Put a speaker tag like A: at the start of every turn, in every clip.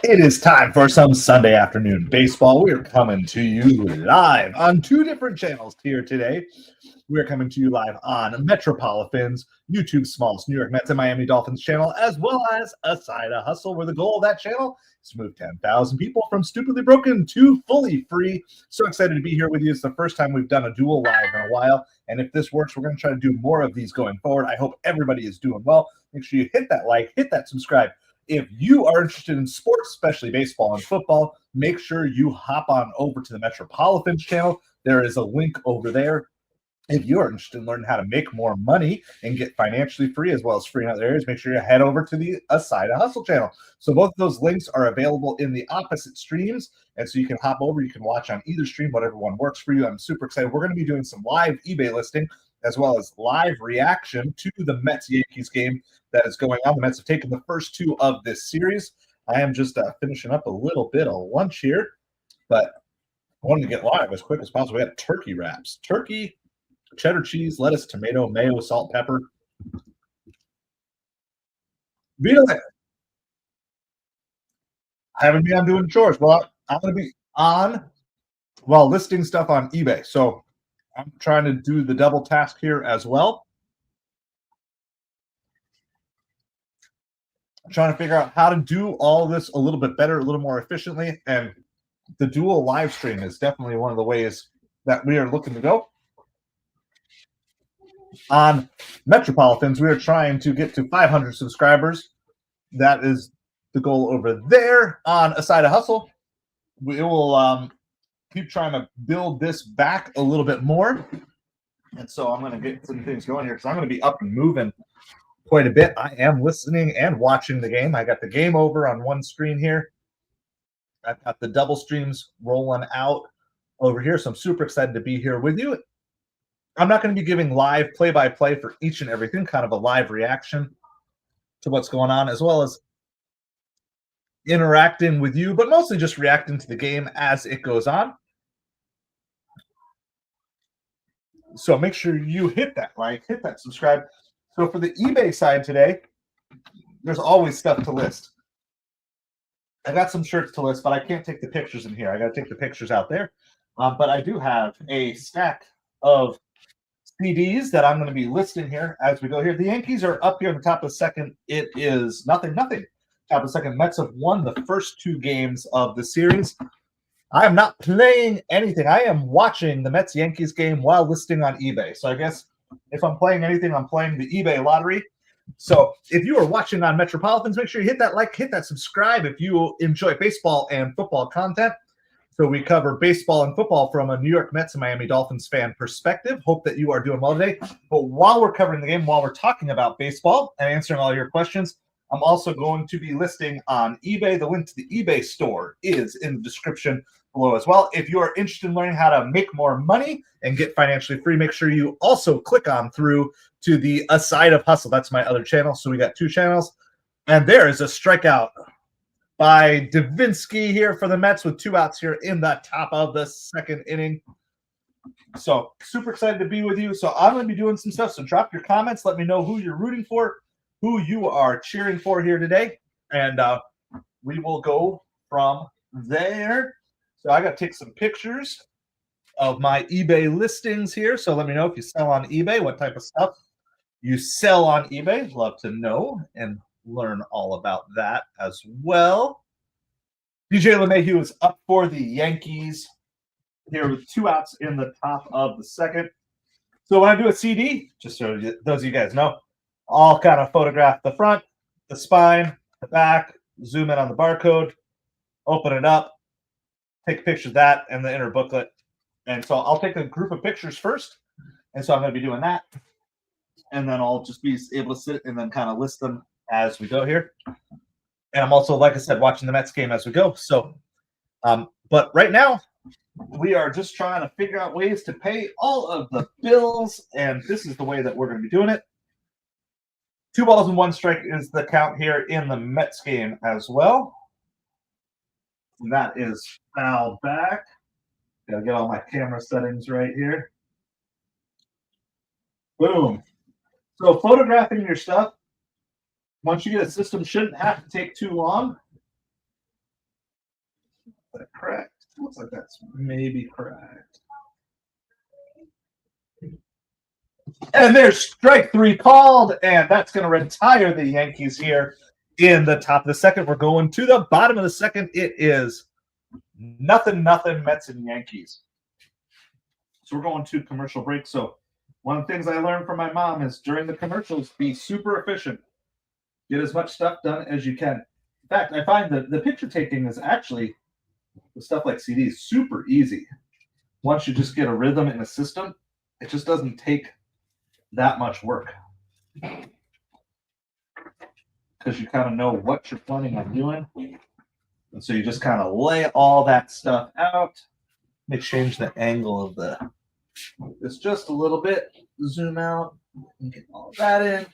A: It is time for some Sunday afternoon baseball. We are coming to you live on two different channels here today. We're coming to you live on MetropoliFins, YouTube's smallest New York Mets and Miami Dolphins channel, as well as A Side of Hustle, where the goal of that channel is to move 10,000 people from stupidly broken to fully free. So excited to be here with you. It's the first time we've done a dual live in a while. And if this works, we're going to try to do more of these going forward. I hope everybody is doing well. Make sure you hit that like, hit that subscribe. If you are interested in sports, especially baseball and football, make sure you hop on over to the MetropoliFins channel. There is a link over there. If you are interested in learning how to make more money and get financially free as well as free in other areas, make sure you head over to the A Side of Hustle channel. So both of those links are available in the opposite streams. And so you can hop over, you can watch on either stream, whatever one works for you. I'm super excited. We're going to be doing some live eBay listing as well as live reaction to the Mets-Yankees game that is going on. The Mets have taken the first two of this series. I am just finishing up a little bit of lunch here, but I wanted to get live as quick as possible. We got turkey wraps. Turkey, cheddar cheese, lettuce, tomato, mayo, salt, pepper. Really? I haven't been on doing chores. Well, I'm going to be on while listing stuff on eBay. So I'm trying to do the double task here as well. I'm trying to figure out how to do all this a little bit better, a little more efficiently. And the dual live stream is definitely one of the ways that we are looking to go. On MetropoliFins, we are trying to get to 500 subscribers. That is the goal over there. On A Side of Hustle, we will keep trying to build this back a little bit more. And so I'm going to get some things going here because I'm going to be up and moving quite a bit. I am listening and watching the game. I got the game over on one screen here. I've got the double streams rolling out over here. So I'm super excited to be here with you. I'm not going to be giving live play-by-play for each and everything, kind of a live reaction to what's going on, as well as interacting with you, but mostly just reacting to the game as it goes on. So make sure you hit that like, hit that subscribe. So for the eBay side today, there's always stuff to list. I got some shirts to list, but I can't take the pictures in here. I got to take the pictures out there. But I do have a stack of CDs that I'm going to be listing here as we go here. The Yankees are up here on the top of the second. It is nothing. Top of the second. Mets have won the first two games of the series. I am not playing anything. I am watching the Mets-Yankees game while listing on eBay. So I guess if I'm playing anything, I'm playing the eBay lottery. So if you are watching on MetropoliFins, make sure you hit that like, hit that subscribe if you enjoy baseball and football content. So we cover baseball and football from a New York Mets and Miami Dolphins fan perspective. Hope that you are doing well today. But while we're covering the game, while we're talking about baseball and answering all your questions, I'm also going to be listing on eBay. The link to the eBay store is in the description below as well. If you are interested in learning how to make more money and get financially free, make sure you also click on through to the A Side of Hustle. That's my other channel. So we got two channels. And there is a strikeout by Davinsky here for the Mets with two outs here in the top of the second inning. So super excited to be with you. So I'm going to be doing some stuff. So drop your comments. Let me know who you're rooting for, who you are cheering for here today. And we will go from there. So I got to take some pictures of my eBay listings here. So let me know if you sell on eBay, what type of stuff you sell on eBay. Love to know and learn all about that as well. DJ LeMahieu is up for the Yankees here with two outs in the top of the second. So when I do a CD, just so those of you guys know, I'll kind of photograph the front, the spine, the back, zoom in on the barcode, open it up, take a picture of that and the inner booklet. And so I'll take a group of pictures first. And so I'm going to be doing that. And then I'll just be able to sit and then kind of list them as we go here. And I'm also, like I said, watching the Mets game as we go. So, but right now, we are just trying to figure out ways to pay all of the bills. And this is the way that we're going to be doing it. 2 balls and 1 strike is the count here in the Mets game as well. And that is foul back. Gotta get all my camera settings right here. Boom. So photographing your stuff, once you get a system, shouldn't have to take too long. Is that correct? Looks like that's maybe correct. And there's strike three called, and that's going to retire the Yankees here in the top of the second. We're going to the bottom of the second. It is 0-0 Mets and Yankees. So we're going to commercial break. So one of the things I learned from my mom is during the commercials, be super efficient. Get as much stuff done as you can. In fact, I find that the picture taking is actually, with stuff like CDs, super easy. Once you just get a rhythm and a system, it just doesn't take that much work. Because you kind of know what you're planning on doing. And so you just kind of lay all that stuff out. Let me change the angle of this just a little bit. Zoom out and get all that in.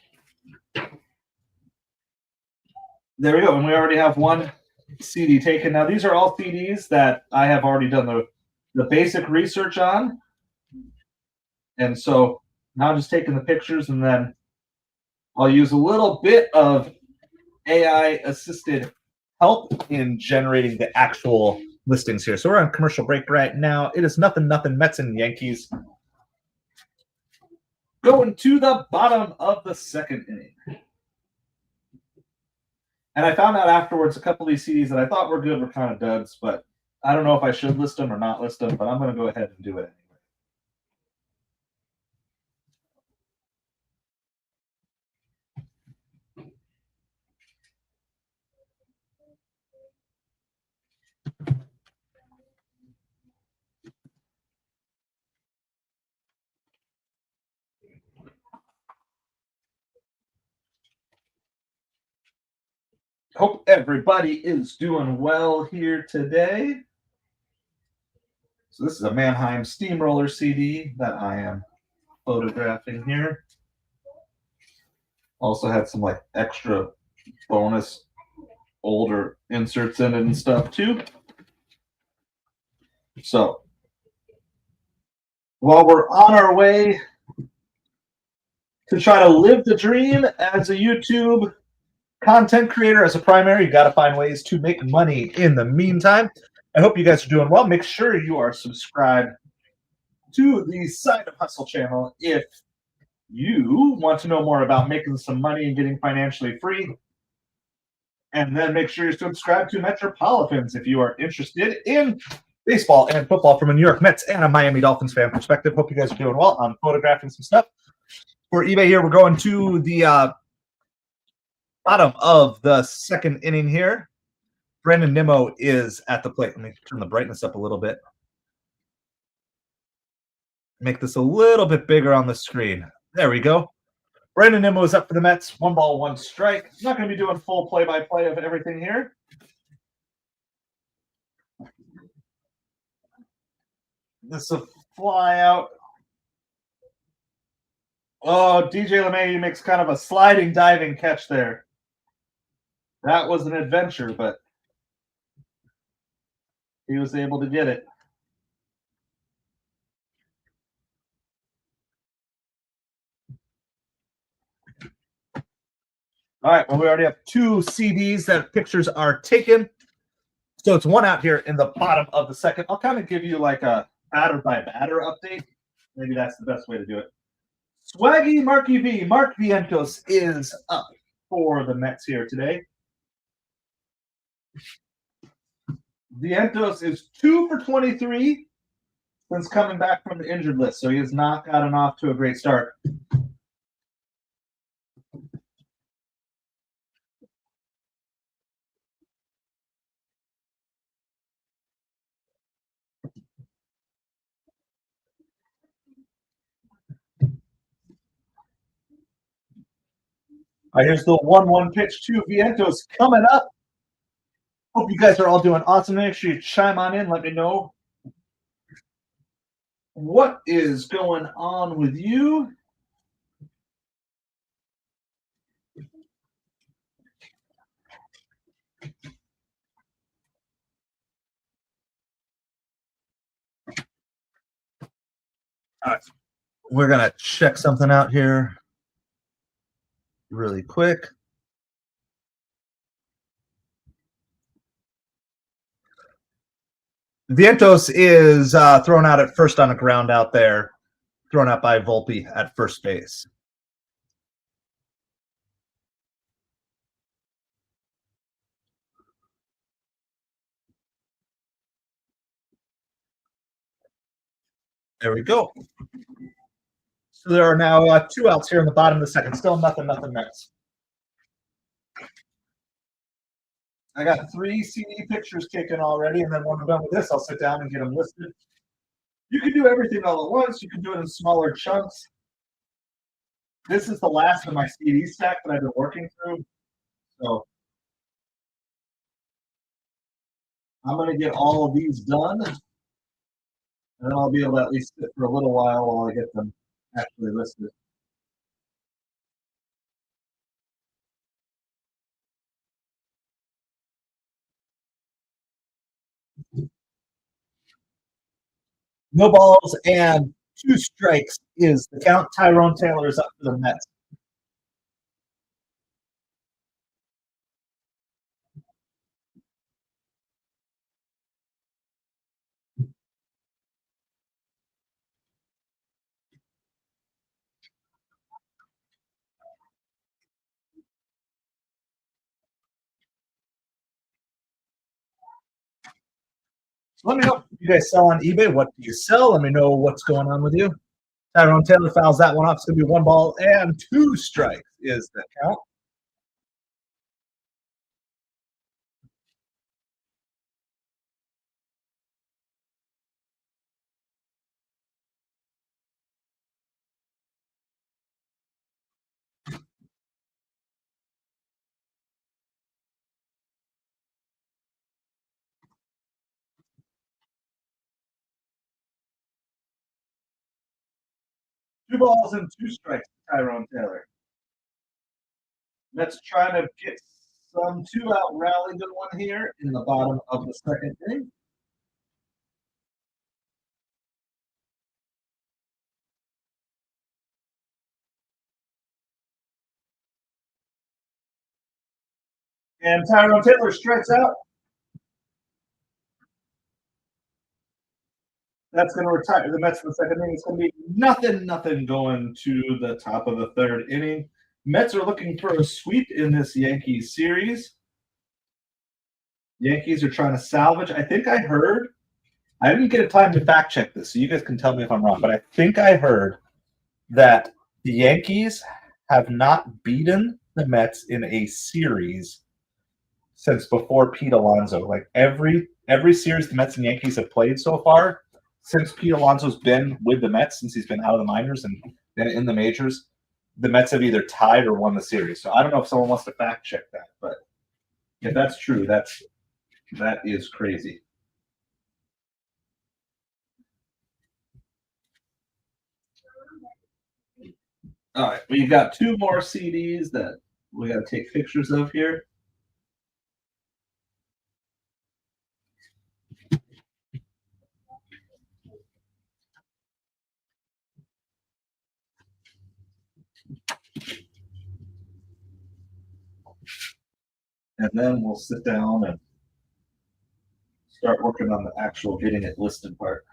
A: There we go. And we already have one CD taken. Now, these are all CDs that I have already done the basic research on. And so now I'm just taking the pictures, and then I'll use a little bit of AI-assisted help in generating the actual listings here. So we're on commercial break right now. It is 0-0 Mets and Yankees. Going to the bottom of the second inning. And I found out afterwards a couple of these CDs that I thought were good were kind of duds, but I don't know if I should list them or not list them, but I'm going to go ahead and do it anyway. Hope everybody is doing well here today. So this is a Mannheim Steamroller CD that I am photographing here. Also had some like extra bonus older inserts in it and stuff too. So while we're on our way to try to live the dream as a YouTube content creator, as a primary, you got to find ways to make money in the meantime. I hope you guys are doing well. Make sure you are subscribed to the Side of Hustle channel if you want to know more about making some money and getting financially free. And then make sure you subscribe to MetropoliFins if you are interested in baseball and football from a New York Mets and a Miami Dolphins fan perspective. Hope you guys are doing well. I'm photographing some stuff for eBay here. We're going to the bottom of the second inning here. Brandon Nimmo is at the plate. Let me turn the brightness up a little bit. Make this a little bit bigger on the screen. There we go. Brandon Nimmo is up for the Mets. 1 ball, 1 strike. I'm not going to be doing full play-by-play of everything here. This is a fly out. Oh, DJ LeMay makes kind of a sliding, diving catch there. That was an adventure, but he was able to get it. All right, well, we already have 2 CDs that pictures are taken. So it's 1 out here in the bottom of the second. I'll kind of give you like a batter-by-batter update. Maybe that's the best way to do it. Swaggy Marky V, Mark Vientos is up for the Mets here today. Vientos is 2 for 23 since coming back from the injured list, so he has not gotten off to a great start. All right, here's the 1-1 pitch to Vientos coming up. Hope you guys are all doing awesome. Make sure you chime on in. Let me know what is going on with you. All right, we're going to check something out here really quick. Vientos is thrown out at first on a ground out there, thrown out by Volpe at first base. There we go. So there are now 2 outs here in the bottom of the second. Still nothing Mets. I got 3 CD pictures taken already, and then when I'm done with this, I'll sit down and get them listed. You can do everything all at once. You can do it in smaller chunks. This is the last of my CD stack that I've been working through. So I'm going to get all of these done, and then I'll be able to at least sit for a little while I get them actually listed. No balls and 2 strikes is the count. Tyrone Taylor is up for the Mets. So let me know if you guys sell on eBay. What do you sell? Let me know what's going on with you. Tyrone Taylor fouls that one off. It's going to be 1 ball and 2 strikes is the count. Two balls and 2 strikes to Tyrone Taylor. Mets trying to get some 2-out rally going here in the bottom of the second inning. And Tyrone Taylor strikes out. That's going to retire the Mets in the second inning. It's going to be nothing going to the top of the third inning. Mets are looking for a sweep in this Yankees series. Yankees are trying to salvage. I think I heard, I didn't get a time to fact check this, so you guys can tell me if I'm wrong, but I think I heard that the Yankees have not beaten the Mets in a series since before Pete Alonso. Like every series the Mets and Yankees have played so far, since Pete Alonso's been with the Mets, since he's been out of the minors and been in the majors, the Mets have either tied or won the series. So I don't know if someone wants to fact check that, but if that's true, that is crazy. All right, we've got 2 more CDs that we got to take pictures of here. And then we'll sit down and start working on the actual getting it listed part.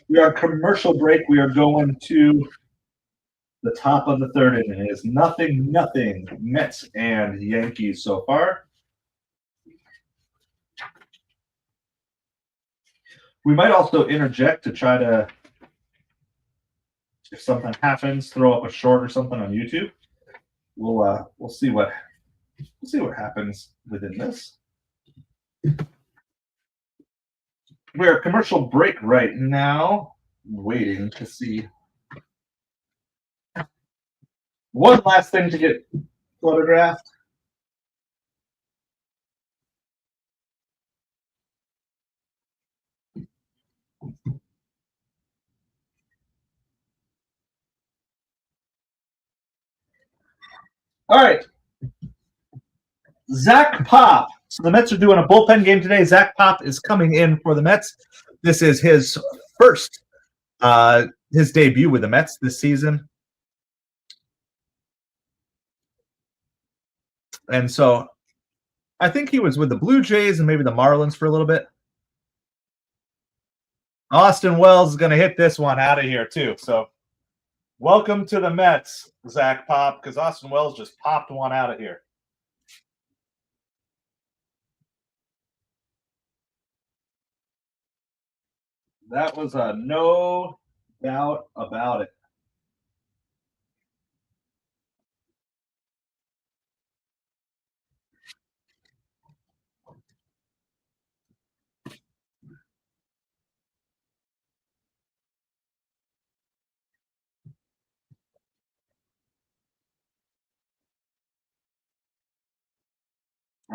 A: We are commercial break. We are going to the top of the third inning. It is nothing, Mets and Yankees so far. We might also interject to try to, if something happens, throw up a short or something on YouTube. We'll see what happens within this. We're a commercial break right now, waiting to see. One last thing to get photographed. All right. Zach Pop. So the Mets are doing a bullpen game today. Zach Pop is coming in for the Mets. This is his first, his debut with the Mets this season. And so I think he was with the Blue Jays and maybe the Marlins for a little bit. Austin Wells is going to hit this one out of here too. So welcome to the Mets, Zach Pop, because Austin Wells just popped one out of here. That was a no doubt about it.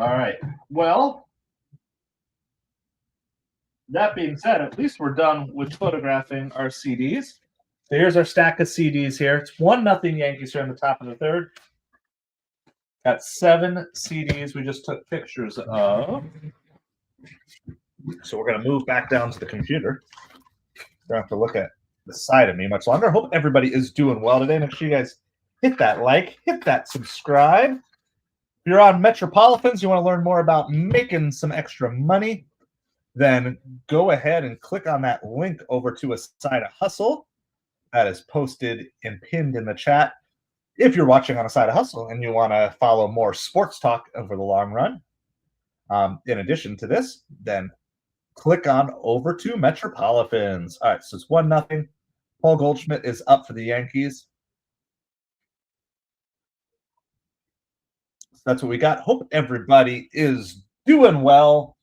A: All right. Well, that being said, at least we're done with photographing our CDs. So here's our stack of CDs here. It's 1-0 Yankees here in the top of the third. Got 7 CDs we just took pictures of. So we're going to move back down to the computer. Don't have to look at the side of me much longer. Hope everybody is doing well today. Make sure you guys hit that like, hit that subscribe. If you're on MetropoliFins, you want to learn more about making some extra money, then go ahead and click on that link over to a side of hustle that is posted and pinned in the chat. If you're watching on a side of hustle and you want to follow more sports talk over the long run, in addition to this, then click on over to MetropoliFins. All right, so it's 1-0. Paul Goldschmidt is up for the Yankees. So that's what we got. Hope everybody is doing well.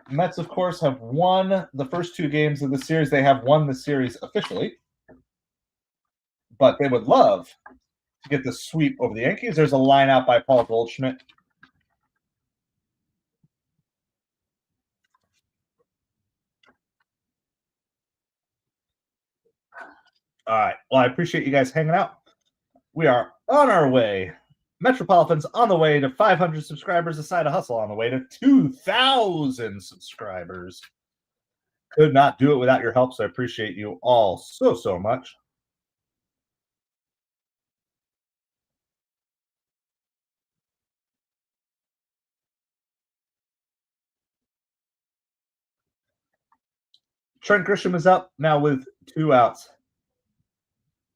A: Mets, of course, have won the first 2 games of the series. They have won the series officially, but they would love to get the sweep over the Yankees. There's a line out by Paul Goldschmidt. All right. Well, I appreciate you guys hanging out. We are on our way. MetropoliFins on the way to 500 subscribers. A side of hustle on the way to 2,000 subscribers. Could not do it without your help, so I appreciate you all so much. Trent Grisham is up now with 2 outs.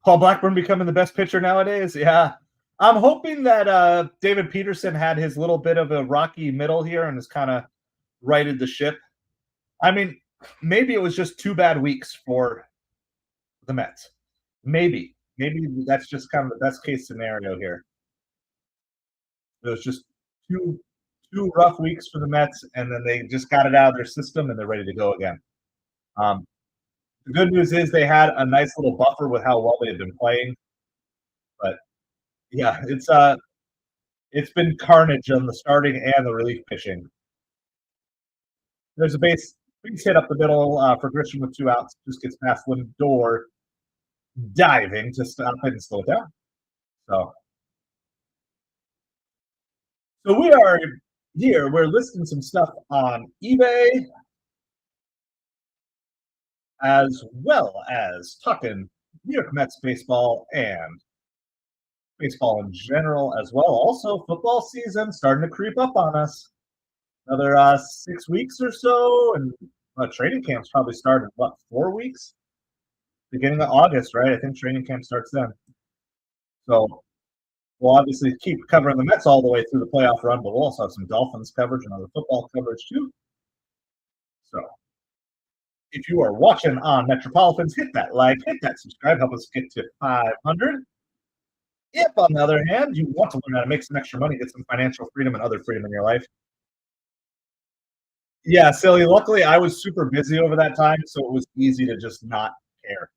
A: Paul Blackburn becoming the best pitcher nowadays? Yeah. I'm hoping that David Peterson had his little bit of a rocky middle here and has kind of righted the ship. I mean, maybe it was just 2 bad weeks for the Mets. Maybe that's just kind of the best case scenario here. It was just two rough weeks for the Mets, and then they just got it out of their system and they're ready to go again. The good news is they had a nice little buffer with how well they had been playing, but yeah, it's been carnage on the starting and the relief pitching. There's a base hit up the middle for Grisham with 2 outs. Just gets past Lindor, diving to stop it and slow it down. So we are here. We're listing some stuff on eBay, as well as talking New York Mets baseball and baseball in general as well. Also, football season starting to creep up on us. Another 6 weeks or so, and training camps probably start in, 4 weeks? Beginning of August, right? I think training camp starts then. So we'll obviously keep covering the Mets all the way through the playoff run, but we'll also have some Dolphins coverage and other football coverage too. So if you are watching on MetropoliFins, hit that like, hit that subscribe, help us get to 500. If, on the other hand, you want to learn how to make some extra money, get some financial freedom and other freedom in your life. Yeah, silly. Luckily, I was super busy over that time, so it was easy to just not care.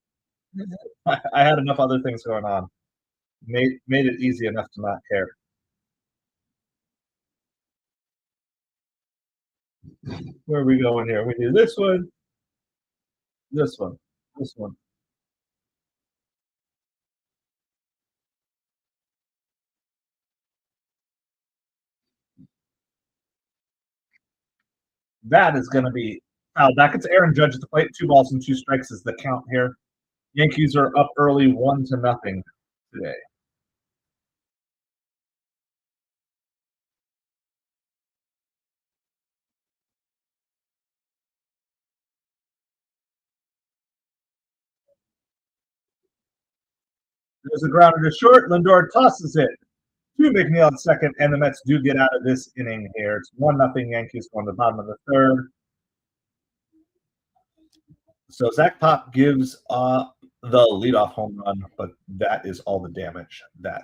A: I had enough other things going on. Made it easy enough to not care. Where are we going here? We do this one, this one, this one. That is going to be fouled back. It's Aaron Judge at the plate. 2 balls and 2 strikes is the count here. Yankees are up early, 1-0 today. There's a grounder to short. Lindor tosses it to McNeil at second, and the Mets do get out of this inning here. It's 1-0 Yankees on the bottom of the third. So Zach Pop gives up the leadoff home run, but that is all the damage that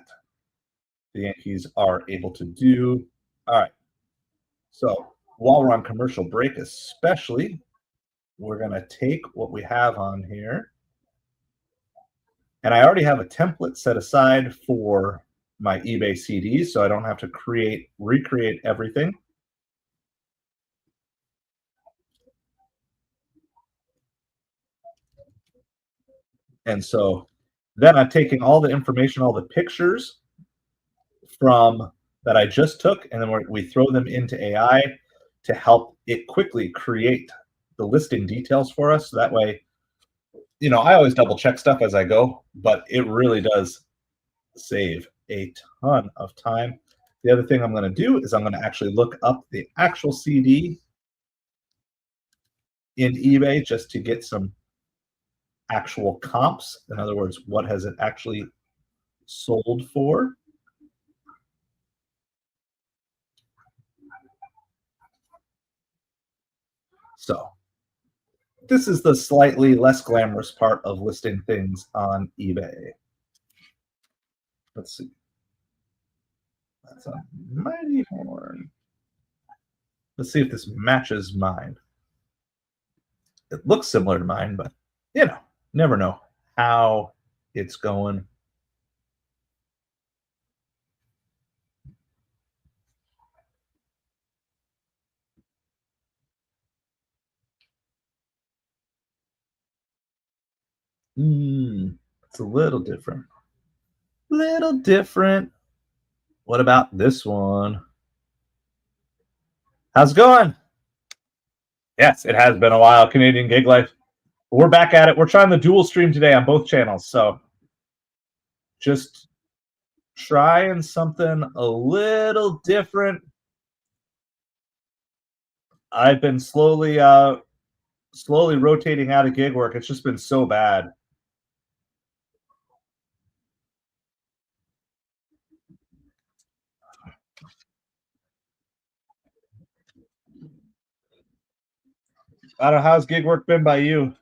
A: the Yankees are able to do. All right. So while we're on commercial break, especially, we're going to take what we have on here. And I already have a template set aside for my eBay CDs, so I don't have to recreate everything. And so then I'm taking all the information, all the pictures from that I just took, and then we throw them into AI to help it quickly create the listing details for us. So that way, you know, I always double check stuff as I go, but it really does save a ton of time. The other thing I'm going to do is I'm going to actually look up the actual CD in eBay just to get some actual comps. In other words, what has it actually sold for? So this is the slightly less glamorous part of listing things on eBay. Let's see. That's a mighty horn. Let's see if this matches mine. It looks similar to mine, but you know, never know how it's going. It's a little different. Little different. What about this one? How's it going? Yes, it has been a while. Canadian Gig Life. We're back at it. We're trying the dual stream today on both channels. So just trying something a little different. I've been slowly rotating out of gig work. It's just been so bad. I don't know, how's gig work been by you?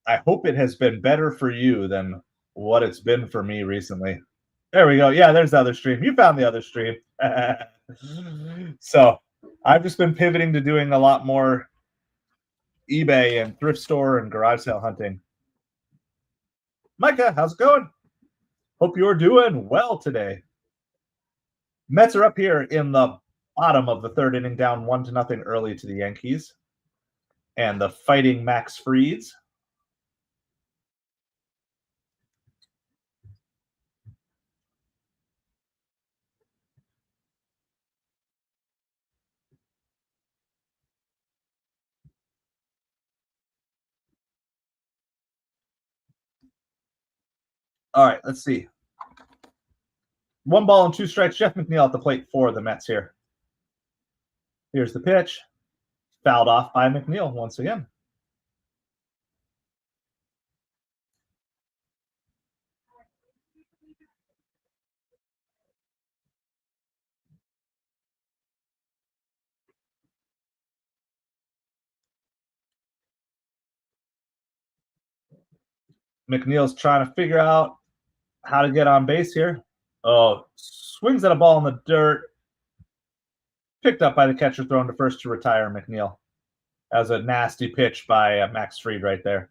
A: I hope it has been better for you than what it's been for me recently. There we go. Yeah, there's the other stream. You found the other stream. So I've just been pivoting to doing a lot more eBay and thrift store and garage sale hunting. Micah, how's it going? Hope you're doing well today. Mets are up here in the bottom of the third inning, down 1-0 early to the Yankees. And the fighting Max Frieds. All right, let's see. 1 ball and 2 strikes. Jeff McNeil at the plate for the Mets here. Here's the pitch. Fouled off by McNeil once again. McNeil's trying to figure out how to get on base here. Oh, swings at a ball in the dirt. Picked up by the catcher, thrown to first to retire McNeil. That was a nasty pitch by Max Fried right there.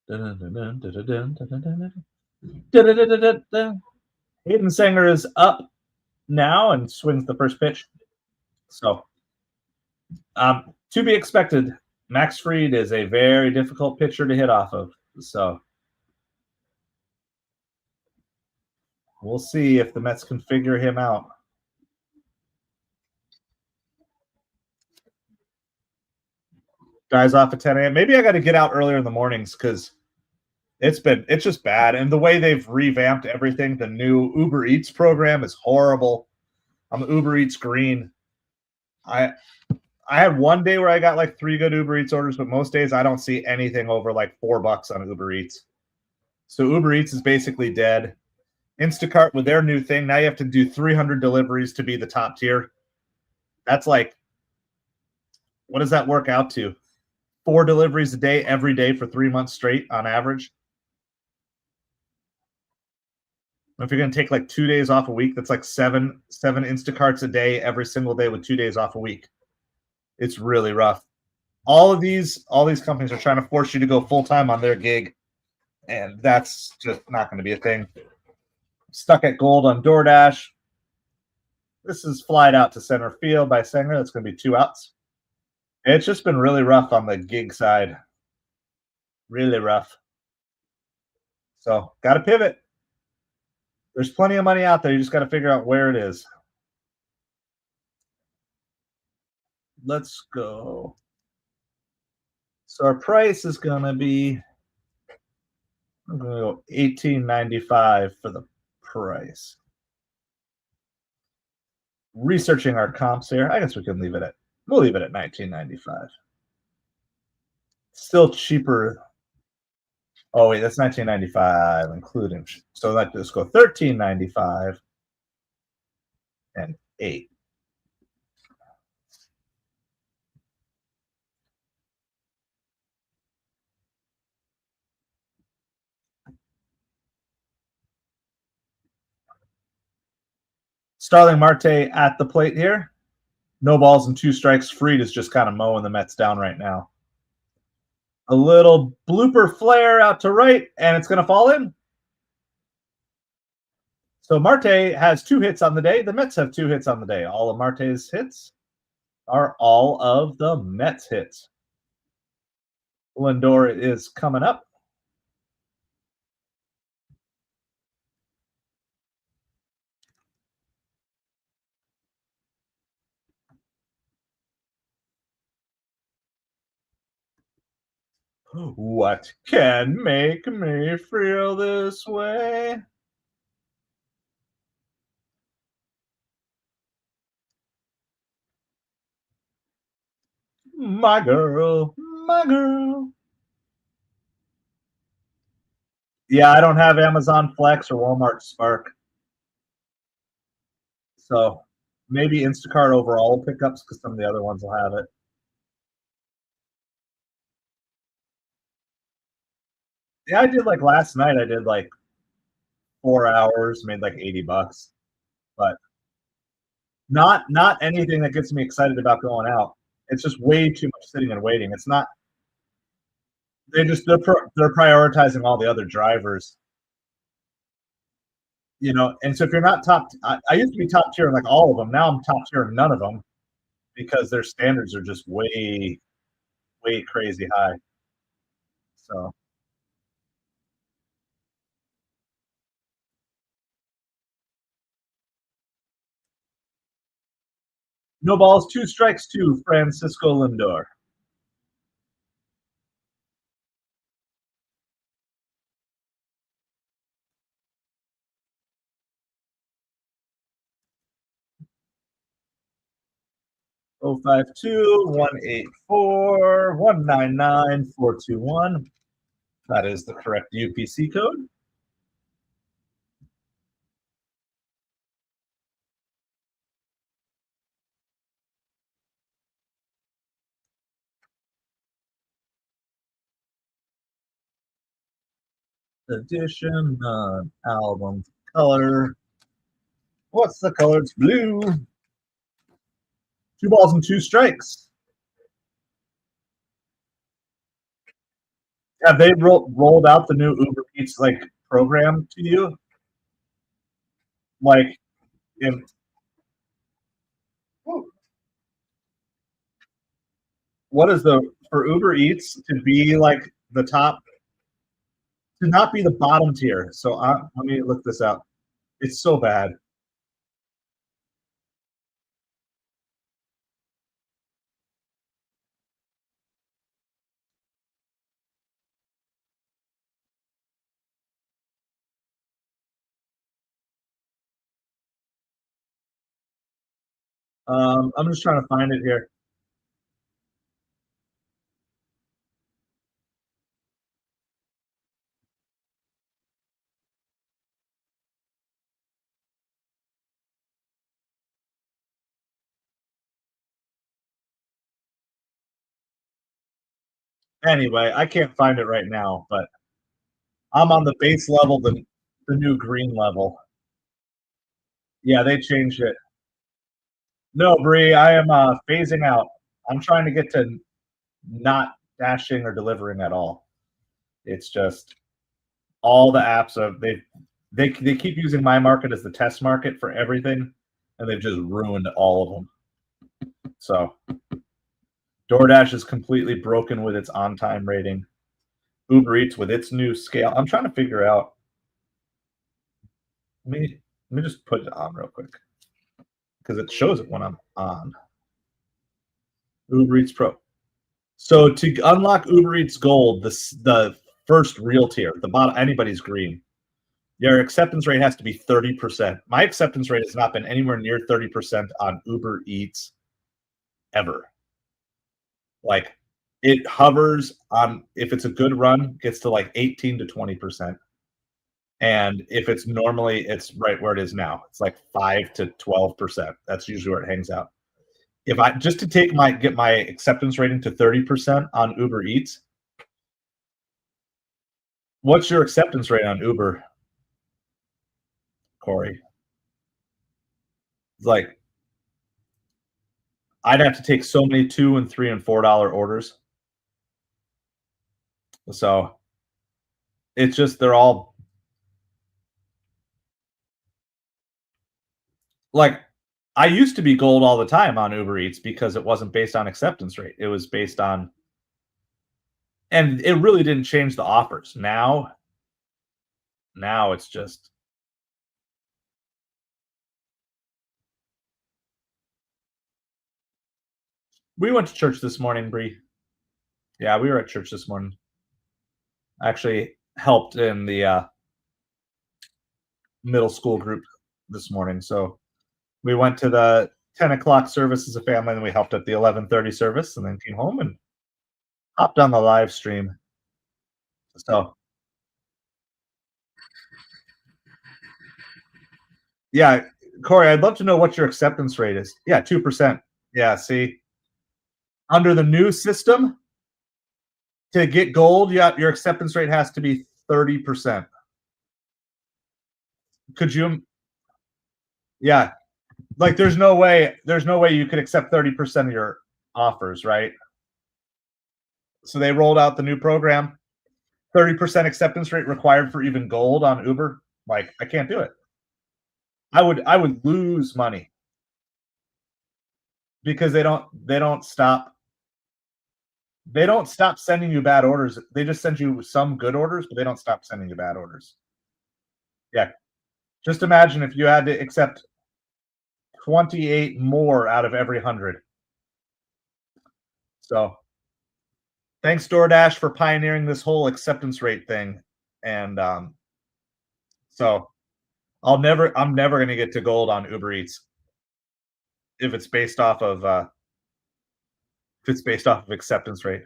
A: Hayden Sanger is up now and swings the first pitch. So, to be expected, Max Fried is a very difficult pitcher to hit off of. So, We'll see if the Mets can figure him out. Guys off at 10 a.m. Maybe I got to get out earlier in the mornings because it's just bad. And the way they've revamped everything, the new Uber Eats program is horrible. I'm Uber Eats green. I had one day where I got like 3 good Uber Eats orders, but most days I don't see anything over like $4 on Uber Eats. So Uber Eats is basically dead. Instacart with their new thing, now you have to do 300 deliveries to be the top tier. That's like, what does that work out to? 4 deliveries a day every day for 3 months straight on average. If you're going to take like 2 days off a week, that's like seven Instacarts a day every single day with 2 days off a week. It's really rough. All these companies are trying to force you to go full-time on their gig, and that's just not going to be a thing. Stuck at gold on DoorDash. This is flied out to center field by Sanger. That's going to be 2 outs. It's just been really rough on the gig side. Really rough. So, got to pivot. There's plenty of money out there. You just got to figure out where it is. Let's go. So our price is going to be, I'm going to go $18.95 for the price. Researching our comps here. I guess we'll leave it at $19.95. Still cheaper. Oh wait, that's $19.95 including. So let's go $13.95 and 8. Starling Marte at the plate here. No balls and 2 strikes. Fried is just kind of mowing the Mets down right now. A little blooper flare out to right, and it's going to fall in. So Marte has 2 hits on the day. The Mets have 2 hits on the day. All of Marte's hits are all of the Mets hits. Lindor is coming up. What can make me feel this way? My girl, my girl. Yeah, I don't have Amazon Flex or Walmart Spark. So maybe Instacart overall pickups because some of the other ones will have it. Yeah, I did like last night. I did like 4 hours, made like $80, but not anything that gets me excited about going out. It's just way too much sitting and waiting. It's not. They're prioritizing all the other drivers, you know. And so if you're not top, I used to be top tier in like all of them. Now I'm top tier in none of them because their standards are just way crazy high. So. No balls, 2 strikes to Francisco Lindor. Oh 52184199421. That is the correct UPC code. Edition, album color. What's the color? It's blue. 2 balls and 2 strikes. Have they rolled out the new Uber Eats like program to you? Like in what is the for Uber Eats to be like the top, to not be the bottom tier? So let me look this up. It's so bad. I'm just trying to find it here. Anyway, I can't find it right now, but I'm on the base level, the new green level. Yeah, they changed it. No, Bree, I am phasing out. I'm trying to get to not dashing or delivering at all. It's just all the apps of they keep using my market as the test market for everything, and they've just ruined all of them. So DoorDash is completely broken with its on-time rating. Uber Eats with its new scale. I'm trying to figure out. Let me just put it on real quick because it shows it when I'm on Uber Eats Pro. So to unlock Uber Eats Gold, the first real tier, the bottom, anybody's green. Your acceptance rate has to be 30%. My acceptance rate has not been anywhere near 30% on Uber Eats ever. Like it hovers on if it's a good run, gets to like 18 to 20%. And if it's normally it's right where it is now. It's like 5 to 12%. That's usually where it hangs out. If I just to get my acceptance rating to 30% on Uber Eats, what's your acceptance rate on Uber, Corey? It's like I'd have to take so many $2 and $3 and $4 orders. So it's just they're all like I used to be gold all the time on Uber Eats because it wasn't based on acceptance rate. It was based on and it really didn't change the offers. Now it's just we went to church this morning, Bree. Yeah, we were at church this morning. Actually helped in the middle school group this morning. So we went to the 10 o'clock service as a family, and we helped at the 11:30 service, and then came home and hopped on the live stream. So yeah, Corey, I'd love to know what your acceptance rate is. Yeah, 2%. Yeah, see, under the new system, to get gold, yeah, your acceptance rate has to be 30%. Could you? Yeah, like there's no way you could accept 30% of your offers, right? So they rolled out the new program, 30% acceptance rate required for even gold on Uber. Like I can't do it. I would lose money because they don't stop sending you bad orders. They just send you some good orders, but they don't stop sending you bad orders. Yeah. Just imagine if you had to accept 28 more out of every 100. So thanks DoorDash for pioneering this whole acceptance rate thing. And so I'm never going to get to gold on Uber Eats if it's based off of acceptance rate.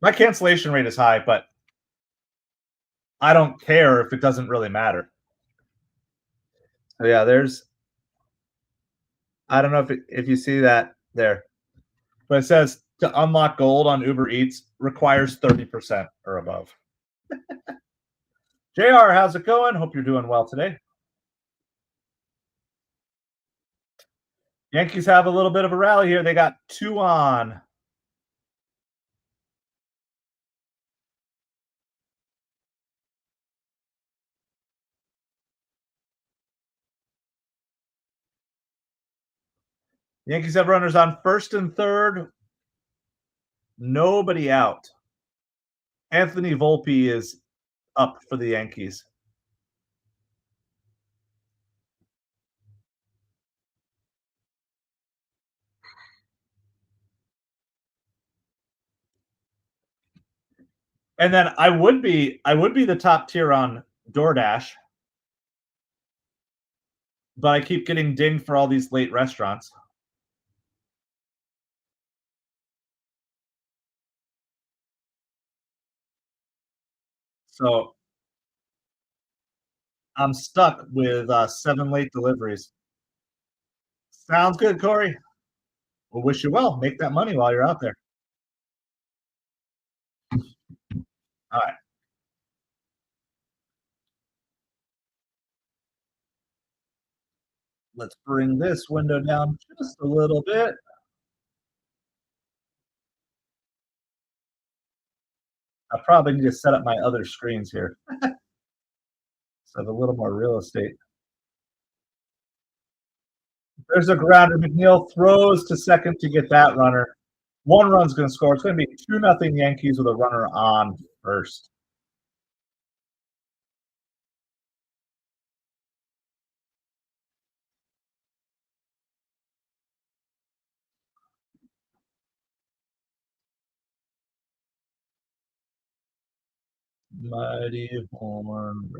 A: My cancellation rate is high, but I don't care if it doesn't really matter. So yeah, there's I don't know if you see that there, but it says to unlock gold on Uber Eats requires 30% or above. JR, how's it going? Hope you're doing well today. Yankees have a little bit of a rally here. They got 2 on. Yankees have runners on first and third. Nobody out. Anthony Volpe is up for the Yankees. And then I would be the top tier on DoorDash, but I keep getting dinged for all these late restaurants. So I'm stuck with 7 late deliveries. Sounds good, Corey. We'll wish you well. Make that money while you're out there. All right, let's bring this window down just a little bit. I probably need to set up my other screens here so I have a little more real estate. There's a grounder. McNeil throws to second to get that runner. One run's going to score. It's going to be 2-0 Yankees with a runner on first. Mighty horn.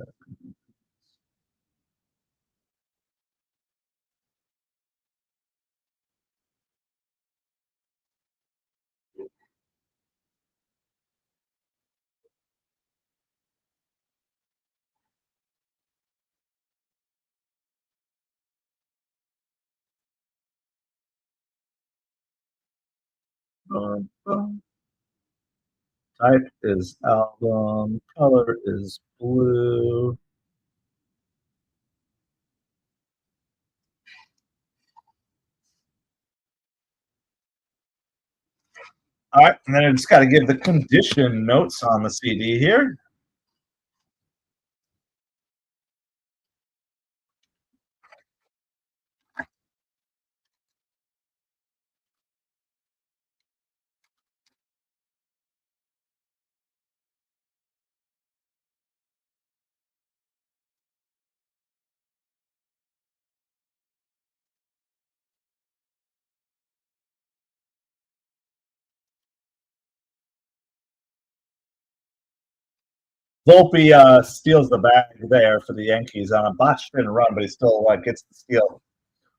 A: Bum, bum. Type is album. Color is blue. All right, and then I just got to give the condition notes on the CD here. Volpe steals the bag there for the Yankees on a botched in run, but he still gets the steal.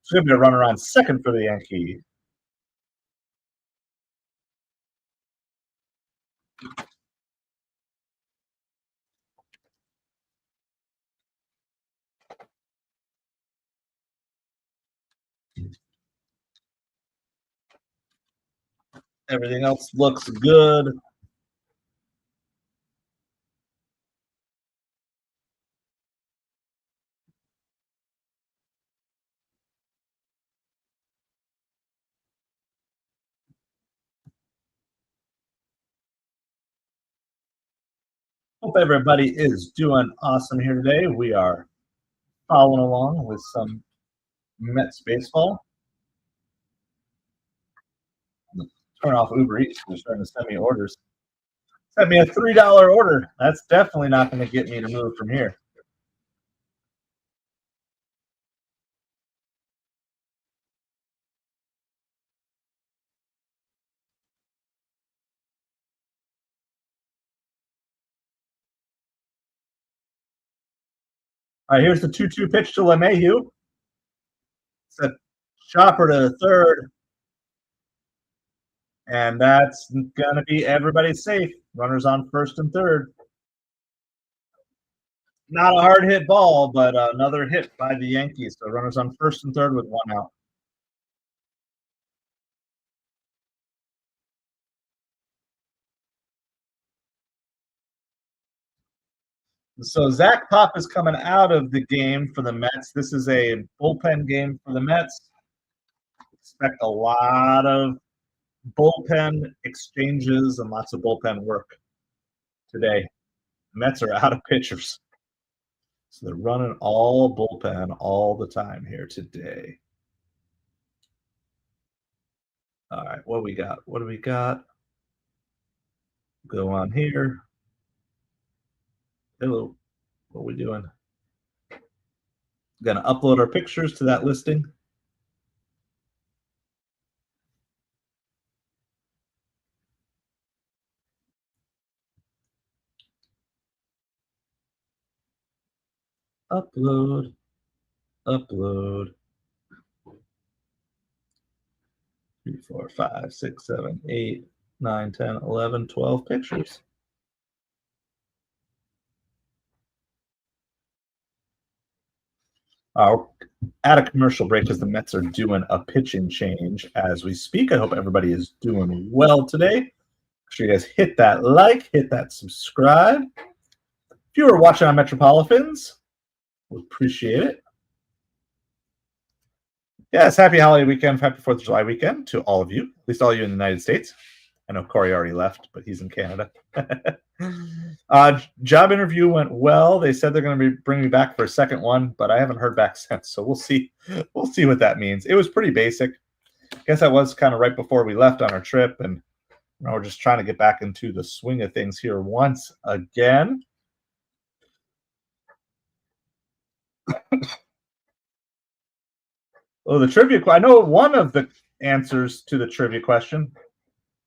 A: It's going to be a runner on second for the Yankees. Everything else looks good. Hope everybody is doing awesome here today. We are following along with some Mets baseball. Turn off Uber Eats. They're starting to send me orders. Send me a $3 order. That's definitely not going to get me to move from here. All right, here's the 2-2 pitch to LeMahieu. It's a chopper to third. And that's going to be everybody safe. Runners on first and third. Not a hard hit ball, but another hit by the Yankees. So runners on first and third with one out. So Zach Pop is coming out of the game for the Mets. This is a bullpen game for the Mets. Expect a lot of bullpen exchanges and lots of bullpen work today. Mets are out of pitchers. So they're running all bullpen all the time here today. All right, what we got? What do we got? Go on here. Hello, what are we doing? Going to upload our pictures to that listing. Upload. 3, 4, 5, 6, 7, 8, 9, 10, 11, 12 pictures. I'll add a commercial break because the Mets are doing a pitching change as we speak. I hope everybody is doing well today. Make sure you guys hit that like, hit that subscribe. If you are watching on MetropoliFins, we appreciate it. Yes, happy holiday weekend, happy 4th of July weekend to all of you, at least all of you in the United States. I know Corey already left, but he's in Canada. Job interview went well. They said they're going to bring me back for a second one, but I haven't heard back since. So we'll see. We'll see what that means. It was pretty basic. I guess that was kind of right before we left on our trip, and we're just trying to get back into the swing of things here once again. Oh, the trivia. I know one of the answers to the trivia question.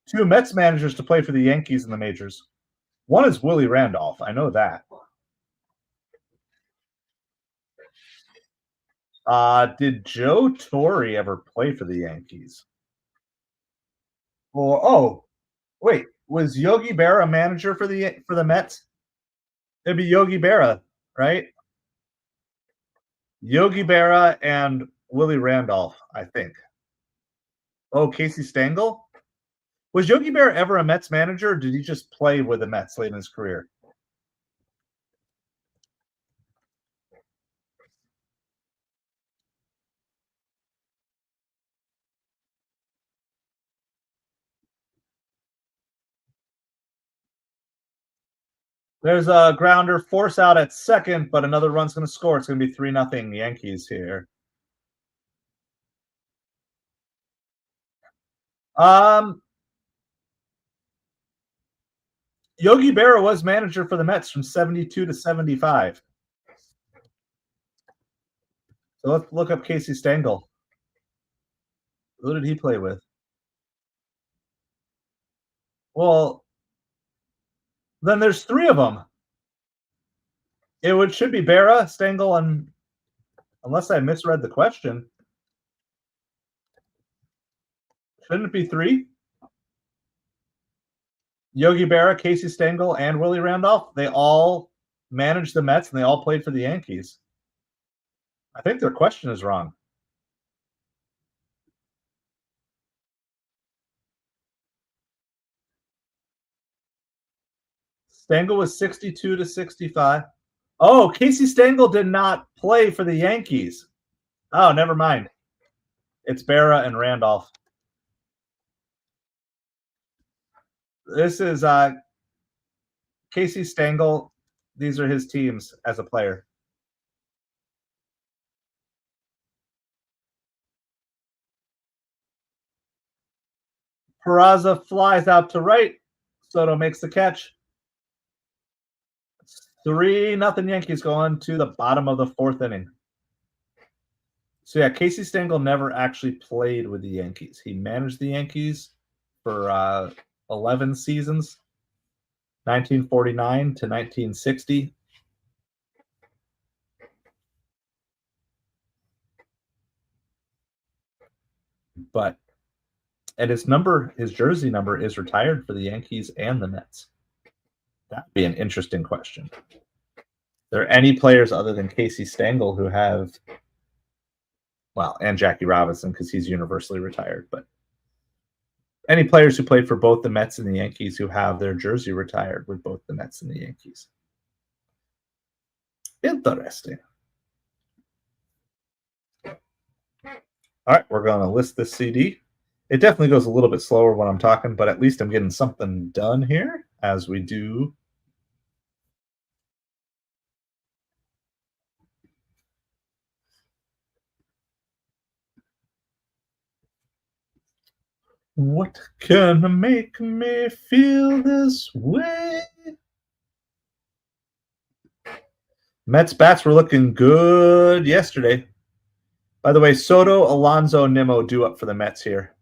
A: 2 Mets managers to play for the Yankees in the majors. One is Willie Randolph. I know that. Did Joe Torre ever play for the Yankees? Well, wait, was Yogi Berra a manager for the Mets? It'd be Yogi Berra, right? Yogi Berra and Willie Randolph, I think. Oh, Casey Stengel? Was Yogi Berra ever a Mets manager, or did he just play with the Mets late in his career? There's a grounder, force out at second, but another run's going to score. It's going to be 3-0 Yankees here. Yogi Berra was manager for the Mets from 72 to 75. So let's look up Casey Stengel. Who did he play with? Well, then there's 3 of them. Should be Berra, Stengel, and unless I misread the question, shouldn't it be 3? Yogi Berra, Casey Stengel, and Willie Randolph. They all managed the Mets and they all played for the Yankees. I think their question is wrong. Stengel was 62 to 65. Oh, Casey Stengel did not play for the Yankees. Oh, never mind. It's Berra and Randolph. This is Casey Stengel. These are his teams as a player. Peraza flies out to right. Soto makes the catch. 3-0 Yankees going to the bottom of the 4th inning. So yeah, Casey Stengel never actually played with the Yankees. He managed the Yankees for 11 seasons, 1949 to 1960. And his jersey number is retired for the Yankees and the Mets. That'd be an interesting question. Are there any players other than Casey Stengel who have, well, and Jackie Robinson because he's universally retired, but any players who played for both the Mets and the Yankees who have their jersey retired with both the Mets and the Yankees? Interesting. All right, we're going to list this CD. It definitely goes a little bit slower when I'm talking, but at least I'm getting something done here as we do. What can make me feel this way? Mets bats were looking good yesterday. By the way, Soto, Alonso, Nimmo due up for the Mets here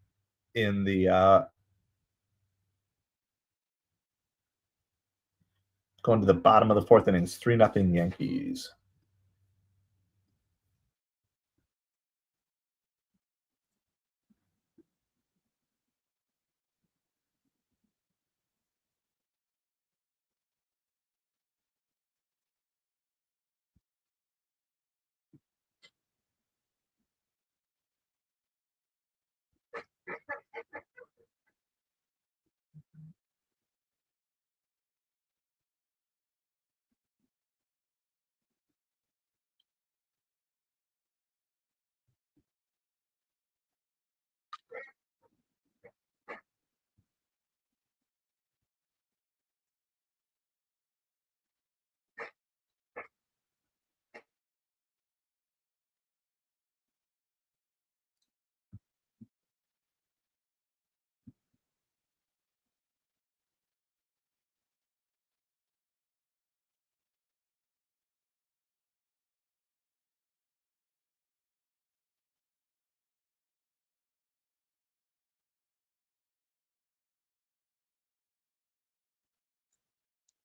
A: in the going to the bottom of the 4th innings. 3-0 Yankees.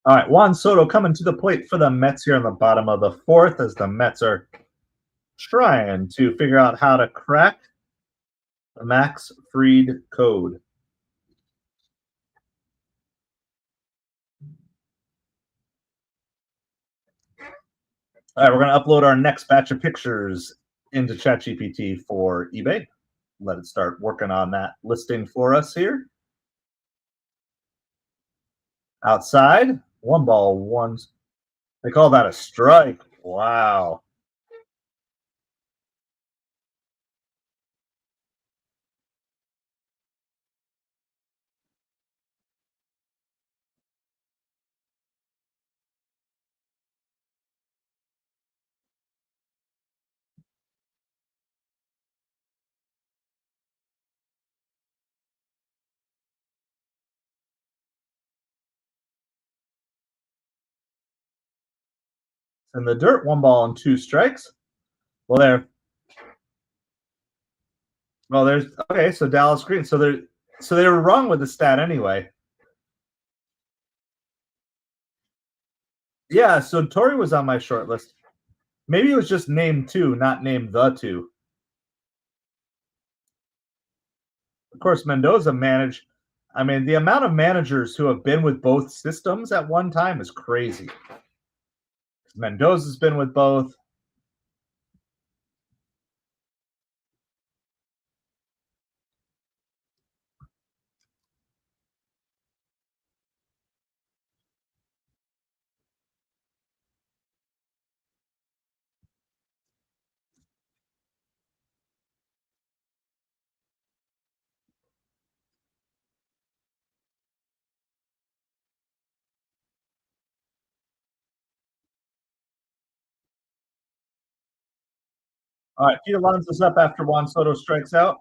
A: All right, Juan Soto coming to the plate for the Mets here in the bottom of the fourth as the Mets are trying to figure out how to crack the Max Fried code. All right, we're going to upload our next batch of pictures into ChatGPT for eBay. Let it start working on that listing for us here. Outside, one ball, one. They call that a strike. Wow. In the dirt, one ball and two strikes. Well, there's okay. So Dallas Green. So they were wrong with the stat anyway. Yeah. So Torrey was on my short list. Maybe it was just name two, not name the two. Of course, Mendoza managed. I mean, the amount of managers who have been with both systems at one time is crazy. Mendoza's been with both. All right, Pete Alonso's up after Juan Soto strikes out.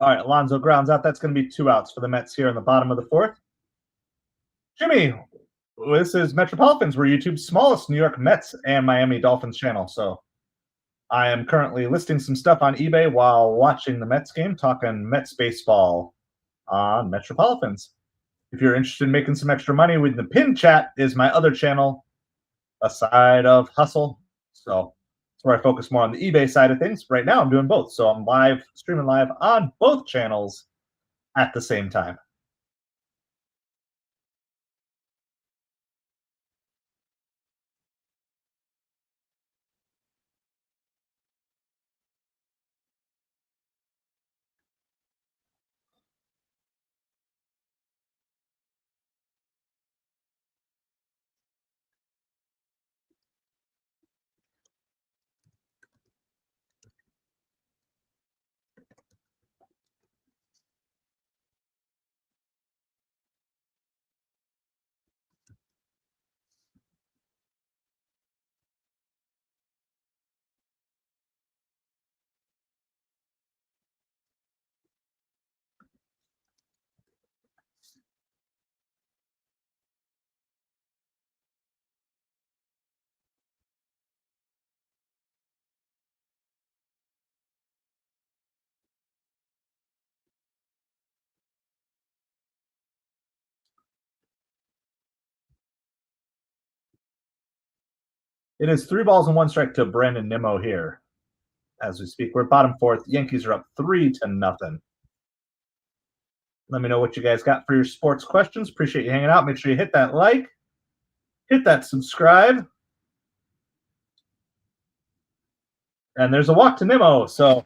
A: All right, Alonso grounds out. That's going to be 2 outs for the Mets here in the bottom of the fourth. Jimmy, this is MetropoliFins. We're YouTube's smallest New York Mets and Miami Dolphins channel. So I am currently listing some stuff on eBay while watching the Mets game, talking Mets baseball on MetropoliFins. If you're interested in making some extra money, with the Pin Chat is my other channel, a side of Hustle. So that's where I focus more on the eBay side of things. Right now, I'm doing both. So I'm streaming live on both channels at the same time. It is 3 balls and 1 strike to Brandon Nimmo here as we speak. We're bottom fourth. Yankees are up 3-0. Let me know what you guys got for your sports questions. Appreciate you hanging out. Make sure you hit that like, hit that subscribe. And there's a walk to Nimmo. So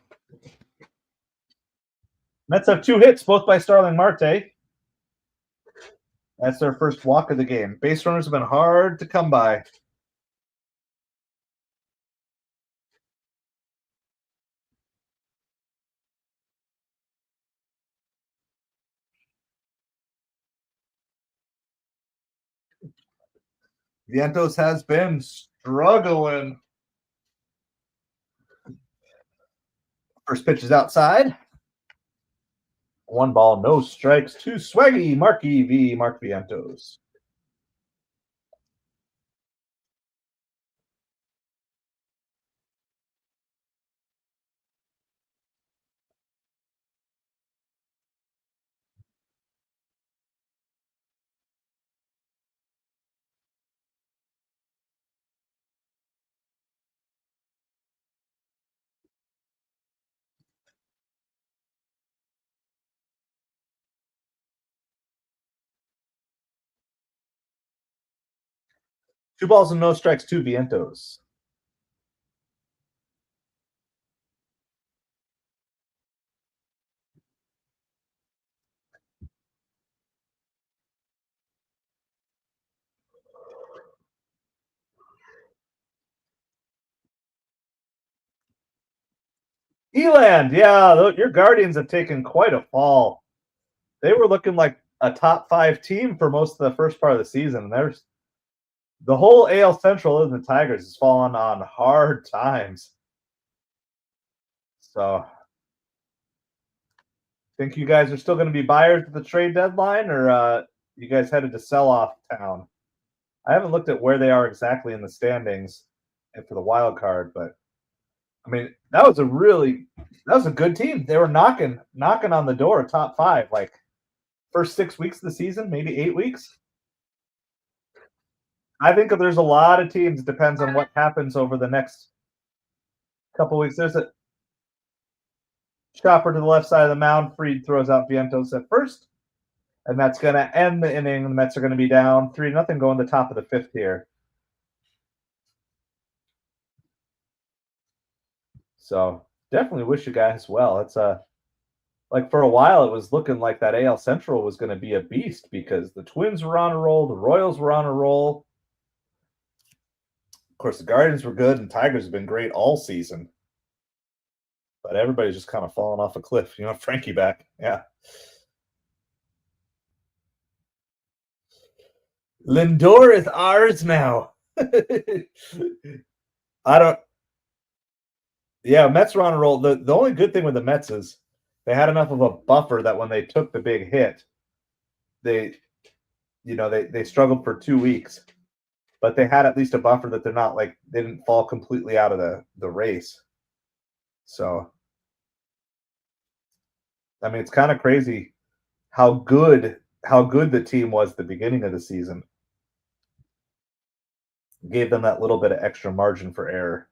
A: Mets have 2 hits, both by Starling Marte. That's their first walk of the game. Base runners have been hard to come by. Vientos has been struggling. First pitch is outside. 1 ball, no strikes to Swaggy Marky v. Mark Vientos. Two balls and no strikes to Vientos. Eland, yeah, your Guardians have taken quite a fall. They were looking like a top 5 team for most of the first part of the season. There's the whole AL Central and the Tigers has fallen on hard times. So, think you guys are still going to be buyers at the trade deadline, or you guys headed to sell-off town? I haven't looked at where they are exactly in the standings for the wild card, but I mean that was a good team. They were knocking on the door, top 5, like first 6 weeks of the season, maybe 8 weeks. I think if there's a lot of teams, it depends on what happens over the next couple weeks. There's a chopper to the left side of the mound. Fried throws out Vientos at first, and that's going to end the inning. The Mets are going to be down 3-0 going the top of the 5th here. So definitely wish you guys well. It's like for a while it was looking like that AL Central was going to be a beast because the Twins were on a roll, the Royals were on a roll. Of course, the Guardians were good, and Tigers have been great all season. But everybody's just kind of falling off a cliff. Frankie back. Yeah. Lindor is ours now. Mets were on a roll. The only good thing with the Mets is they had enough of a buffer that when they took the big hit, they struggled for 2 weeks. But they had at least a buffer that they didn't fall completely out of the race. So, I mean, it's kind of crazy how good the team was at the beginning of the season. Gave them that little bit of extra margin for error.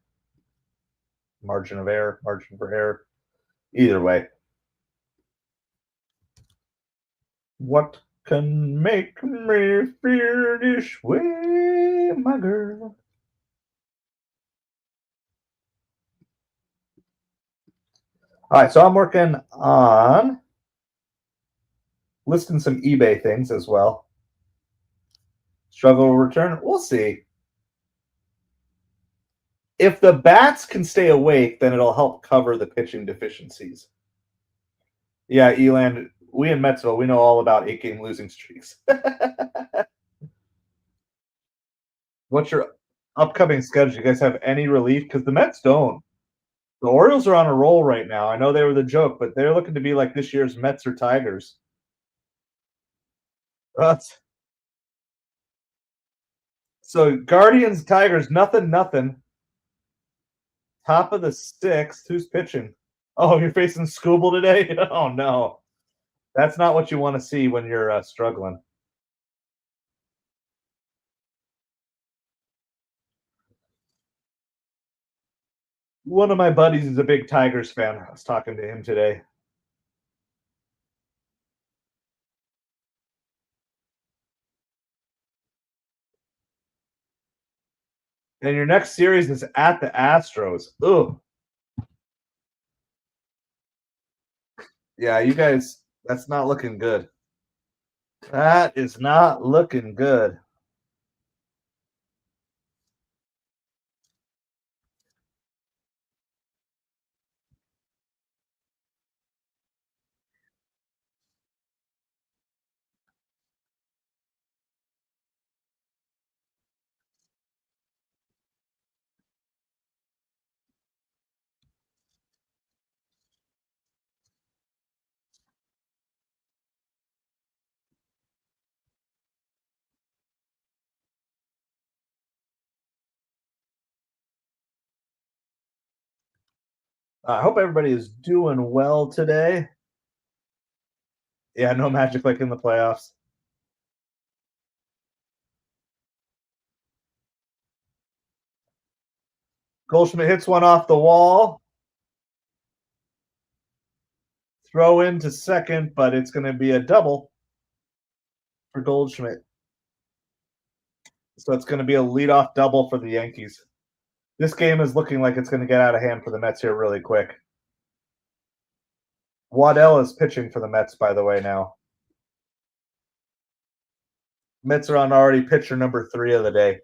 A: Margin for error. Either way. What can make me feel this way, my girl? All right, so I'm working on listing some eBay things as well. Struggle return, we'll see. If the bats can stay awake, then it'll help cover the pitching deficiencies. Yeah, Eland, we in Metsville, we know all about 8-game losing streaks. What's your upcoming schedule? You guys have any relief? Because the Mets don't. The Orioles are on a roll right now. I know they were the joke, but they're looking to be like this year's Mets or Tigers. So Guardians, Tigers, nothing. Top of the 6th. Who's pitching? Oh, you're facing Scooble today? Oh, no. That's not what you want to see when you're struggling. One of my buddies is a big Tigers fan. I was talking to him today. And your next series is at the Astros. Ugh. Yeah, you guys, that's not looking good. That is not looking good. I hope everybody is doing well today. Yeah, no Magic like in the playoffs. Goldschmidt hits one off the wall. Throw into second, but it's going to be a double for Goldschmidt. So it's going to be a leadoff double for the Yankees. This game is looking like it's going to get out of hand for the Mets here really quick. Waddell is pitching for the Mets, by the way, now. Mets are on already pitcher number 3 of the day.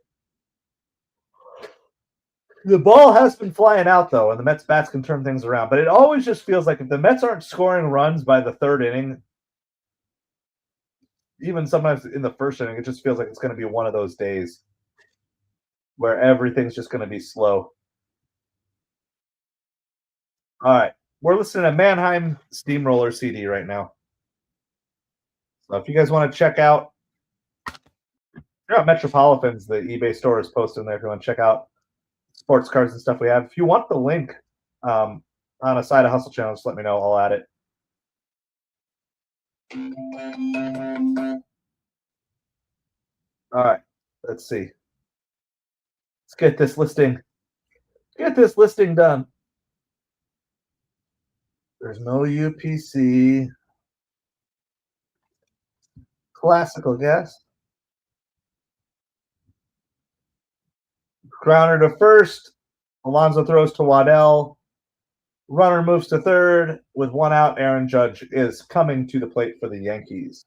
A: The ball has been flying out, though, and the Mets bats can turn things around. But it always just feels like if the Mets aren't scoring runs by the 3rd inning, even sometimes in the 1st inning, it just feels like it's going to be one of those days where everything's just going to be slow. All right. We're listening to Mannheim Steamroller CD right now. So if you guys want to check out, MetropoliFins, the eBay store is posted there if you want to check out sports cards and stuff we have. If you want the link on a side of Hustle channel, just let me know. I'll add it. All right. Let's see. Let's get this listing. Get this listing done. There's no UPC. Classical guess. Grounder to first. Alonso throws to Waddell. Runner moves to third. With one out, Aaron Judge is coming to the plate for the Yankees.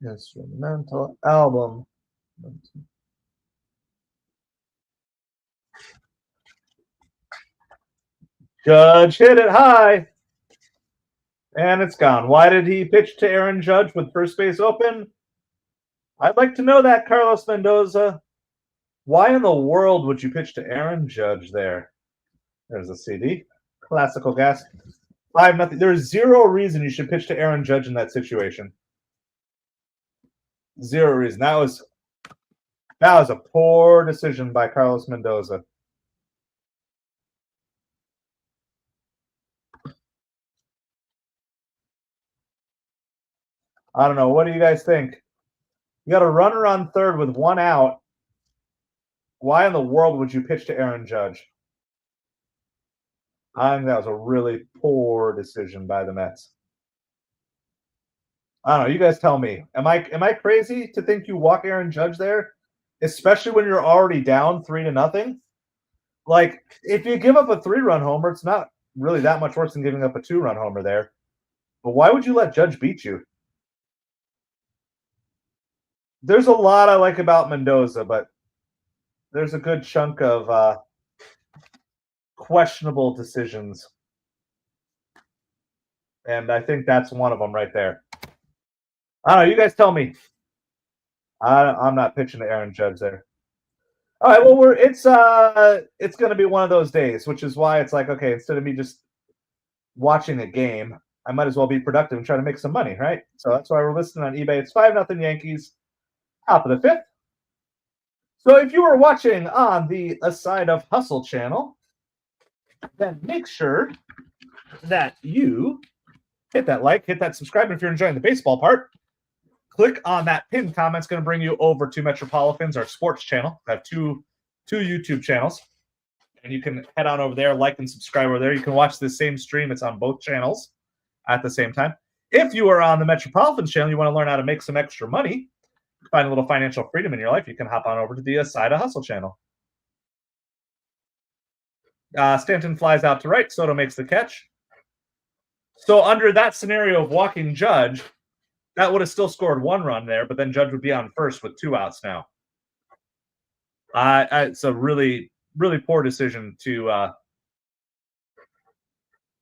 A: Instrumental album. Judge hit it high. And it's gone. Why did he pitch to Aaron Judge with first base open? I'd like to know that, Carlos Mendoza. Why in the world would you pitch to Aaron Judge there? There's a CD. Classical gas. 5-0. There's zero reason you should pitch to Aaron Judge in that situation. Zero reason. That was a poor decision by Carlos Mendoza. I don't know. What do you guys think? You got a runner on third with one out. Why in the world would you pitch to Aaron Judge? I think that was a really poor decision by the Mets. I don't know. You guys tell me. Am I crazy to think you walk Aaron Judge there, especially when you're already down 3-0? Like, if you give up a 3-run homer, it's not really that much worse than giving up a 2-run homer there. But why would you let Judge beat you? There's a lot I like about Mendoza, but there's a good chunk of questionable decisions. And I think that's one of them right there. I don't know. You guys tell me. I'm not pitching to Aaron Judge there. All right. Well, it's going to be one of those days, which is why it's like, okay, instead of me just watching a game, I might as well be productive and try to make some money, right? So that's why we're listening on eBay. It's 5-0 Yankees, top of the 5th. So if you are watching on the Aside of Hustle channel, then make sure that you hit that like, hit that subscribe. And if you're enjoying the baseball part, click on that pinned comment. It's going to bring you over to MetropoliFins, our sports channel. I have two YouTube channels, and you can head on over there, like and subscribe over there. You can watch the same stream. It's on both channels at the same time. If you are on the MetropoliFins channel, you want to learn how to make some extra money, find a little financial freedom in your life, you can hop on over to the Aside of Hustle channel. Stanton flies out to right. Soto makes the catch. So under that scenario of walking Judge, that would have still scored 1 run there, but then Judge would be on first with 2 outs now. It's a really, really poor decision to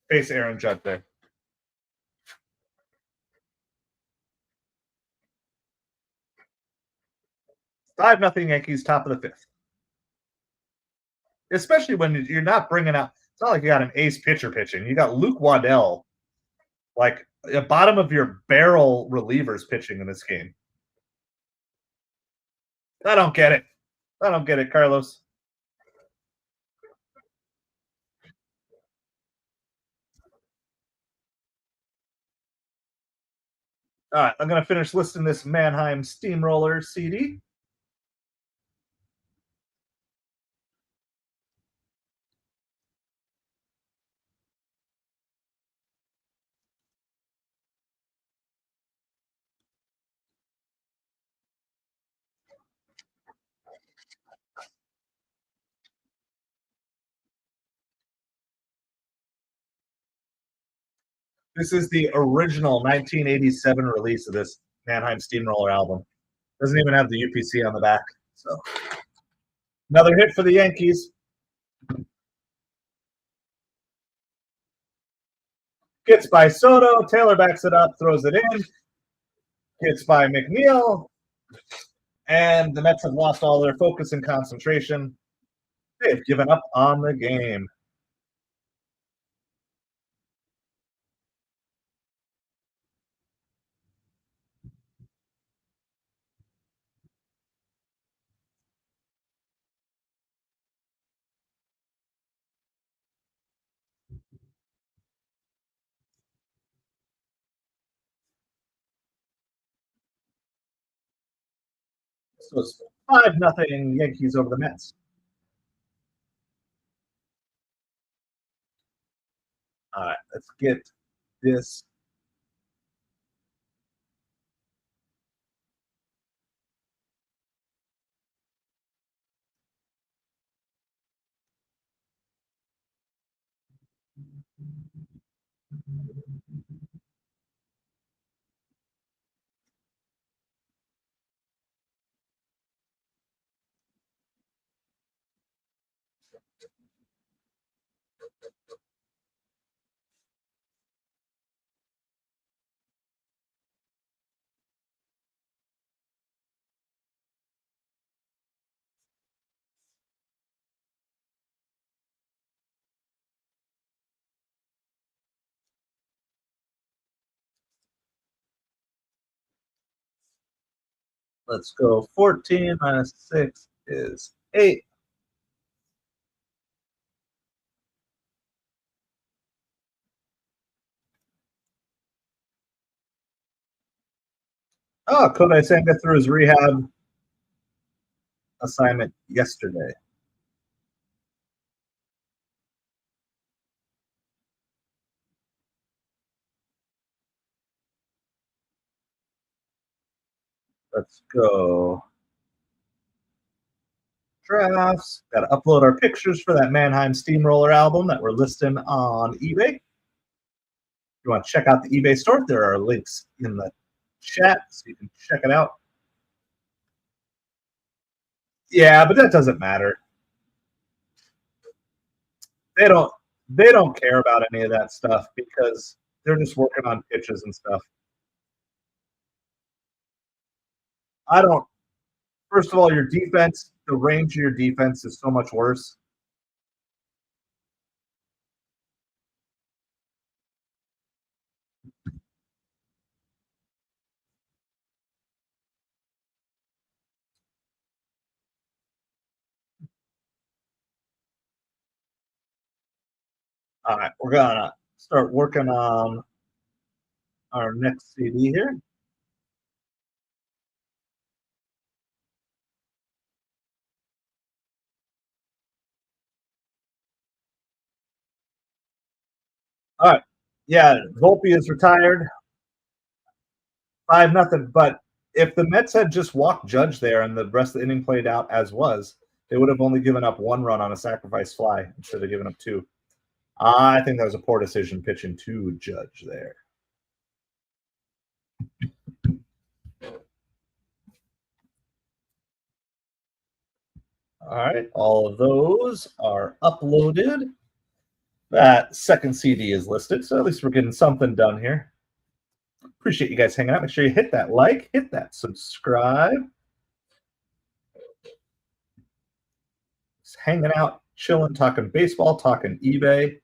A: face Aaron Judge there. 5-0 Yankees, top of the 5th. Especially when you're not bringing out. It's not like you got an ace pitcher pitching. You got Luke Waddell, like the bottom of your barrel relievers pitching in this game. I don't get it. I don't get it, Carlos. All right, I'm going to finish listing this Mannheim Steamroller CD. This is the original 1987 release of this Mannheim Steamroller album. Doesn't even have the UPC on the back. So another hit for the Yankees. Gets by Soto. Taylor backs it up, throws it in. Gets by McNeil. And the Mets have lost all their focus and concentration. They've given up on the game. So it's 5-0 Yankees over the Mets. All right, let's get this. Let's go 14 minus 6 is 8. Oh, Kodai Senga threw his rehab assignment yesterday. Let's go. Drafts. Got to upload our pictures for that Mannheim Steamroller album that we're listing on eBay. If you want to check out the eBay store, there are links in the chat so you can check it out. Yeah, but that doesn't matter. They don't care about any of that stuff because they're just working on pitches and stuff. I don't. First of all, your defense, the range of your defense is so much worse. All right, we're gonna start working on our next CD here. All right. Yeah, Volpe is retired. 5-0. But if the Mets had just walked Judge there and the rest of the inning played out as was, they would have only given up 1 run on a sacrifice fly instead of giving up 2. I think that was a poor decision pitching to Judge there. All right, all of those are uploaded. That second CD is listed, so at least we're getting something done here. Appreciate you guys hanging out. Make sure you hit that like, hit that subscribe. Just hanging out, chilling, talking baseball, talking eBay.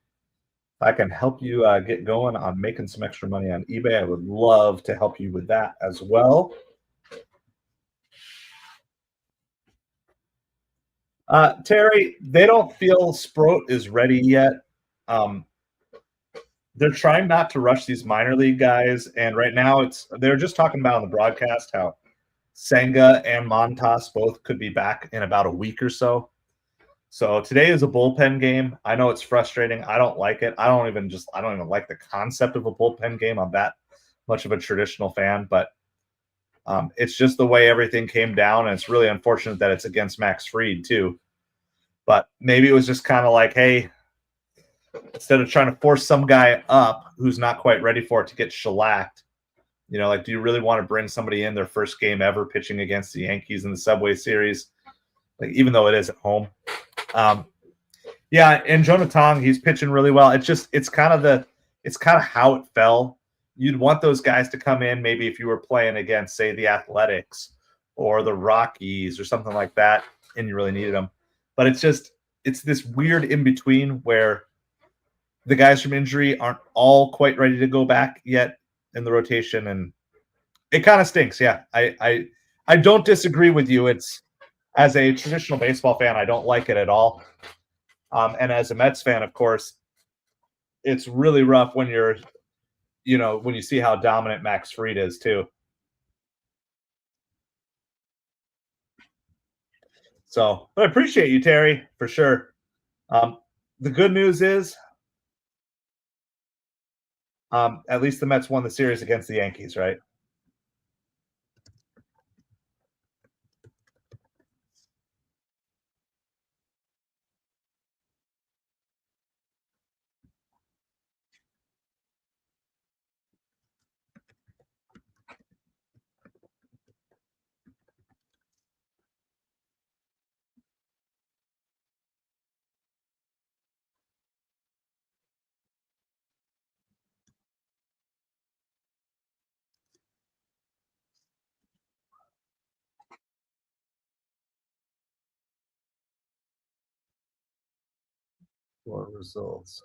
A: If I can help you get going on making some extra money on eBay, I would love to help you with that as well. Terry, they don't feel Sproat is ready yet. They're trying not to rush these minor league guys, and right now they're just talking about on the broadcast how Senga and Montas both could be back in about a week or so. So today is a bullpen game. I know it's frustrating. I don't like it. I don't even like the concept of a bullpen game. I'm that much of a traditional fan, but it's just the way everything came down, and it's really unfortunate that it's against Max Fried too. But maybe it was just kind of like, hey, instead of trying to force some guy up who's not quite ready for it to get shellacked, like, do you really want to bring somebody in their first game ever pitching against the Yankees in the Subway Series? Like, even though it is at home. Yeah, and Jonah Tong, he's pitching really well. It's kind of how it fell. You'd want those guys to come in maybe if you were playing against, say, the Athletics or the Rockies or something like that, and you really needed them. But it's this weird in between where the guys from injury aren't all quite ready to go back yet in the rotation, and it kind of stinks. Yeah, I don't disagree with you. It's, as a traditional baseball fan, I don't like it at all. And as a Mets fan, of course, it's really rough when when you see how dominant Max Fried is too. So, but I appreciate you, Terry, for sure. The good news is, at least the Mets won the series against the Yankees, right? For results.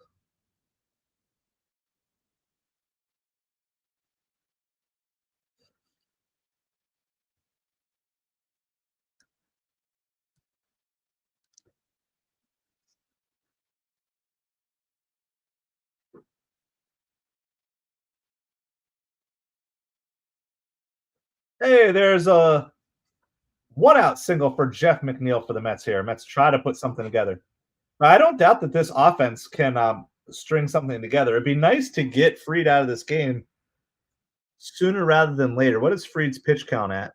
A: Hey, there's a 1-out single for Jeff McNeil for the Mets here. Mets try to put something together. I don't doubt that this offense can string something together. It'd be nice to get Fried out of this game sooner rather than later. What is Fried's pitch count at?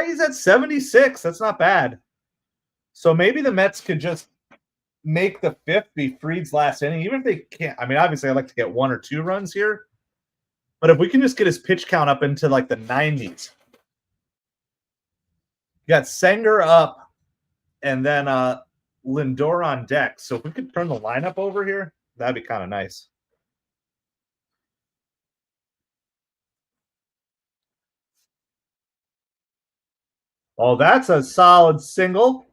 A: He's at 76. That's not bad. So maybe the Mets could just make the fifth be Fried's last inning, even if they can't. I mean, obviously, I'd like to get 1 or 2 runs here. But if we can just get his pitch count up into like the 90s, you got Sanger up and then Lindor on deck. So if we could turn the lineup over here, that'd be kind of nice. Oh, that's a solid single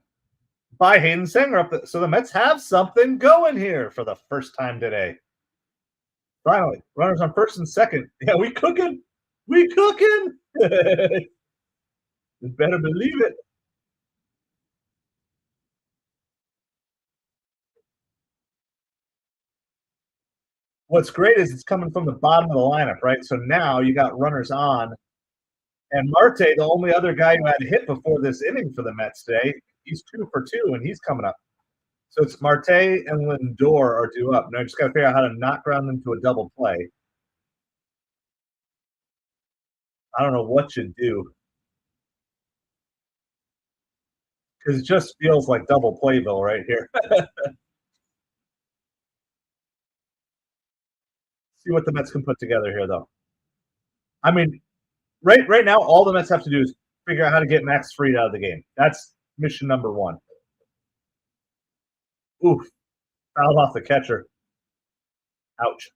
A: by Hayden Sanger up. So the Mets have something going here for the first time today. Finally, runners on first and second. Yeah, we cooking. We cooking. You better believe it. What's great is it's coming from the bottom of the lineup, right? So now you got runners on. And Marte, the only other guy who had a hit before this inning for the Mets today, he's 2 for 2, and he's coming up. So it's Marte and Lindor are due up. Now I just got to figure out how to not ground them to a double play. I don't know what you do. Because it just feels like double playville right here. See what the Mets can put together here, though. I mean, right now, all the Mets have to do is figure out how to get Max Fried out of the game. That's mission number 1. Oof. Fouled off the catcher. Ouch.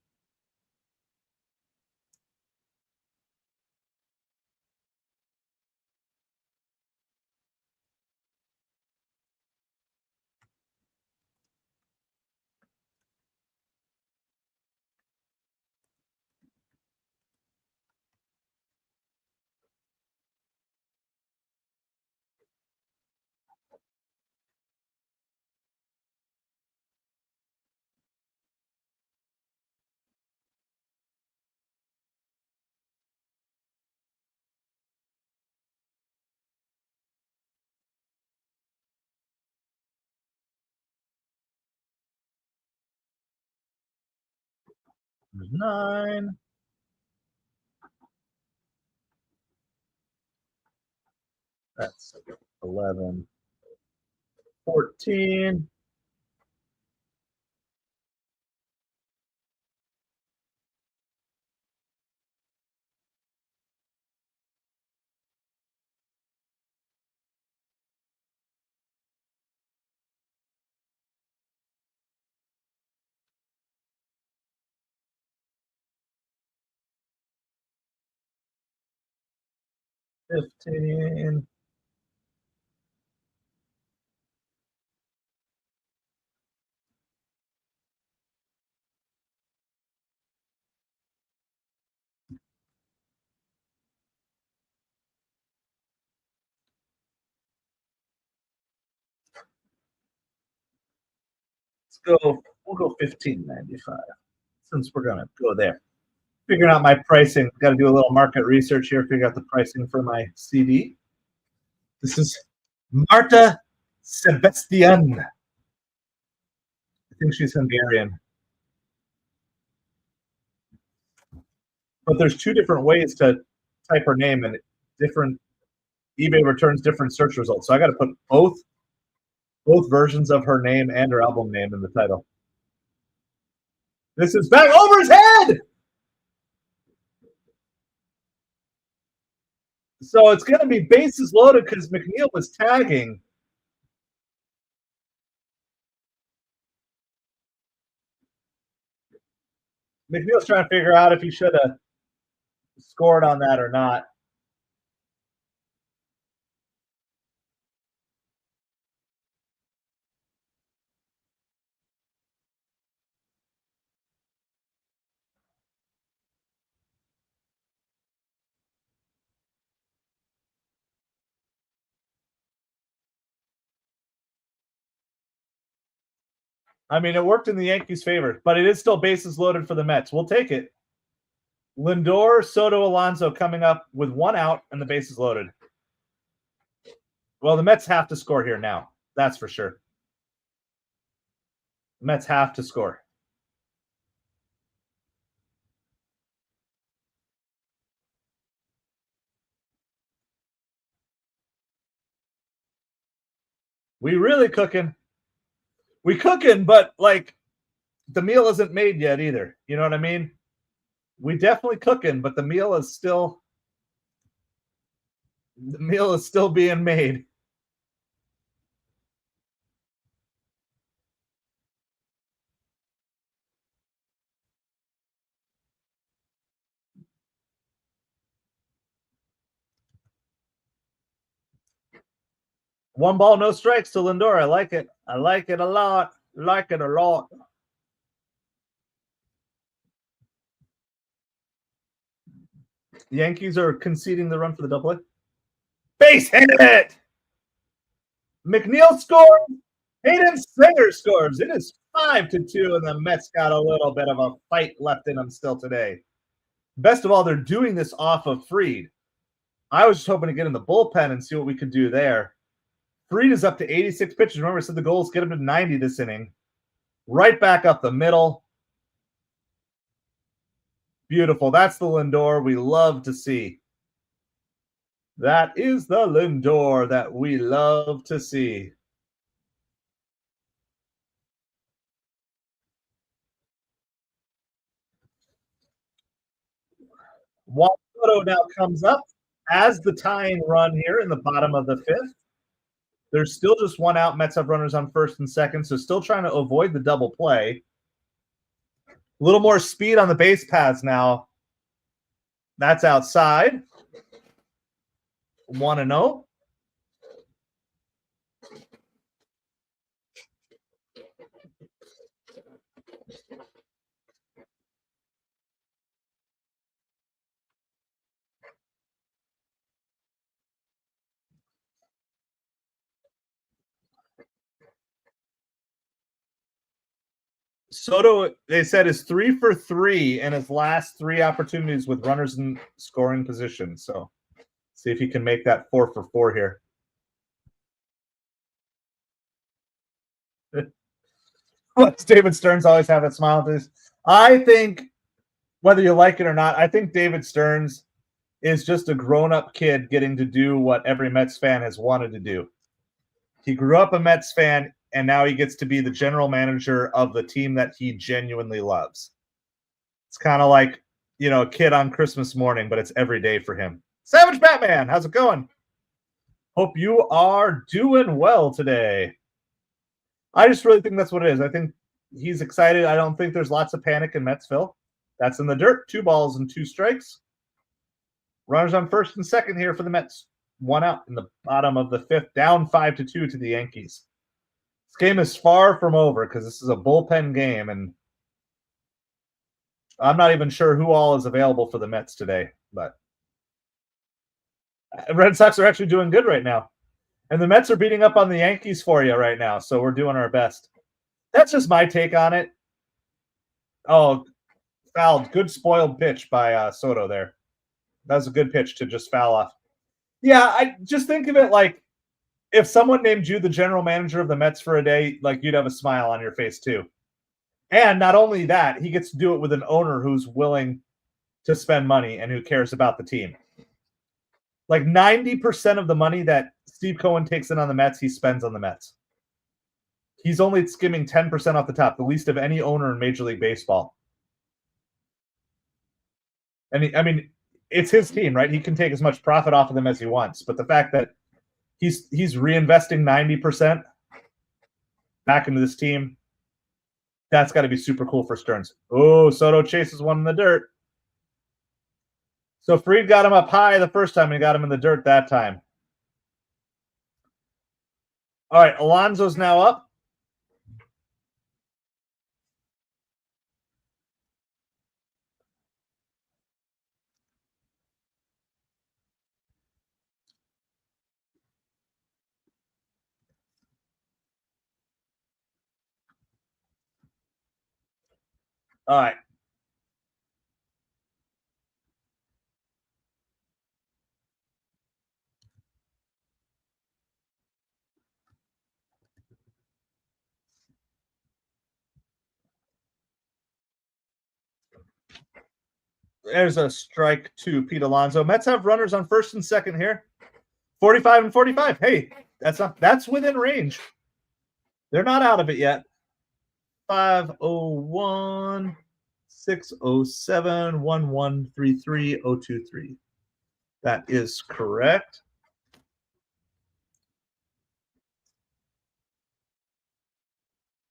A: There's 9. That's 11. 14. $15. We'll go $15.95 since we're gonna go there. Figuring out my pricing. Got to do a little market research here. Figure out the pricing for my CD. This is Marta Sebastian. I think she's Hungarian. But there's 2 different ways to type her name, and different eBay returns different search results. So I got to put both versions of her name and her album name in the title. This is back over his head. So it's going to be bases loaded because McNeil was tagging. McNeil's trying to figure out if he should have scored on that or not. I mean, it worked in the Yankees' favor, but it is still bases loaded for the Mets. We'll take it. Lindor, Soto, Alonso coming up with 1 out and the bases loaded. Well, the Mets have to score here now. That's for sure. The Mets have to score. We really cooking. We cooking, but like the meal isn't made yet either. You know what I mean? We definitely cooking, but the meal is still being made. One ball, no strikes to Lindor. I like it. I like it a lot. Like it a lot. The Yankees are conceding the run for the double A. Base hit! McNeil scores. Hayden Singer scores. It is 5-2, and the Mets got a little bit of a fight left in them still today. Best of all, they're doing this off of Fried. I was just hoping to get in the bullpen and see what we could do there. Fried is up to 86 pitches. Remember, I said the goal is get him to 90 this inning. Right back up the middle. Beautiful. That's the Lindor we love to see. That is the Lindor that we love to see. Juan Soto now comes up as the tying run here in the bottom of the fifth. There's still just one out. Mets have runners on first and second, so still trying to avoid the double play. A little more speed on the base paths now. That's outside. 1-0. Soto, they said, is 3 for 3 in his last 3 opportunities with runners in scoring position. So see if he can make that 4 for 4 here. Does David Stearns always have that smile on his? I think, whether you like it or not, I think David Stearns is just a grown-up kid getting to do what every Mets fan has wanted to do. He grew up a Mets fan, and now he gets to be the general manager of the team that he genuinely loves. It's kind of like, a kid on Christmas morning, but it's every day for him. Savage Batman, how's it going? Hope you are doing well today. I just really think that's what it is. I think he's excited. I don't think there's lots of panic in Metsville. That's in the dirt. 2 balls and 2 strikes. Runners on first and second here for the Mets. 1 out in the bottom of the fifth, down 5-2 to the Yankees. This game is far from over because this is a bullpen game, and I'm not even sure who all is available for the Mets today. But Red Sox are actually doing good right now. And the Mets are beating up on the Yankees for you right now, so we're doing our best. That's just my take on it. Oh, fouled. Good spoiled pitch by Soto there. That was a good pitch to just foul off. Yeah, I just think of it like if someone named you the general manager of the Mets for a day, like you'd have a smile on your face too. And not only that, he gets to do it with an owner who's willing to spend money and who cares about the team. Like 90% of the money that Steve Cohen takes in on the Mets, he spends on the Mets. He's only skimming 10% off the top, the least of any owner in Major League Baseball. And it's his team, right? He can take as much profit off of them as he wants. But the fact that he's reinvesting 90% back into this team, that's got to be super cool for Stearns. Oh, Soto chases one in the dirt. So Fried got him up high the first time, and he got him in the dirt that time. All right, Alonso's now up. All right. There's a strike to Pete Alonso. Mets have runners on first and second here. 45 and 45. Hey, that's within range. They're not out of it yet. 501 607 1133 023. That is correct.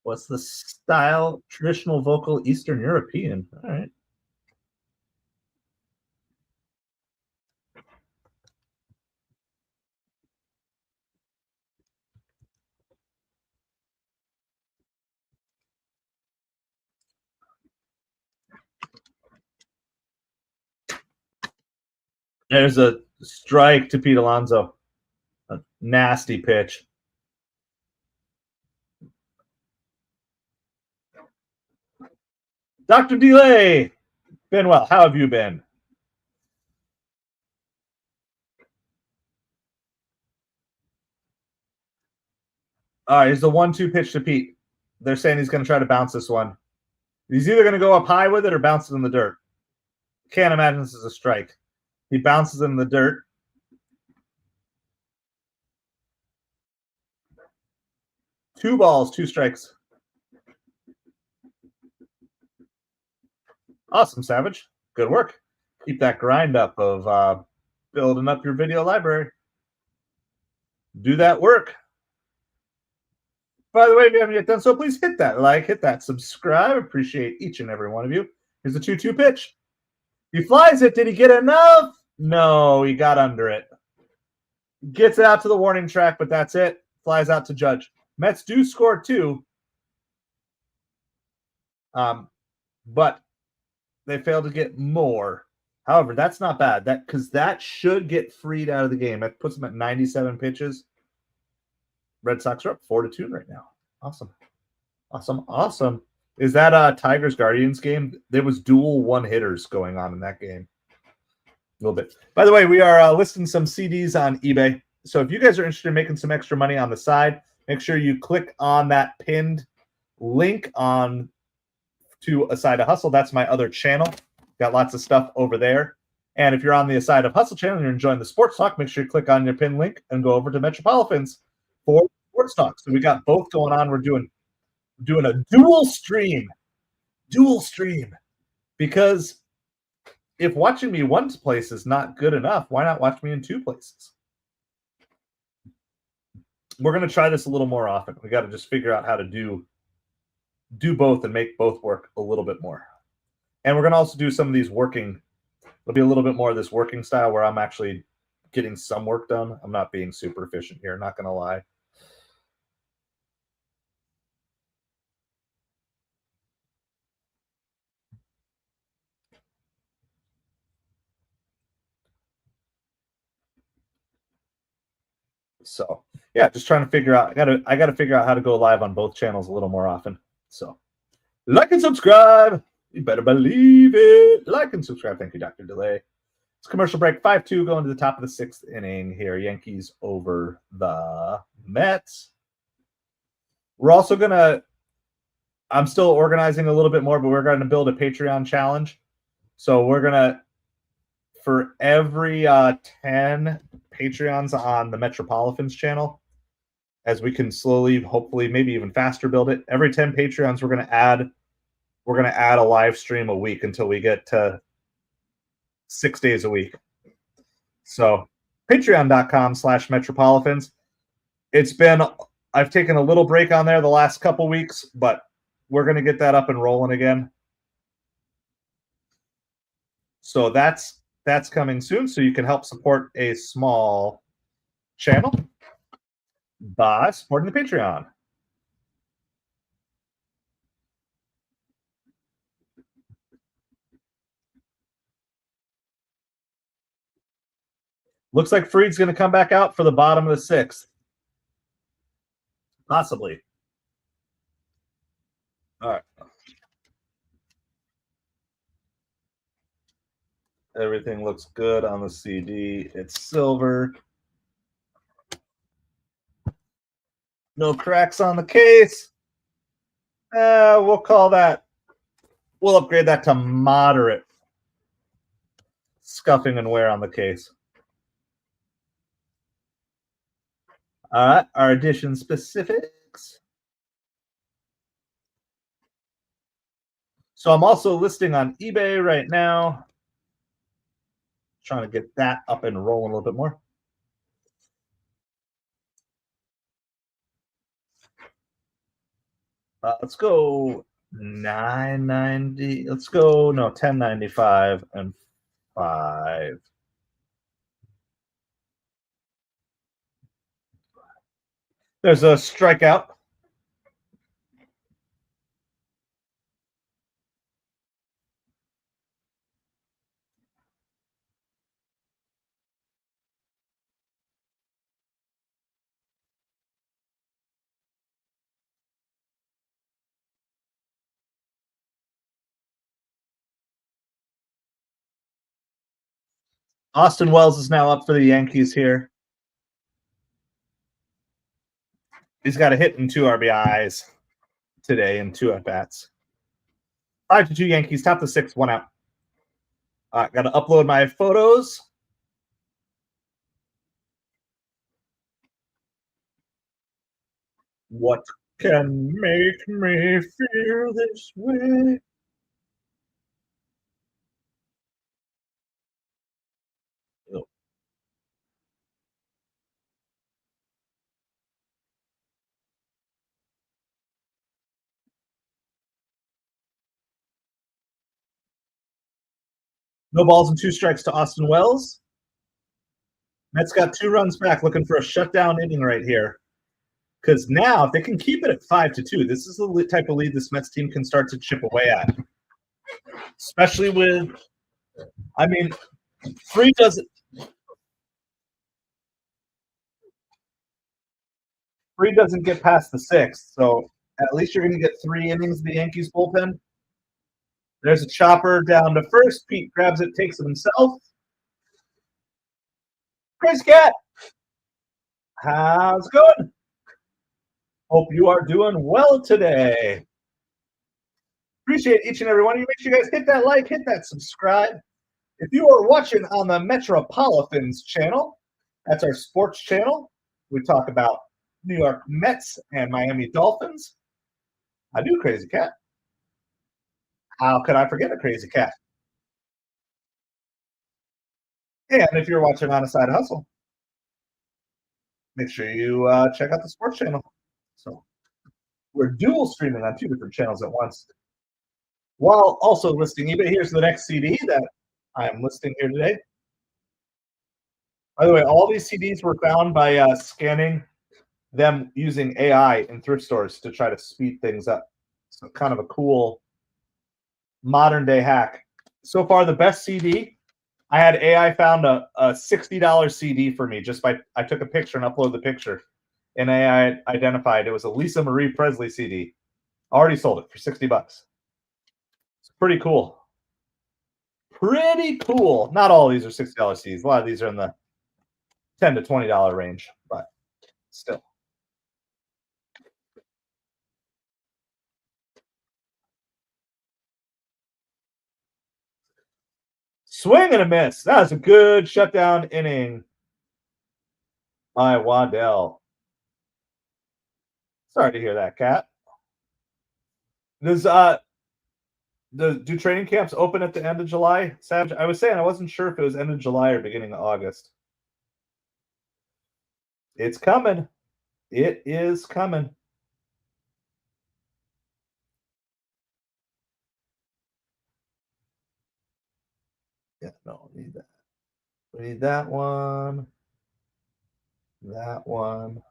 A: What's the style? Traditional vocal Eastern European. All right. There's a strike to Pete Alonso. A nasty pitch. Dr. Delay. Been well. How have you been? All right, here's the 1-2 pitch to Pete. They're saying he's going to try to bounce this one. He's either going to go up high with it or bounce it in the dirt. Can't imagine this is a strike. He bounces in the dirt. Two balls, two strikes. Awesome, Savage. Good work. Keep that grind up of building up your video library. Do that work. By the way, if you haven't yet done so, please hit that like, hit that subscribe. Appreciate each and every one of you. Here's a 2-2 pitch. He flies it. Did he get enough? No, he got under it. Gets it out to the warning track, but that's it. Flies out to Judge. Mets do score 2. But they failed to get more. However, that's not bad. Because that should get freed out of the game. That puts them at 97 pitches. Red Sox are up 4-2 right now. Awesome. Awesome. Is that a Tigers Guardians game? There was dual one-hitters going on in that game. A little bit. By the way, we are listing some CDs on eBay. So if you guys are interested in making some extra money on the side, make sure you click on that pinned link on to A Side of Hustle. That's my other channel. Got lots of stuff over there. And if you're on the A Side of Hustle channel and you're enjoying the sports talk, make sure you click on your pinned link and go over to MetropoliFins for sports talk. So we got both going on. We're doing a dual stream. Because if watching me one place is not good enough, why not watch me in 2 places? We're going to try this a little more often. We got to just figure out how to do both and make both work a little bit more. And we're going to also do some of these working. There'll be a little bit more of this working style where I'm actually getting some work done. I'm not being super efficient here, not going to lie. So yeah, just trying to figure out. I gotta figure out how to go live on both channels a little more often. So like and subscribe. You better believe it. Like and subscribe. Thank you, Dr. Delay. It's commercial break. 5-2 going to the top of the 6th inning here. Yankees over the Mets. We're also gonna. I'm still organizing a little bit more, but we're going to build a Patreon challenge. So we're gonna, for every 10 Patreons on the MetropoliFins channel, as we can slowly, hopefully, maybe even faster build it. Every 10 Patreons, we're going to add a live stream a week until we get to 6 days a week. So patreon.com/MetropoliFins. I've taken a little break on there the last couple weeks, but we're going to get that up and rolling again. So that's coming soon. So you can help support a small channel by supporting the Patreon. Looks like Freed's going to come back out for the bottom of the 6th. Possibly. All right. Everything looks good on the CD. It's silver. No cracks on the case. We'll call that. We'll upgrade that to moderate scuffing and wear on the case. All right, our edition specifics. So I'm also listing on eBay right now. Trying to get that up and rolling a little bit more. Let's go 990. Let's go 1095 and 5. There's a strikeout. Austin Wells is now up for the Yankees here. He's got a hit and 2 RBIs today in 2 at-bats. 5-2 Yankees, top of the 6th, 1 out. Got to upload my photos. What can make me feel this way? Oh. No balls and 2 strikes to Austin Wells. Mets got 2 runs back, looking for a shutdown inning right here. Because now, if they can keep it at 5-2, this is the type of lead this Mets team can start to chip away at. Especially with, I mean, Free doesn't get past the 6th, so at least you're going to get 3 innings of the Yankees bullpen. There's a chopper down to first. Pete grabs it, takes it himself. Crazy Cat, how's it going? Hope you are doing well today. Appreciate each and every one of you. Make sure you guys hit that like, hit that subscribe. If you are watching on the MetropoliFins channel, that's our sports channel. We talk about New York Mets and Miami Dolphins. I do, Crazy Cat. How could I forget a Crazy Cat? And if you're watching on a side hustle, make sure you check out the sports channel. So we're dual streaming on 2 different channels at once, while also listing eBay. Here's the next CD that I'm listing here today. By the way, all these CDs were found by scanning them using AI in thrift stores to try to speed things up. So kind of a cool modern day hack. So far, the best CD, I had AI found a $60 CD for me just by, I took a picture and uploaded the picture, and AI identified it was a Lisa Marie Presley CD. Already sold it for $60. It's pretty cool. Pretty cool. Not all of these are $60 CDs. A lot of these are in the $10 to $20 range, but still. Swing and a miss. That was a good shutdown inning by Waddell. Sorry to hear that, Cat. Does do training camps open at the end of July? Savage, I was saying I wasn't sure if it was end of July or beginning of August. It's coming. It is coming. Yeah, no, we need that. We need that one. That one.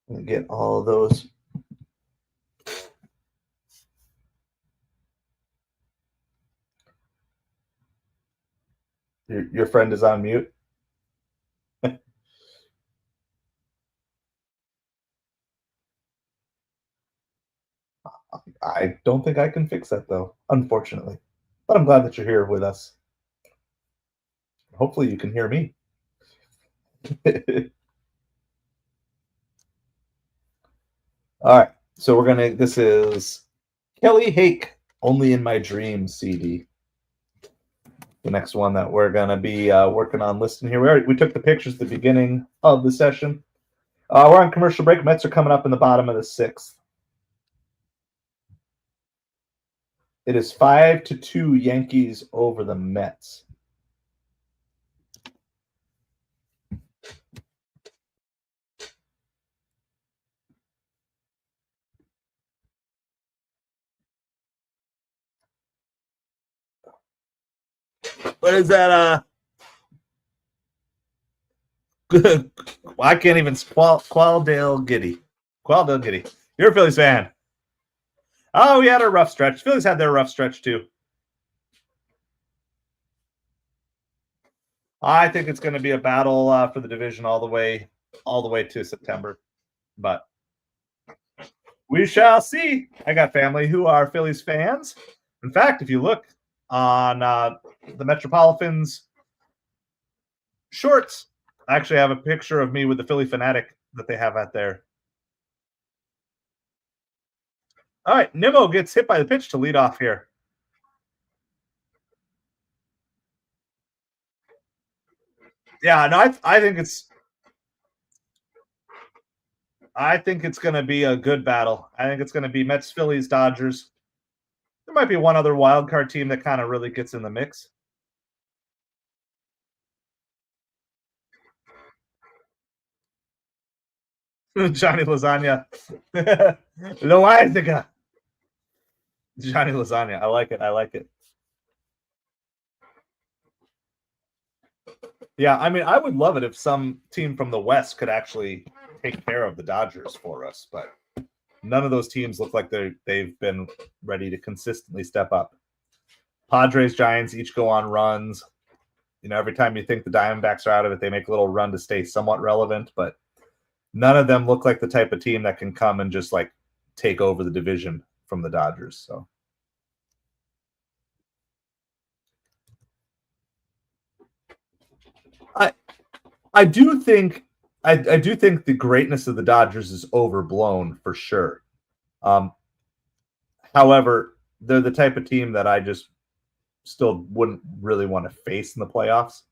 A: And get all of those. Your friend is on mute. I don't think I can fix that, though, unfortunately. But I'm glad that you're here with us. Hopefully you can hear me. All right. So we're going to, this is Kelly Hake, Only in My Dreams CD. The next one that we're going to be working on listing here. We took the pictures at the beginning of the session. We're on commercial break. Mets are coming up in the bottom of the 6th. It is 5-2 Yankees over the Mets. What is that? Good. I can't even Qualdale Giddy. Qualdale Giddy. You're a Phillies fan. Oh, we had a rough stretch. Phillies had their rough stretch too. I think it's going to be a battle for the division all the way to September, but we shall see. I got family who are Phillies fans, In fact, if you look on the MetropoliFins shorts, I actually have a picture of me with the Philly fanatic that they have out there. All right, Nimmo gets hit by the pitch to lead off here. Yeah, no, I think it's going to be a good battle. I think it's going to be Mets, Phillies, Dodgers. There might be one other wild card team that kind of really gets in the mix. Johnny Lasagna. Loaizaga. Johnny Lasagna. I like it. I like it. Yeah, I mean, I would love it if some team from the West could actually take care of the Dodgers for us, but none of those teams look like they've been ready to consistently step up. Padres, Giants each go on runs. You know, every time you think the Diamondbacks are out of it, they make a little run to stay somewhat relevant, but none of them look like the type of team that can come and just like take over the division from the Dodgers. So I do think the greatness of the Dodgers is overblown for sure. However, they're the type of team that I just still wouldn't really want to face in the playoffs.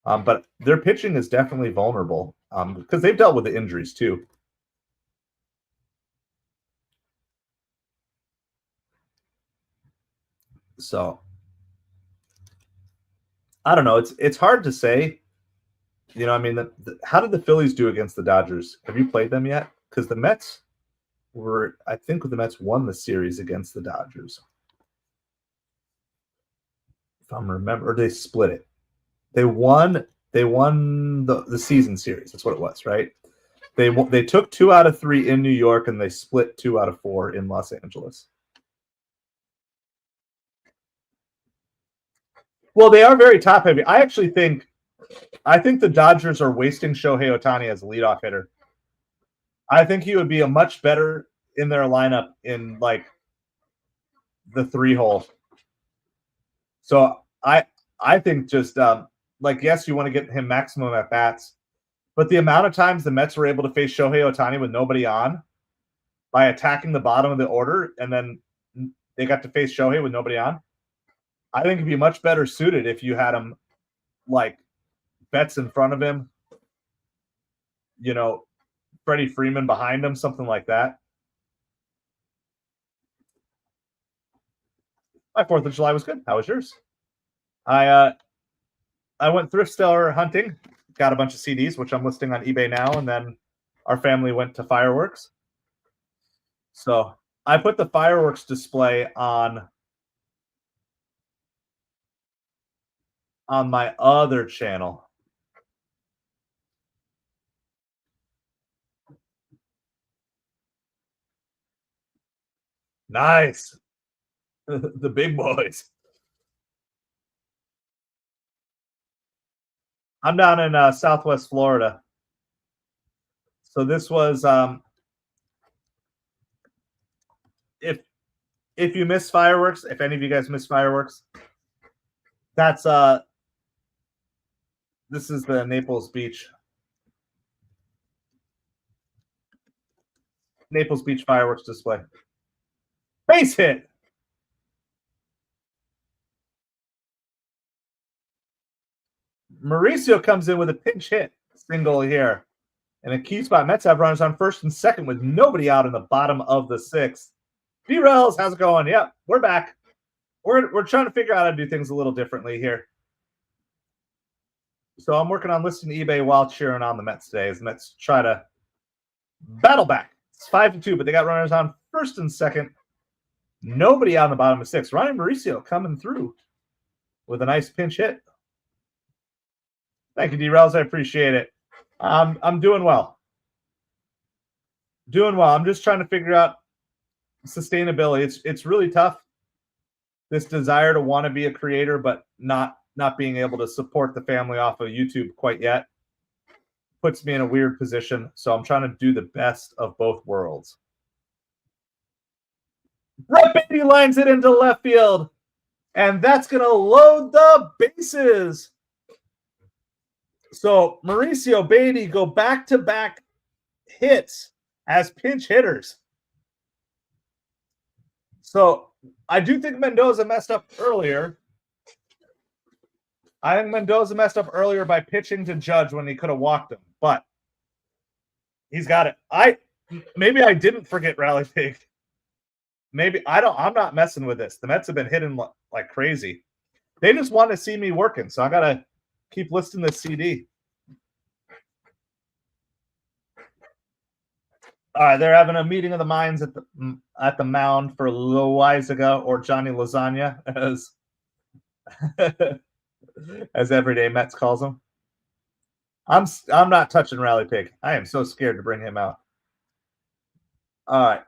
A: But their pitching is definitely vulnerable because they've dealt with the injuries too. So I don't know. It's hard to say. You know, I mean, how did the Phillies do against the Dodgers? Have you played them yet? Because the Mets I think the Mets won the series against the Dodgers. If I'm remember, or they split it. They won the season series. That's what it was, right? They took 2 out of 3 in New York, and they split 2 out of 4 in Los Angeles. Well, they are very top heavy. I think the Dodgers are wasting Shohei Ohtani as a leadoff hitter. I think he would be a much better in their lineup in like the 3-hole. So I think just like, yes, you want to get him maximum at bats, but the amount of times the Mets were able to face Shohei Ohtani with nobody on by attacking the bottom of the order, and then they got to face Shohei with nobody on. I think it'd be much better suited if you had him like Betts in front of him, you know, Freddie Freeman behind him, something like that. My 4th of July was good. How was yours? I went thrift store hunting, got a bunch of CDs, which I'm listing on eBay now, and then our family went to fireworks. So I put the fireworks display on my other channel. Nice. The big boys. I'm down in Southwest Florida. So this was if you miss fireworks, if any of you guys miss fireworks, that's this is the Naples Beach fireworks display. Base hit. Mauricio comes in with a pinch hit single here. And a key spot. Mets have runners on first and second with nobody out in the bottom of the 6th. D-Rails, how's it going? Yep, we're back. We're trying to figure out how to do things a little differently here. So I'm working on listing eBay while cheering on the Mets today as the Mets try to battle back. It's 5-2, but they got runners on first and second. Nobody out in the bottom of 6th. Ryan Mauricio coming through with a nice pinch hit. Thank you, D-Rails. I appreciate it. I'm doing well. I'm just trying to figure out sustainability. It's really tough. This desire to want to be a creator, but not being able to support the family off of YouTube quite yet puts me in a weird position. So I'm trying to do the best of both worlds. Brett Beatty lines it into left field. And that's going to load the bases. So Mauricio Beatty go back-to-back hits as pinch hitters. So I do think Mendoza messed up earlier. I think Mendoza messed up earlier by pitching to Judge when he could have walked him, but he's got it. Maybe I didn't forget Rally Pig. Maybe I'm not messing with this. The Mets have been hitting like crazy. They just want to see me working, so I gotta keep listing this CD. All right, they're having a meeting of the minds at the mound for Loizaga, or Johnny Lasagna, as Everyday Mets calls him. I'm not touching Rally Pig. I am so scared to bring him out. All right.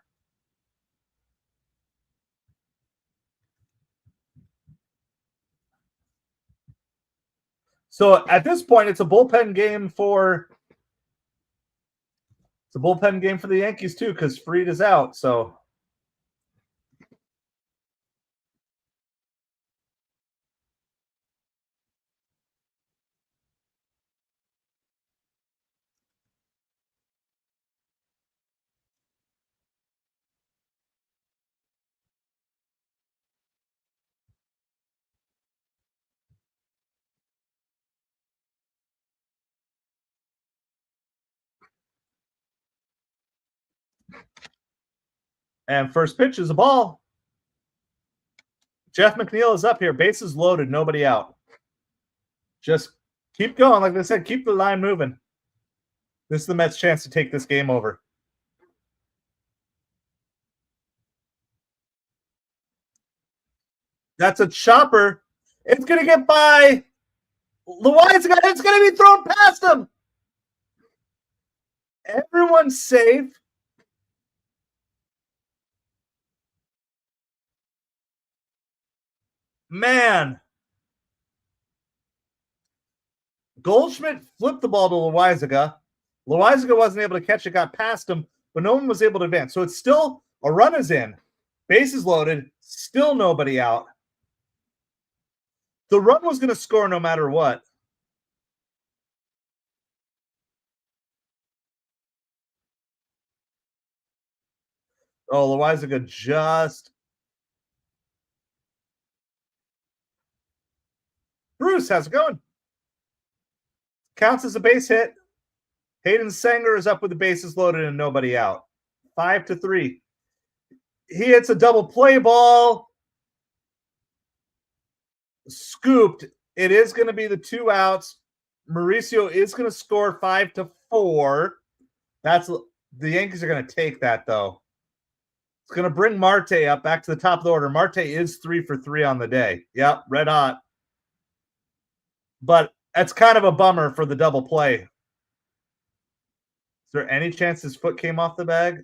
A: So at this point, it's a bullpen game for the Yankees too, because Fried is out. So and first pitch is a ball. Jeff McNeil is up here. Bases loaded, nobody out. Just keep going. Like I said, keep the line moving. This is the Mets' chance to take this game over. That's a chopper. It's going to get by Loizaga. It's going to be thrown past him. Everyone's safe. Man. Goldschmidt flipped the ball to Loizaga. Loizaga wasn't able to catch it, got past him, but no one was able to advance. So it's still a run is in. Bases loaded. Still nobody out. The run was going to score no matter what. Oh, Loizaga just. Bruce, how's it going? Counts as a base hit. Hayden Sanger is up with the bases loaded and nobody out. 5-3. He hits a double play ball. Scooped. It is going to be the 2 outs. Mauricio is going to score 5-4. That's the Yankees are going to take that though. It's going to bring Marte up back to the top of the order. Marte is 3 for 3 on the day. Yep, red hot. But that's kind of a bummer for the double play. Is there any chance his foot came off the bag?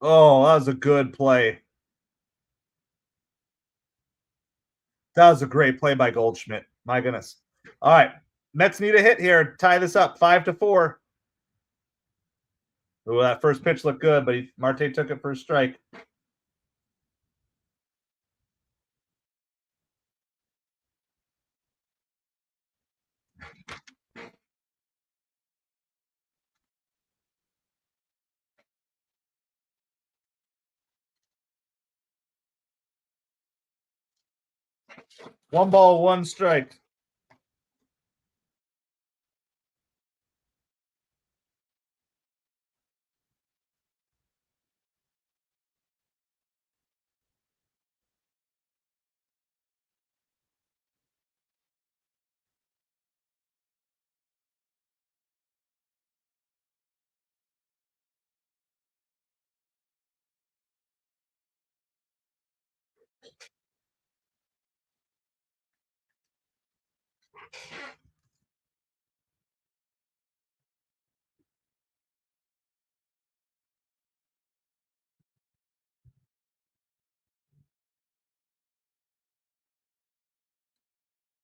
A: Oh, that was a good play. That was a great play by Goldschmidt. My goodness. All right. Mets need a hit here. Tie this up 5-4. Ooh, that first pitch looked good, but Marte took it for a strike. One ball, one strike.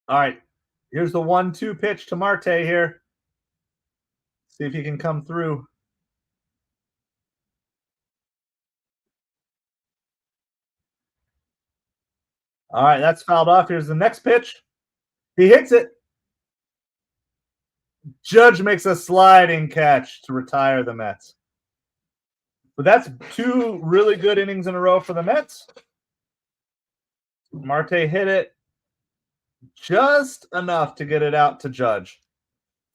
A: All right. Here's the 1-2 pitch to Marte here. See if he can come through. All right, that's fouled off. Here's the next pitch. He hits it. Judge makes a sliding catch to retire the Mets. But that's 2 really good innings in a row for the Mets. Marte hit it just enough to get it out to Judge.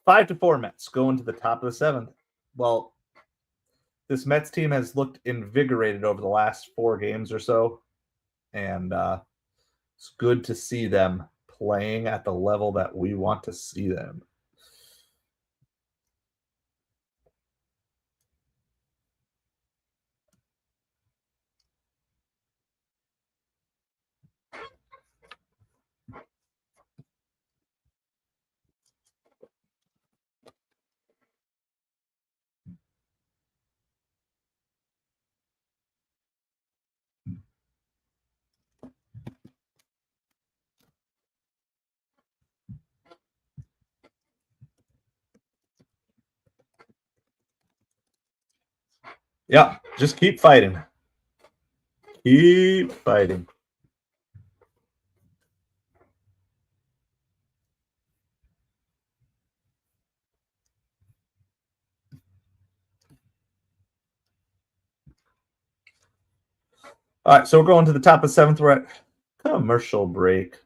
A: 5-4 Mets going to the top of the 7th. Well, this Mets team has looked invigorated over the last 4 games or so, and it's good to see them playing at the level that we want to see them. Yeah, just keep fighting. Keep fighting. All right, so we're going to the top of 7th. We're at commercial break.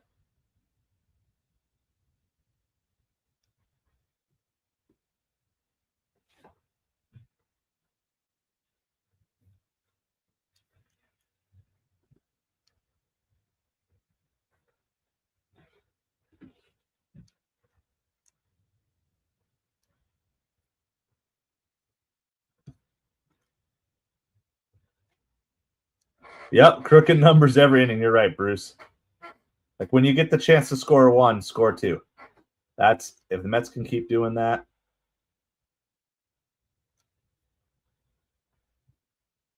A: Yep, crooked numbers every inning. You're right, Bruce. Like when you get the chance to score 1, score 2. That's if the Mets can keep doing that.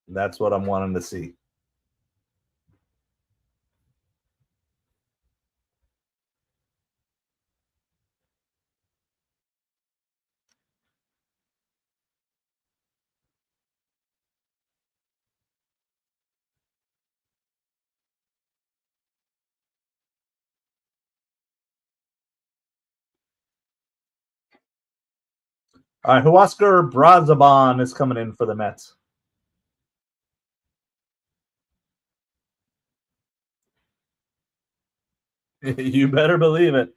A: That's what I'm wanting to see. All right, Huascar Brazaban is coming in for the Mets. You better believe it.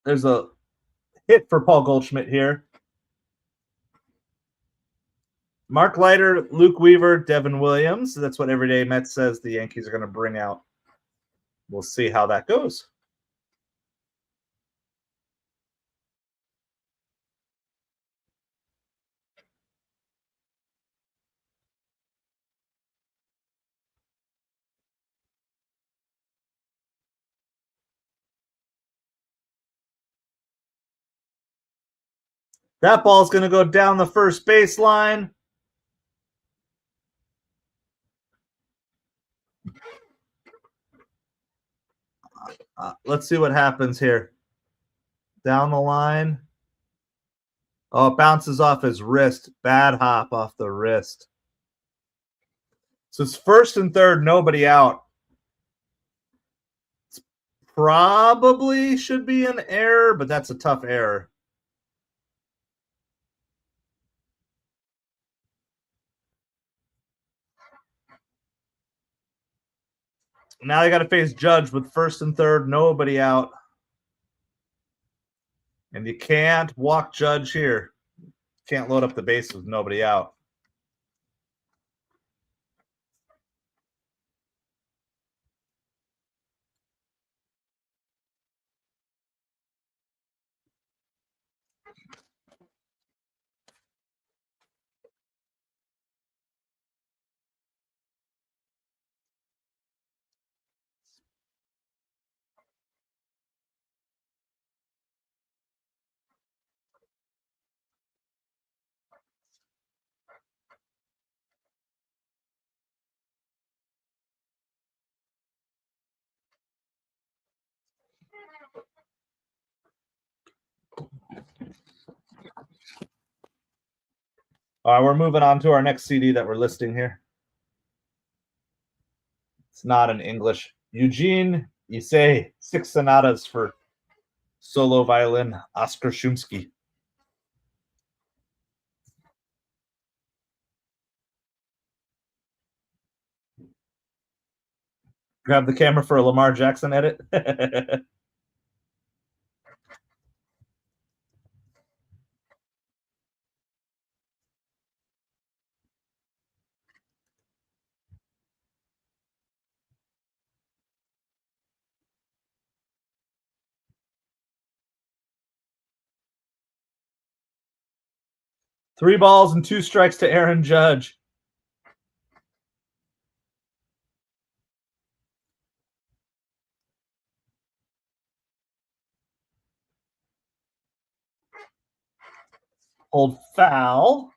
A: There's a hit for Paul Goldschmidt here. Mark Leiter, Luke Weaver, Devin Williams. That's what Everyday Mets says the Yankees are going to bring out. We'll see how that goes. That ball's going to go down the first baseline. Let's see what happens here. Down the line. Oh, it bounces off his wrist. Bad hop off the wrist. So it's 1st and 3rd, nobody out. It's probably should be an error, but that's a tough error. Now they got to face Judge with first and third, nobody out. And you can't walk Judge here. Can't load up the base with nobody out. All right, we're moving on to our next CD that we're listing here. It's not in English. Eugene Issei, 6 sonatas for solo violin, Oscar Shumsky. Grab the camera for a Lamar Jackson edit. 3 balls and 2 strikes to Aaron Judge. Old foul.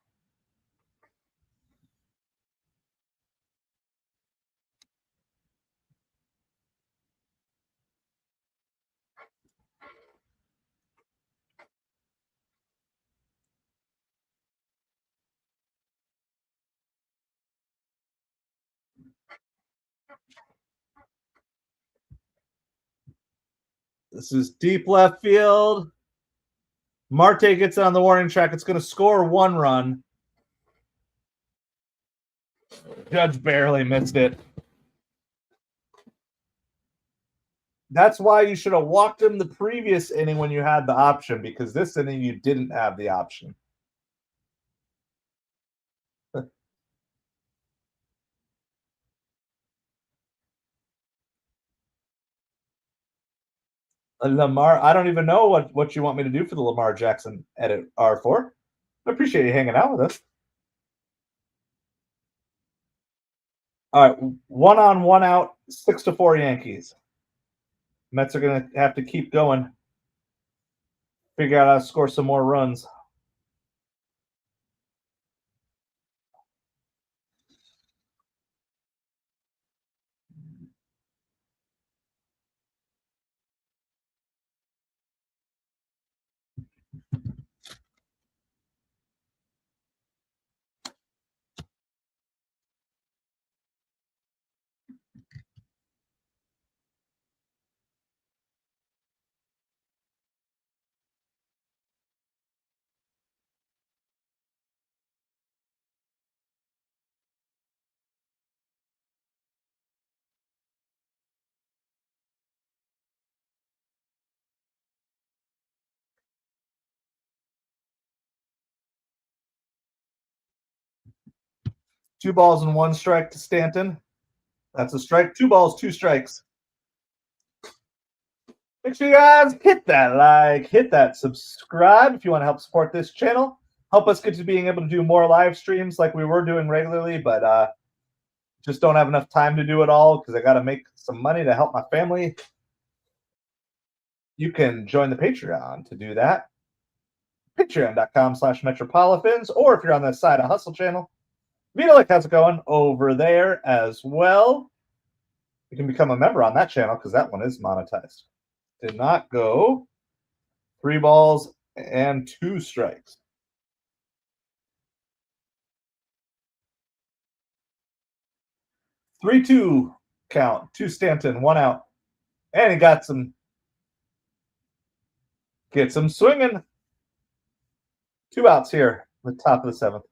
A: This is deep left field. Marte gets it on the warning track. It's going to score 1 run. Judge barely missed it. That's why you should have walked him the previous inning when you had the option, because this inning you didn't have the option. Lamar, I don't even know what you want me to do for the Lamar Jackson edit R4. I appreciate you hanging out with us. All right, 1 on, 1 out, 6-4 Yankees. Mets are going to have to keep going. Figure out how to score some more runs. Two balls and 1 strike to Stanton. That's a strike. 2 balls, 2 strikes. Make sure you guys hit that like, hit that subscribe if you want to help support this channel. Help us get to being able to do more live streams like we were doing regularly, but just don't have enough time to do it all because I got to make some money to help my family. You can join the Patreon to do that. Patreon.com/MetropoliFins, or if you're on the Side of Hustle channel, Vitalik, how's it going over there as well? You can become a member on that channel because that one is monetized. Did not go. 3 balls and 2 strikes. Three-two count. 2 Stanton, 1 out. And he got some. Gets him swinging. 2 outs here. The top of the 7th.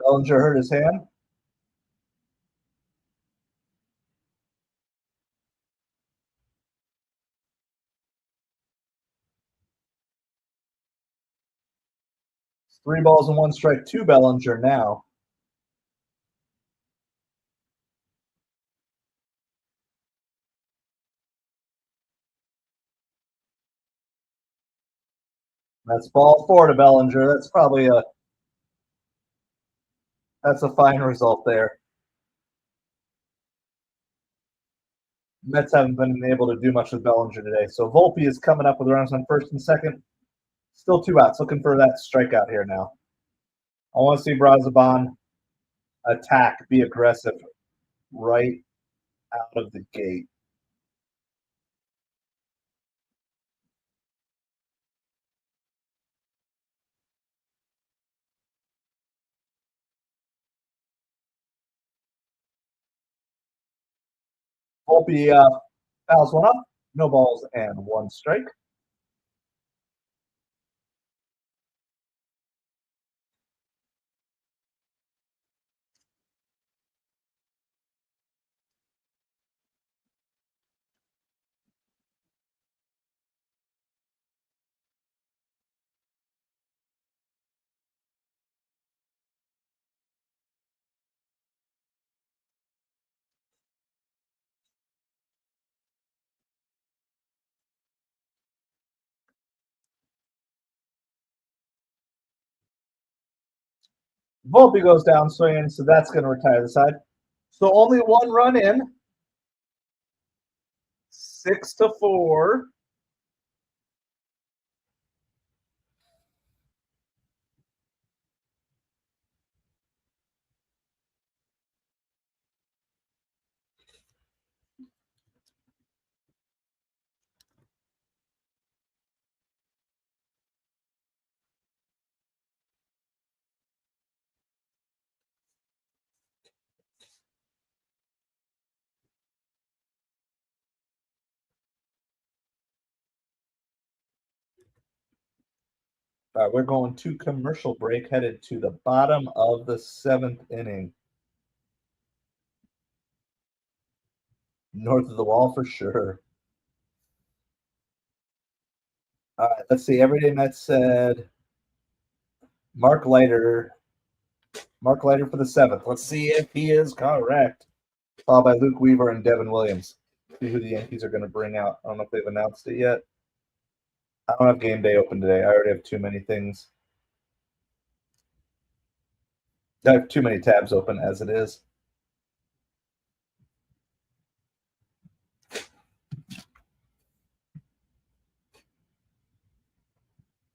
A: Bellinger hurt his hand. It's 3 balls and 1 strike to Bellinger now. That's ball 4 to Bellinger. That's probably that's a fine result there. Mets haven't been able to do much with Bellinger today. So Volpe is coming up with runners on first and second. Still 2 outs. Looking for that strikeout here now. I want to see Brazaban attack, be aggressive right out of the gate. Volpe fouls one up. No balls and 1 strike. Volpe goes down swinging, so that's going to retire the side. So only 1 run in. 6-4. All right, we're going to commercial break, headed to the bottom of the 7th inning. North of the wall for sure. All right, let's see. Everyday Mets said Mark Leiter. Mark Leiter for the 7th. Let's see if he is correct. Followed by Luke Weaver and Devin Williams. See who the Yankees are going to bring out. I don't know if they've announced it yet. I don't have game day open today. I already have too many things. I have too many tabs open as it is.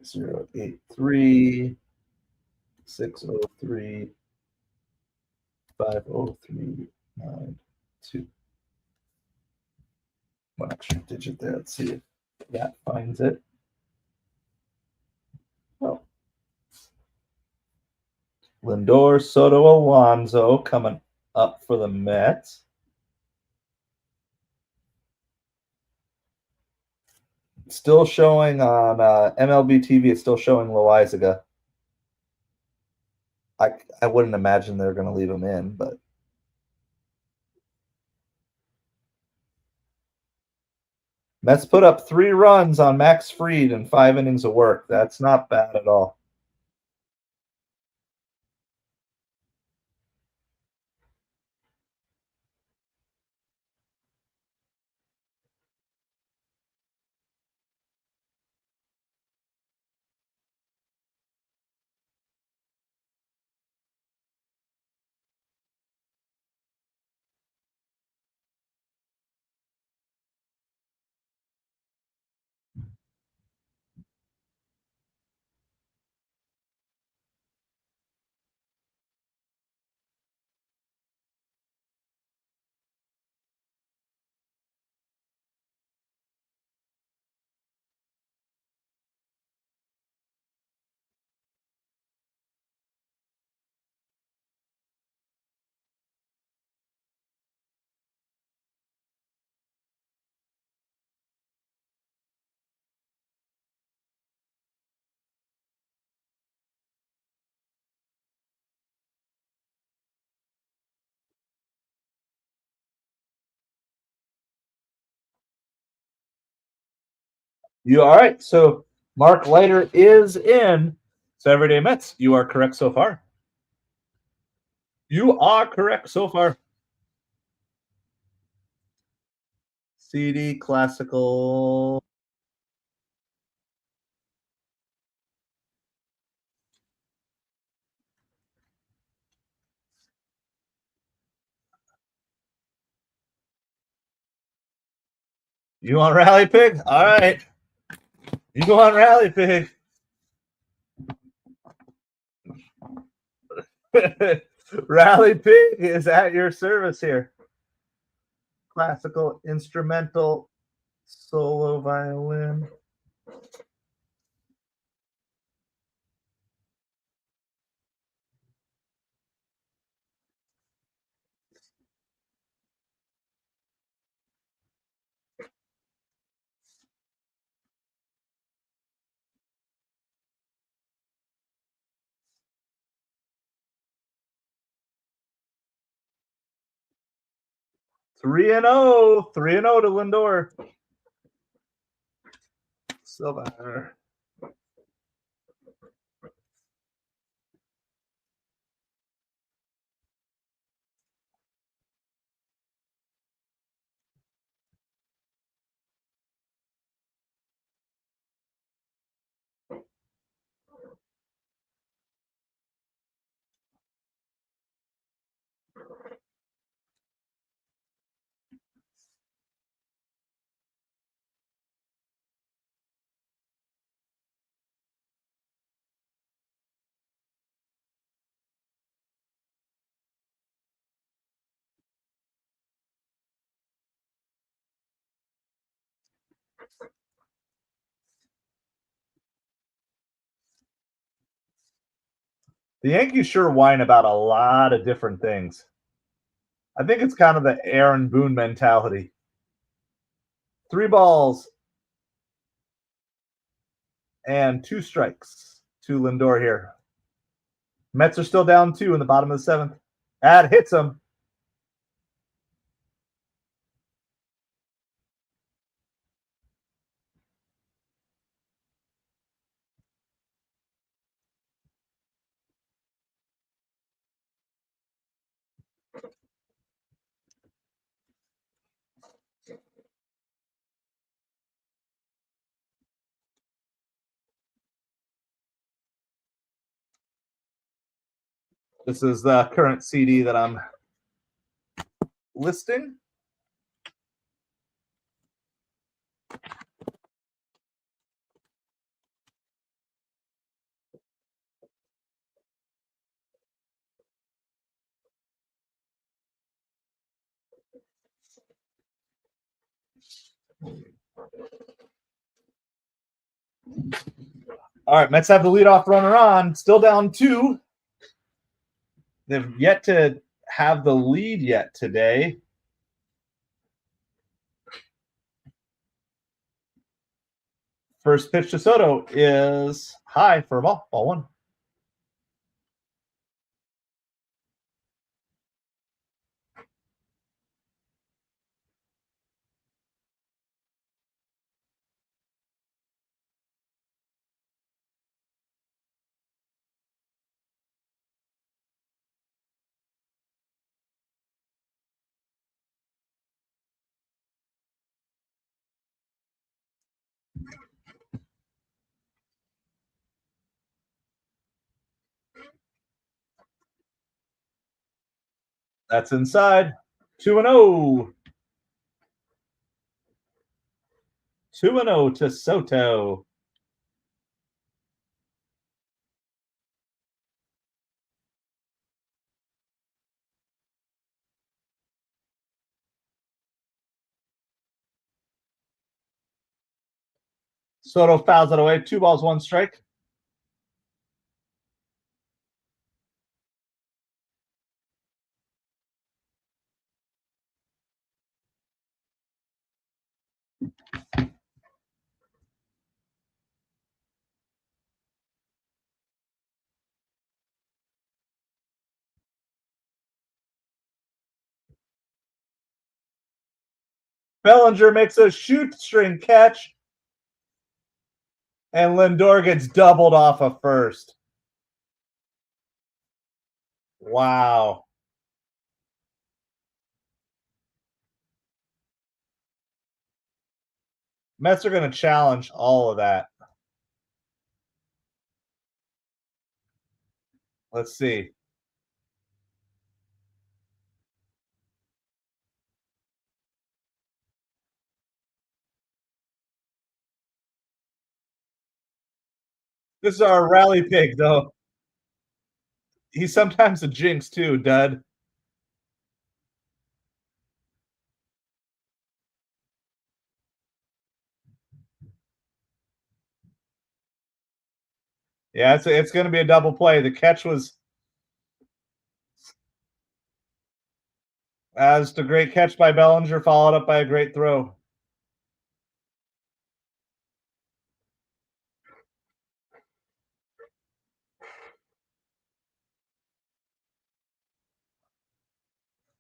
A: Zero 8-3 603 503 9-2. One extra digit there. Let's see if that finds it. Oh. Lindor, Soto, Alonso coming up for the Mets. Still showing on MLB TV. It's still showing Loizaga. I wouldn't imagine they're going to leave him in, but Mets put up 3 runs on Max Fried in 5 innings of work. That's not bad at all. You all right? So Mark Leiter is in. So Everyday Mets, you are correct so far. You are correct so far. CD classical. You want Rally Pig? All right. You go on Rally Pig. Rally Pig is at your service here. Classical, instrumental, solo violin. Three and 0 to Lindor. Silver. The Yankees sure whine about a lot of different things. I think it's kind of the Aaron Boone mentality. 3 balls and 2 strikes to Lindor here. Mets are still down 2 in the bottom of the 7th. That hits him. This is the current CD that I'm listing. All right, Mets have the leadoff runner on, still down 2. They've yet to have the lead yet today. First pitch to Soto is high for a ball. Ball 1. That's inside. 2 and 0. 2 and 0 to Soto. Soto fouls it away. 2 balls, 1 strike. Bellinger makes a shoestring catch And Lindor gets doubled off of first. Wow. Mets are going to challenge all of that. Let's see. This is our rally pig, though. He's sometimes a jinx, too, Dud. Yeah, it's going to be a double play. The catch was as the great catch by Bellinger, followed up by a great throw.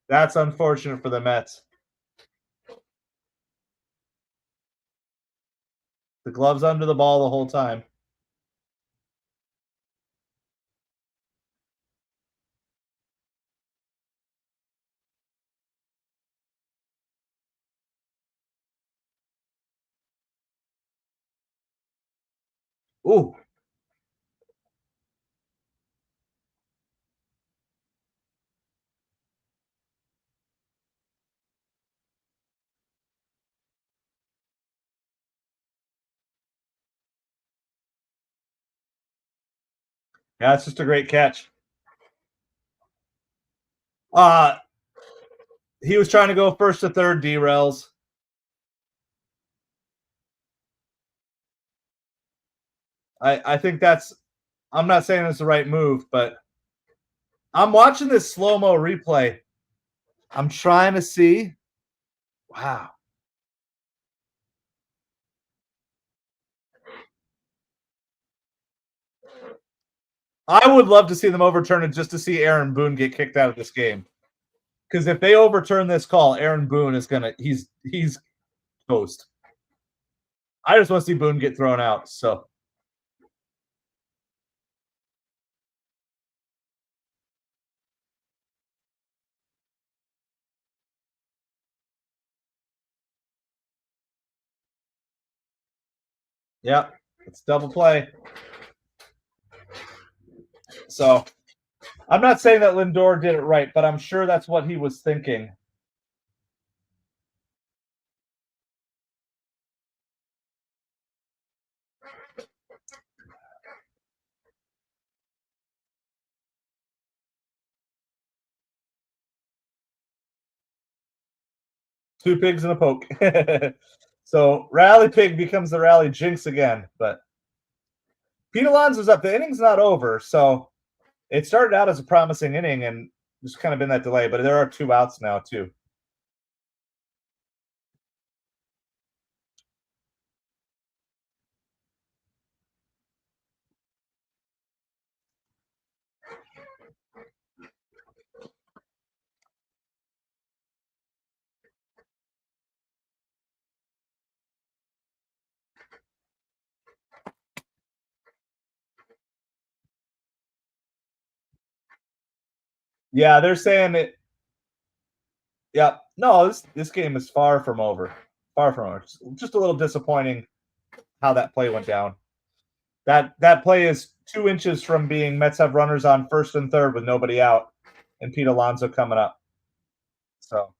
A: That's unfortunate for the Mets. The glove's under the ball the whole time. Ooh. Yeah, it's just a great catch. He was trying to go first to third, derails. I think that's. I'm not saying it's the right move, but I'm watching this slow mo replay. I'm trying to see. Wow. I would love to see them overturn it just to see Aaron Boone get kicked out of this game. Because if they overturn this call, Aaron Boone is gonna he's toast. I just want to see Boone get thrown out. So yeah, it's double play. So I'm not saying that Lindor did it right, but I'm sure that's what he was thinking. Two pigs and a poke. So rally pig becomes the rally jinx again. But Pete Alonso's up. The inning's not over, so it started out as a promising inning, and there's kind of been that delay. But there are 2 outs now too. Yeah, they're saying it. Yeah, no, this game is far from over. Far from over. Just a little disappointing how that play went down. That play is 2 inches from being Mets have runners on first and third with nobody out, and Pete Alonso coming up. So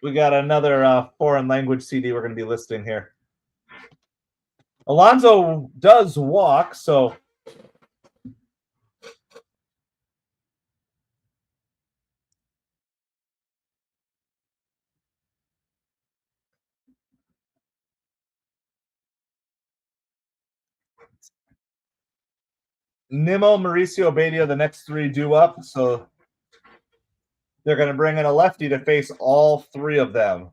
A: we got another foreign language CD we're going to be listing here. Alonso does walk, so Nimmo, Mauricio, Badia, the next three due up. So they're going to bring in a lefty to face all three of them.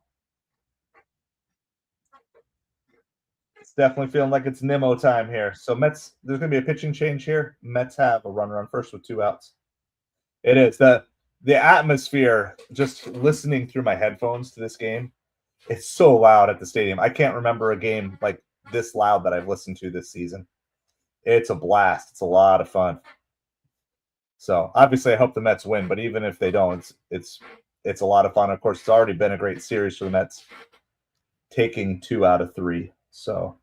A: It's definitely feeling like it's Nimmo time here. So Mets, there's going to be a pitching change here. Mets have a runner on first with 2 outs. It is. The atmosphere, just listening through my headphones to this game, it's so loud at the stadium. I can't remember a game like this loud that I've listened to this season. It's a blast. It's a lot of fun. So obviously, I hope the Mets win, but even if they don't, it's a lot of fun. Of course, it's already been a great series for the Mets, taking 2 out of 3. So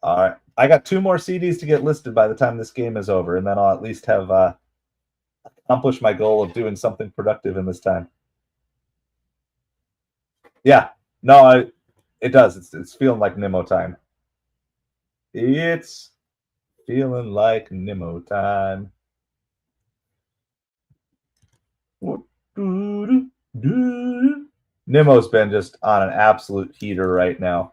A: all right, I got 2 more CDs to get listed by the time this game is over, and then I'll at least have accomplished my goal of doing something productive in this time. Yeah, no, it does. It's feeling like Nimmo time. It's feeling like Nimmo time. Nimmo's been just on an absolute heater right now.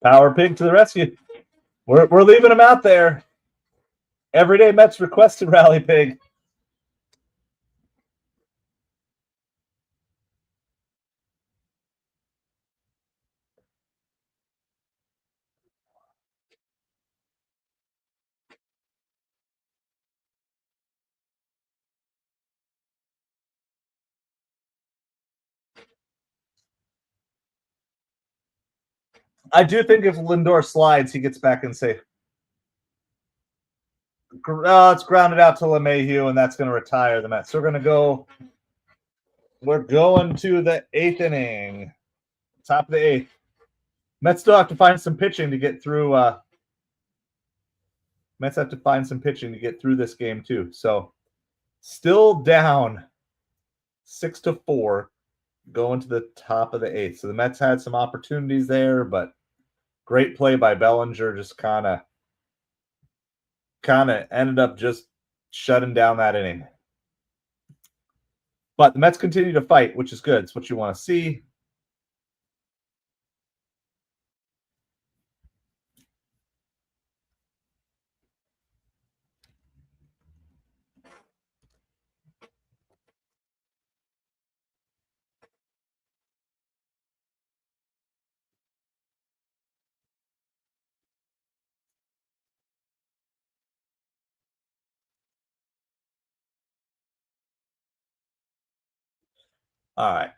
A: Power Pig to the rescue. We're leaving him out there. Everyday Mets requested Rally Pig. I do think if Lindor slides, he gets back in safe. It's grounded out to LeMahieu, and that's going to retire the Mets. So we're going to the 8th inning. Top of the 8th. Mets still have to find some pitching to get through. Mets have to find some pitching to get through this game too. So still down 6-4, going to the top of the 8th. So the Mets had some opportunities there, but great play by Bellinger, just kind of ended up just shutting down that inning. But the Mets continue to fight, which is good. It's what you want to see. All right.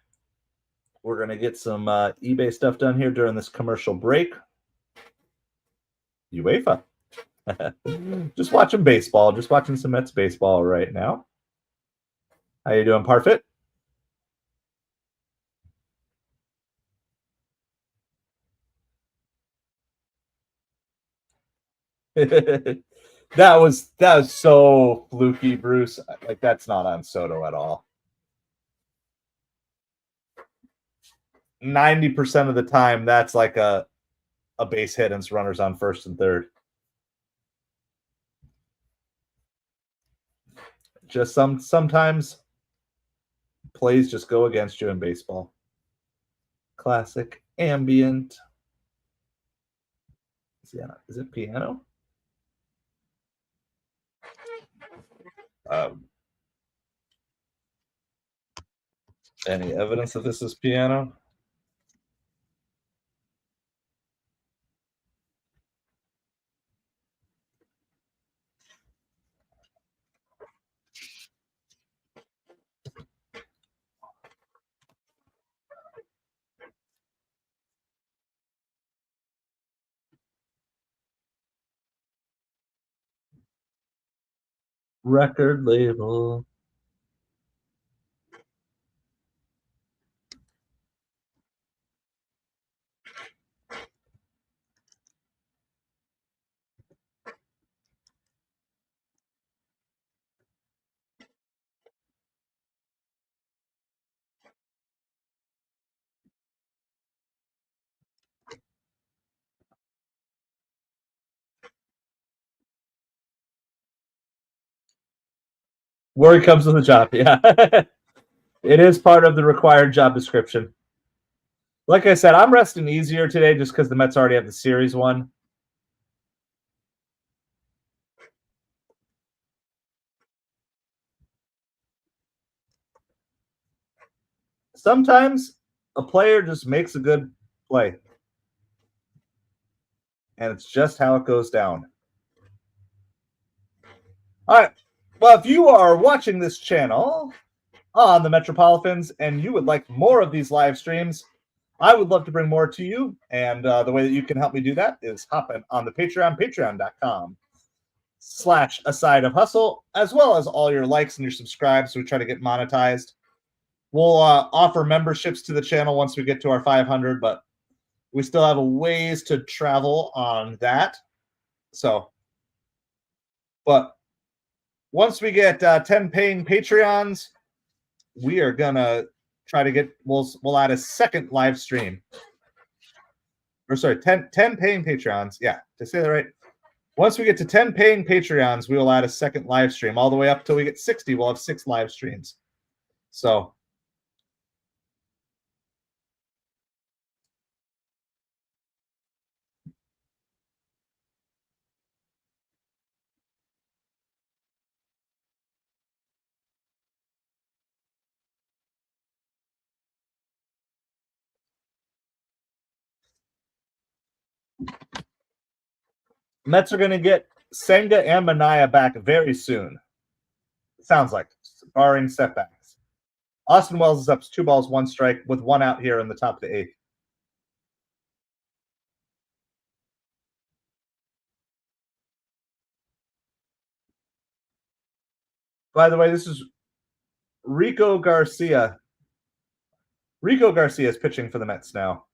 A: We're going to get some eBay stuff done here during this commercial break. UEFA. Just watching baseball. Just watching some Mets baseball right now. How you doing, Parfit? that was so fluky, Bruce. Like, that's not on Soto at all. 90% of the time, that's like a base hit and runners on first and third. Just sometimes plays just go against you in baseball. Classic ambient. Is it piano? Any evidence that this is piano? Record label. Worry comes with a job, yeah. It is part of the required job description. Like I said, I'm resting easier today just because the Mets already have the series won. Sometimes a player just makes a good play. And it's just how it goes down. All right. Well, if you are watching this channel on the MetropoliFins and you would like more of these live streams, I would love to bring more to you. And the way that you can help me do that is hopping on the Patreon, patreon.com/asideofhustle, as well as all your likes and your subscribes. So we try to get monetized. We'll offer memberships to the channel once we get to our 500, but we still have a ways to travel on that. So, but once we get 10 paying Patreons, we are gonna try to get. We'll add a second live stream. Or sorry, 10 paying Patreons. Yeah, to say that right. Once we get to 10 paying Patreons, we will add a second live stream. All the way up till we get 60, we'll have 6 live streams. So. Mets are going to get Senga and Manaea back very soon. It sounds like, barring setbacks. Austin Wells is up 2 balls, 1 strike with 1 out here in the top of the 8th. By the way, this is Rico Garcia. Rico Garcia is pitching for the Mets now.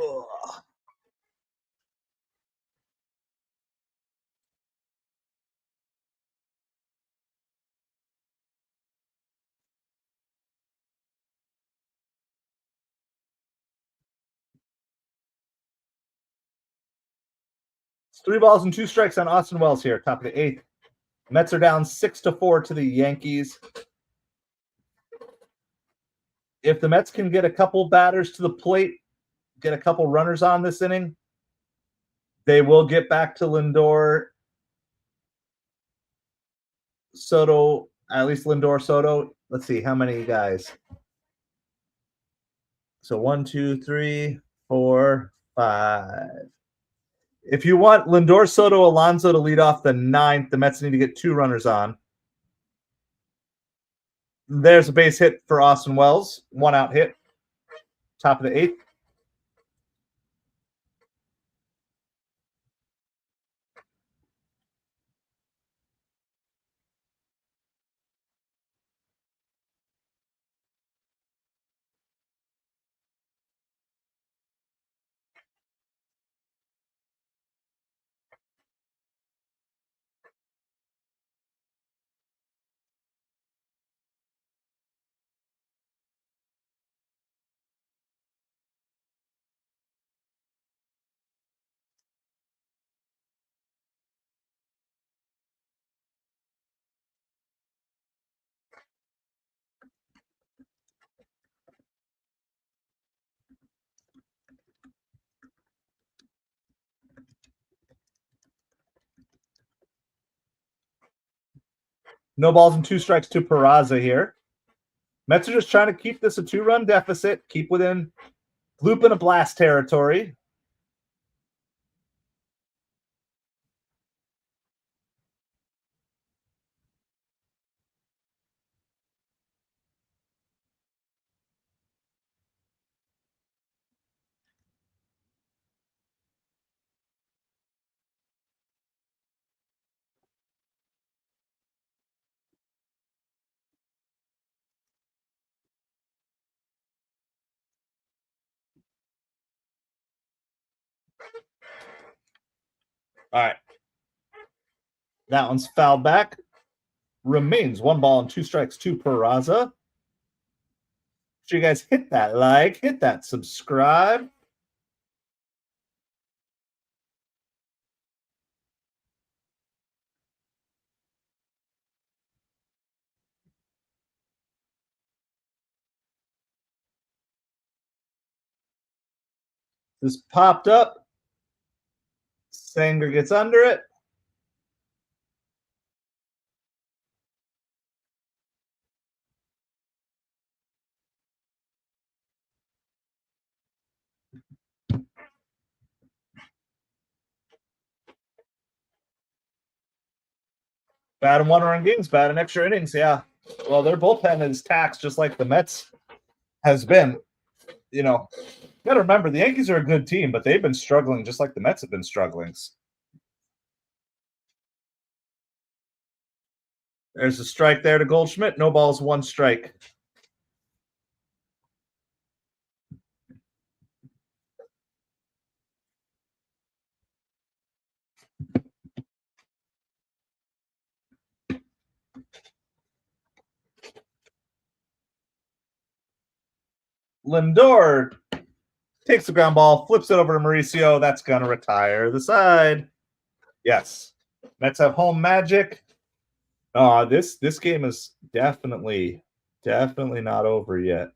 A: Ugh. It's 3 balls and 2 strikes on Austin Wells here, top of the 8th. Mets are down 6-4 to the Yankees. If the Mets can get a couple batters to the plate, get a couple runners on this inning, they will get back to Lindor, Soto, at least Lindor, Soto. Let's see, how many guys? So 1, 2, 3, 4, 5. If you want Lindor, Soto, Alonso to lead off the 9th, the Mets need to get 2 runners on. There's a base hit for Austin Wells. 1 out hit. Top of the 8th. No balls and 2 strikes to Peraza here. Mets are just trying to keep this a 2-run deficit, keep within loop and a blast territory. All right. That one's fouled back. Remains 1 ball and 2 strikes to Peraza. Sure you guys hit that like, hit that subscribe. This popped up. Sanger gets under it. Bad in 1-run games, bad in extra innings. Yeah. Well, their bullpen is taxed just like the Mets has been. You know, got to remember the Yankees are a good team, but they've been struggling just like the Mets have been struggling. There's a strike there to Goldschmidt. No balls, 1 strike. Lindor takes the ground ball, flips it over to Mauricio. That's going to retire the side. Yes. Mets have home magic. This game is definitely not over yet.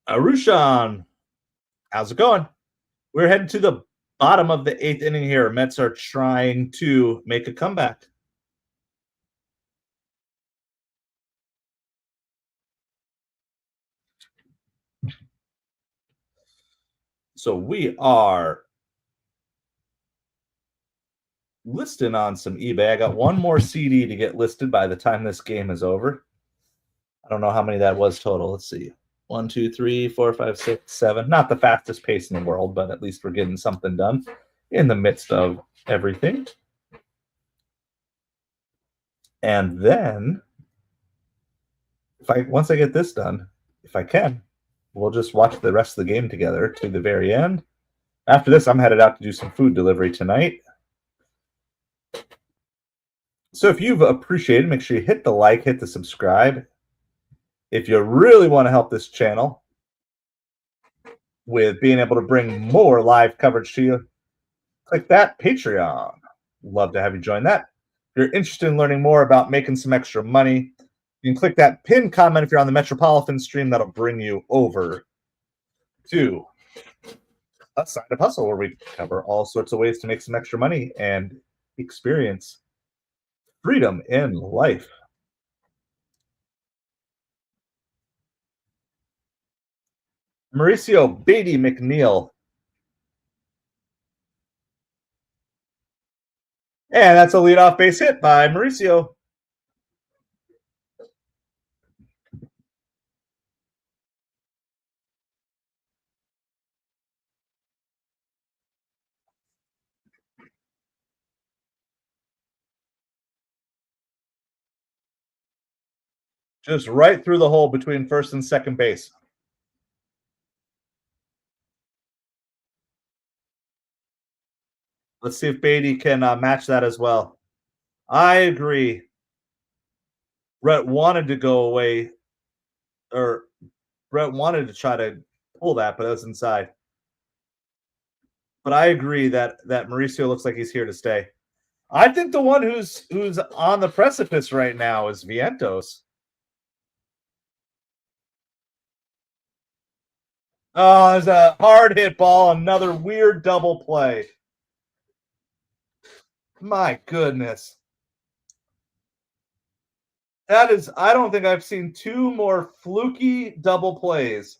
A: Arushan, how's it going? We're heading to the bottom of the 8th inning here. Mets are trying to make a comeback. So we are listing on some eBay. I got 1 more CD to get listed by the time this game is over. I don't know how many that was total. Let's see. 1, 2, 3, 4, 5, 6, 7. Not the fastest pace in the world, but at least we're getting something done in the midst of everything. And then, once I get this done, if I can, we'll just watch the rest of the game together to the very end. After this, I'm headed out to do some food delivery tonight. So if you've appreciated, make sure you hit the like, hit the subscribe. If you really want to help this channel with being able to bring more live coverage to you, click that Patreon. Love to have you join that. If you're interested in learning more about making some extra money, you can click that pinned comment if you're on the MetropoliFins stream. That'll bring you over to a Side of Hustle where we cover all sorts of ways to make some extra money and experience freedom in life. Mauricio Beatty McNeil. And that's a leadoff base hit by Mauricio. Just right through the hole between first and second base. Let's see if Beatty can match that as well. I agree. Brett wanted to go away, or Brett wanted to try to pull that, but it was inside. But I agree that Mauricio looks like he's here to stay. I think the one who's on the precipice right now is Vientos. Oh, there's a hard hit ball, another weird double play. My goodness. That is, I don't think I've seen two more fluky double plays.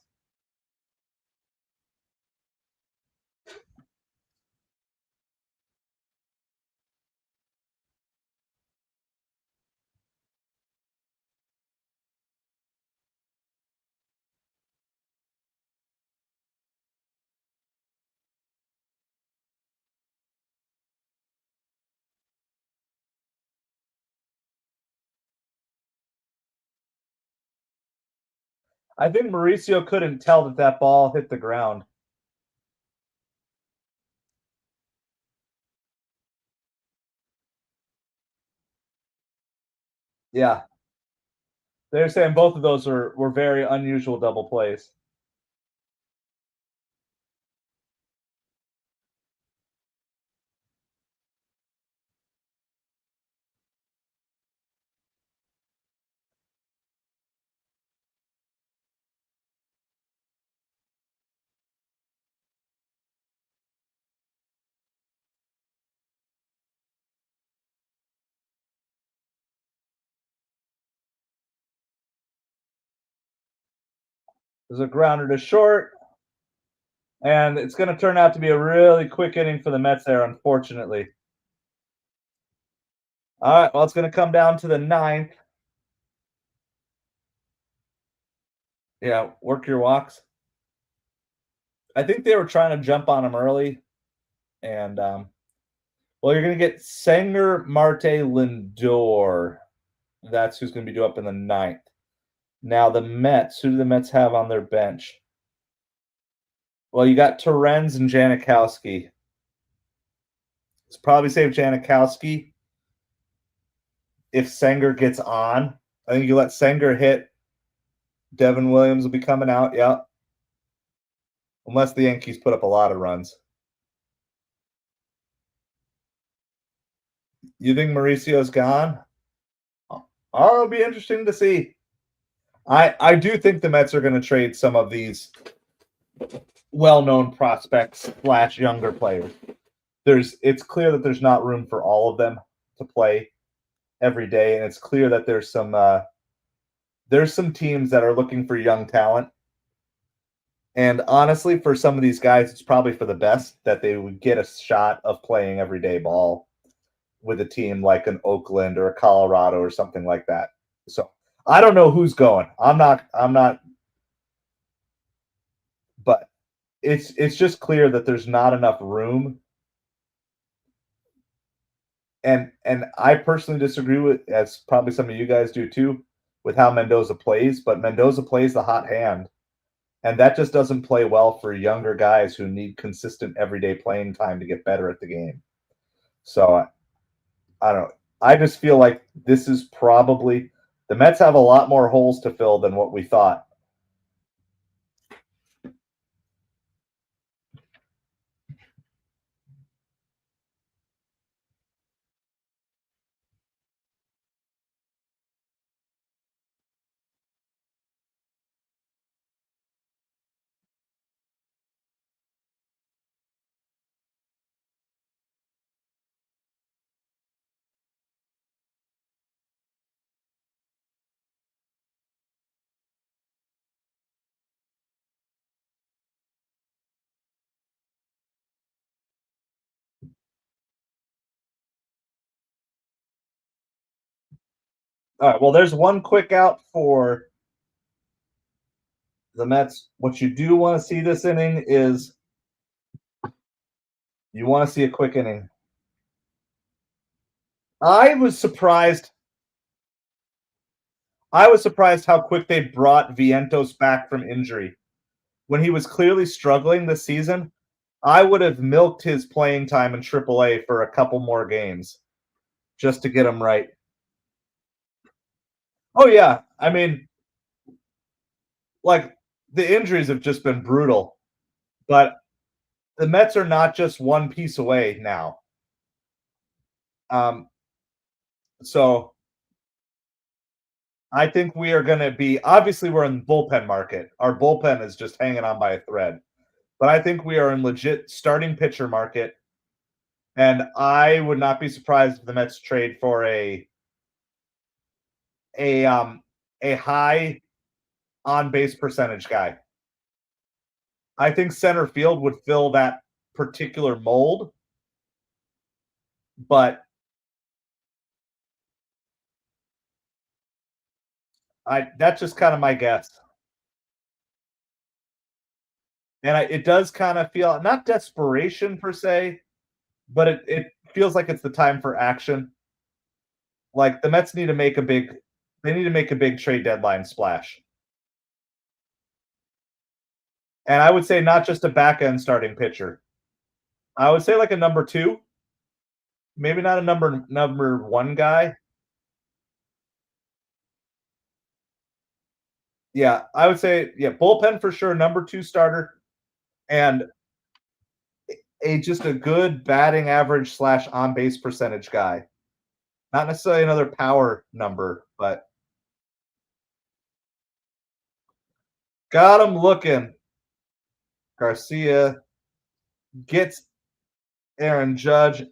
A: I think Mauricio couldn't tell that that ball hit the ground. Yeah, they're saying both of those were very unusual double plays. There's a grounder to short, and it's going to turn out to be a really quick inning for the Mets there, unfortunately. All right, well, it's going to come down to the ninth. Yeah, work your walks. I think they were trying to jump on him early, and well, you're going to get Sanger, Marte, Lindor. That's who's going to be due up in the ninth. Now the Mets. Who do the Mets have on their bench? Well, you got Terens and Janikowski. It's probably save Janikowski if Sanger gets on. I think you let Sanger hit. Devin Williams will be coming out. Yeah, unless the Yankees put up a lot of runs. You think Mauricio's gone? Oh, it'll be interesting to see. I do think the Mets are going to trade some of these well-known prospects / younger players. It's clear that there's not room for all of them to play every day, and it's clear that there's some teams that are looking for young talent. And honestly, for some of these guys, it's probably for the best that they would get a shot of playing everyday ball with a team like an Oakland or a Colorado or something like that. So I don't know who's going. I'm not, but it's just clear that there's not enough room. And I personally disagree with, as probably some of you guys do too, with how Mendoza plays, but Mendoza plays the hot hand. And that just doesn't play well for younger guys who need consistent everyday playing time to get better at the game. So I don't know. I just feel like this is probably the Mets have a lot more holes to fill than what we thought. All right. Well, there's one quick out for the Mets. What you do want to see this inning is you want to see a quick inning. I was surprised. I was surprised how quick they brought Vientos back from injury. When he was clearly struggling this season, I would have milked his playing time in AAA for a couple more games just to get him right. Oh yeah, I mean, like the injuries have just been brutal, but the Mets are not just one piece away now. Um, so I think we are going to be obviously we're in the bullpen market. Our bullpen is just hanging on by a thread. But I think we are in legit starting pitcher market, and I would not be surprised if the Mets trade for a um a high on base percentage guy. I think center field would fill that particular mold, but I that's just kind of my guess. And it does kind of feel not desperation per se, but it feels like it's the time for action. Like the Mets need to make a big they need to make a big trade deadline splash. And I would say not just a back end starting pitcher. I would say like a number two, maybe not a number one guy. Yeah, I would say yeah, bullpen for sure, number two starter, and a just a good batting average slash on base percentage guy. Not necessarily another power number, but got him looking. Garcia gets Aaron Judge.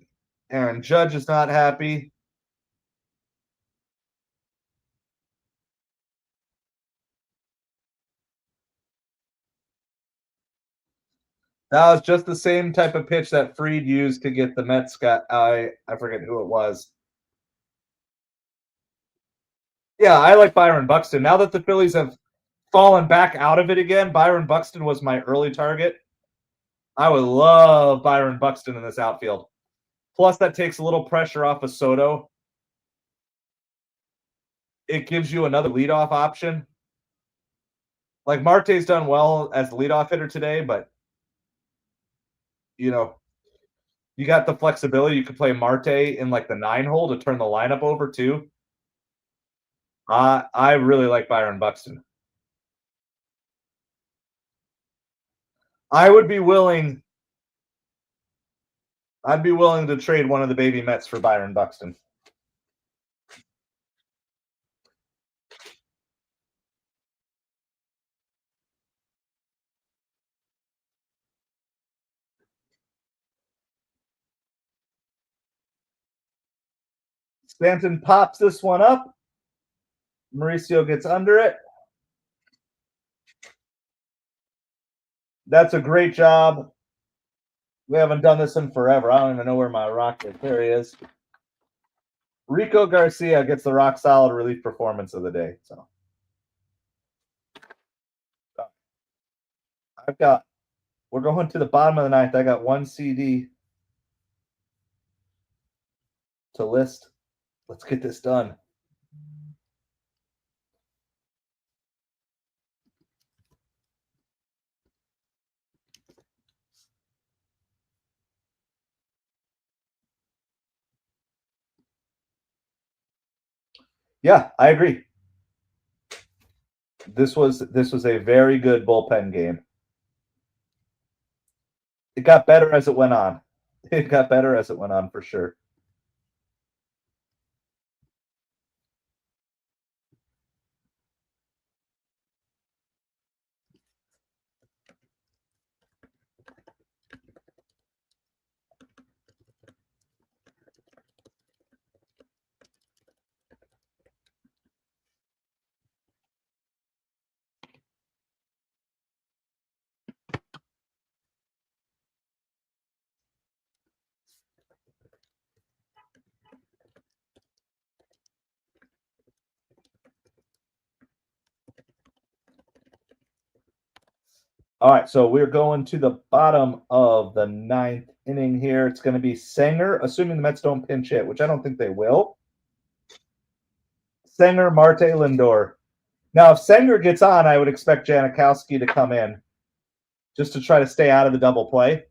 A: Aaron Judge is not happy. That was just the same type of pitch that Fried used to get the Mets got. I forget who it was. Yeah, I like Byron Buxton. Now that the Phillies have fallen back out of it again, Byron Buxton was my early target. I would love Byron Buxton in this outfield. Plus, that takes a little pressure off of Soto. It gives you another leadoff option. Like Marte's done well as the leadoff hitter today, but you know, you got the flexibility. You could play Marte in like the 9 hole to turn the lineup over too. I really like Byron Buxton. I would be willing. I'd be willing to trade one of the baby Mets for Byron Buxton. Stanton pops this one up. Mauricio gets under it. That's a great job. We haven't done this in forever. I don't even know where my rock is. There he is. Rico Garcia gets the rock solid relief performance of the day. So we're going to the bottom of the ninth. I got one CD to list. Let's get this done. Yeah, I agree. This was a very good bullpen game. It got better as it went on. It got better as it went on for sure. All right, so we're going to the bottom of the ninth inning here. It's going to be Sanger, assuming the Mets don't pinch hit, which I don't think they will. Sanger, Marte, Lindor. Now, if Sanger gets on, I would expect Janikowski to come in just to try to stay out of the double play.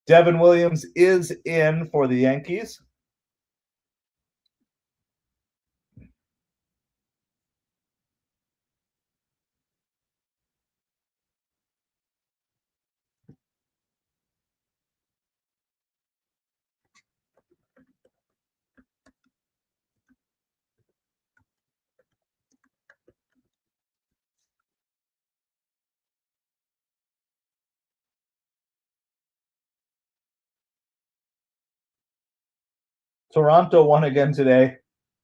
A: Devin Williams is in for the Yankees. Toronto won again today.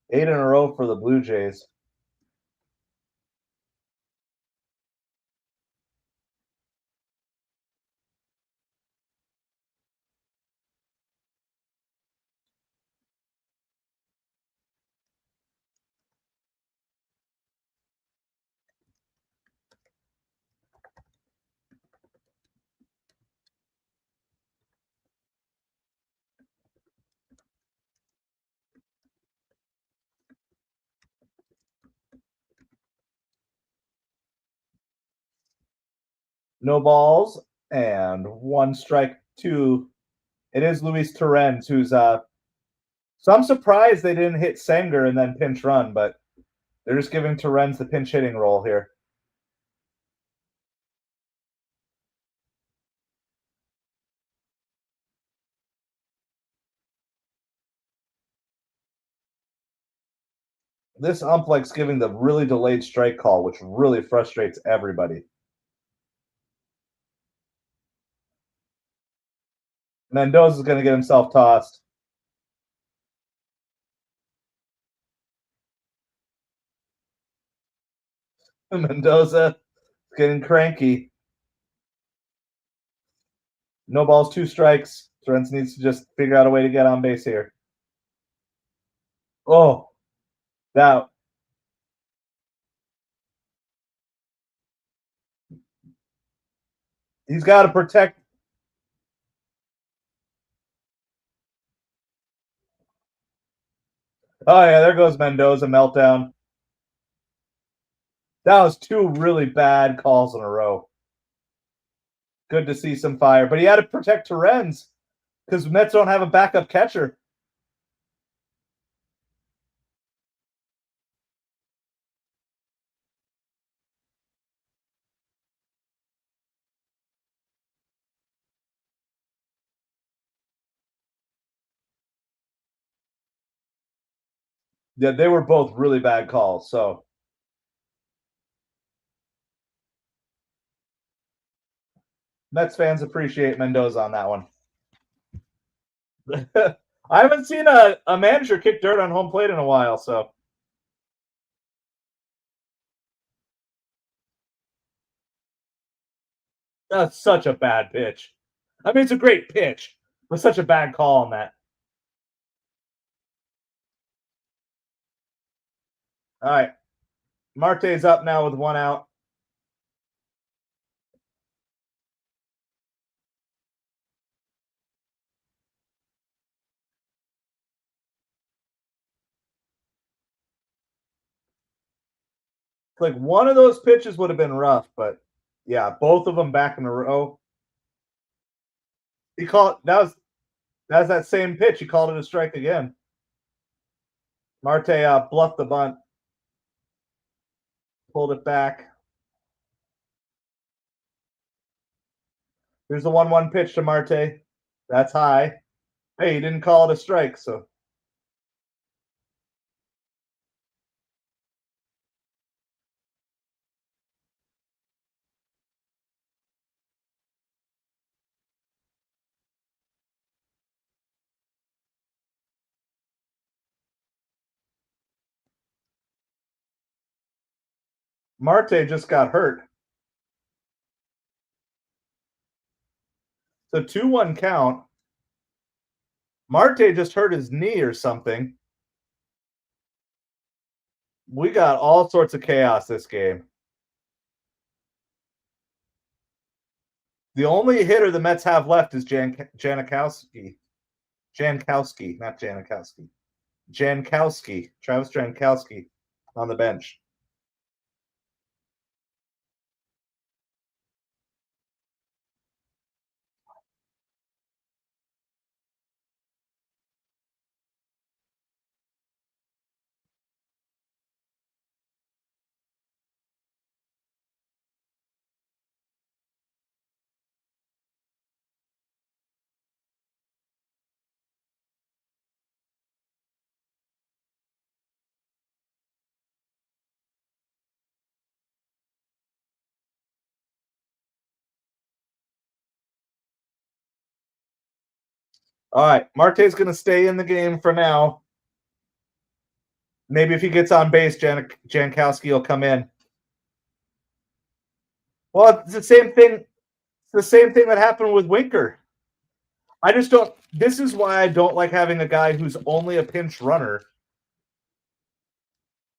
A: 8 in a row for the Blue Jays. No balls and 1 strike 2. It is Luis Torrens who's so I'm surprised they didn't hit Sanger and then pinch run, but they're just giving Torrens the pinch hitting role here. This ump likes giving the really delayed strike call, which really frustrates everybody. Mendoza's going to get himself tossed. Mendoza getting cranky. No balls, 2 strikes. Torrens needs to just figure out a way to get on base here. Oh, that he's got to protect. Oh yeah, there goes Mendoza meltdown. That was 2 really bad calls in a row. Good to see some fire, but he had to protect Torrens because Mets don't have a backup catcher. Yeah, they were both really bad calls. So Mets fans appreciate Mendoza on that one. I haven't seen a manager kick dirt on home plate in a while, so that's such a bad pitch. I mean, it's a great pitch, but such a bad call on that. All right. Marte's up now with 1 out. Like one of those pitches would have been rough, but yeah, both of them back in a row. He called that was that same pitch. He called it a strike again. Marte bluffed the bunt, pulled it back. Here's the 1-1 pitch to Marte. That's high. Hey, he didn't call it a strike, so Marte just got hurt. So 2-1 count. Marte just hurt his knee or something. We got all sorts of chaos this game. The only hitter the Mets have left is Jankowski. Jankowski, not Janikowski. Jankowski, Travis Jankowski on the bench. All right, Marte's going to stay in the game for now. Maybe if he gets on base, Jankowski will come in. Well, it's the same thing. It's the same thing that happened with Winker. I just don't. This is why I don't like having a guy who's only a pinch runner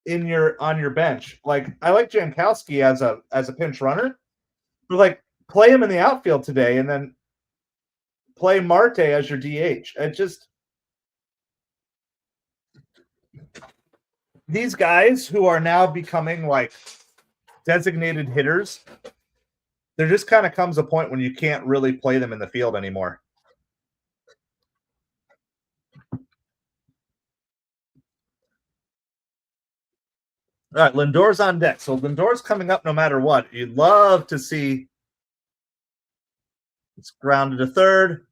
A: on your bench. Like I like Jankowski as a pinch runner, but like play him in the outfield today, and then play Marte as your DH. It just these guys who are now becoming like designated hitters. There just kind of comes a point when you can't really play them in the field anymore. All right, Lindor's on deck. So Lindor's coming up no matter what. You'd love to see it's grounded to third.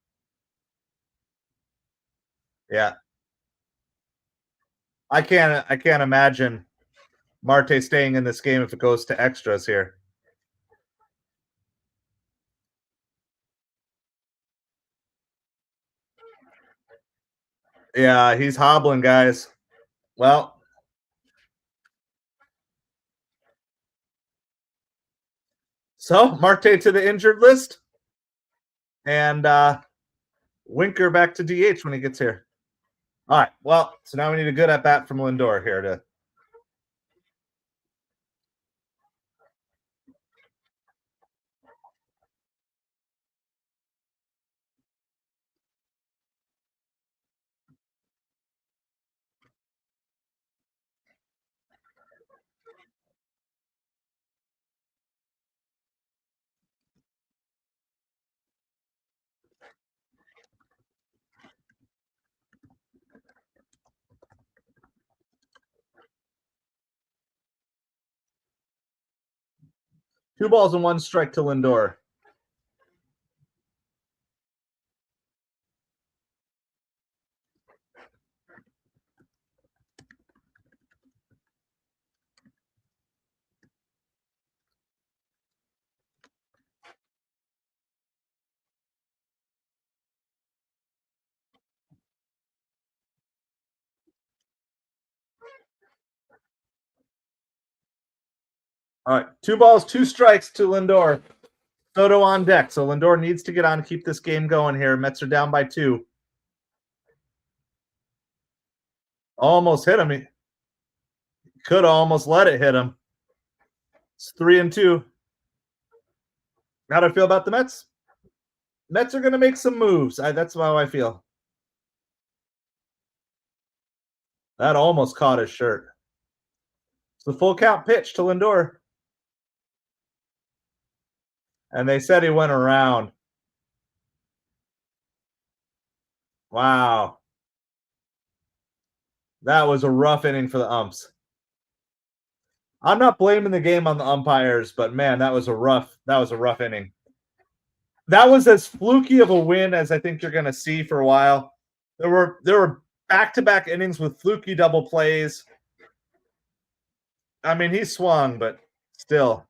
A: Yeah. I can't imagine Marte staying in this game if it goes to extras here. Yeah, he's hobbling, guys. Well, so Marte to the injured list, and Winker back to DH when he gets here. All right. Well, so now we need a good at bat from Lindor here to. Two balls and one strike to Lindor. All right. Two balls, two strikes to Lindor. Soto on deck. So Lindor needs to get on to keep this game going here. Mets are down by 2. Almost hit him. He could almost let it hit him. It's 3-2. How do I feel about the Mets? Mets are going to make some moves. That's how I feel. That almost caught his shirt. It's the full count pitch to Lindor. And they said he went around. Wow. That was a rough inning for the umps. I'm not blaming the game on the umpires, but man, that was a rough inning. That was as fluky of a win as I think you're going to see for a while. There were back-to-back innings with fluky double plays. I mean, he swung, but still.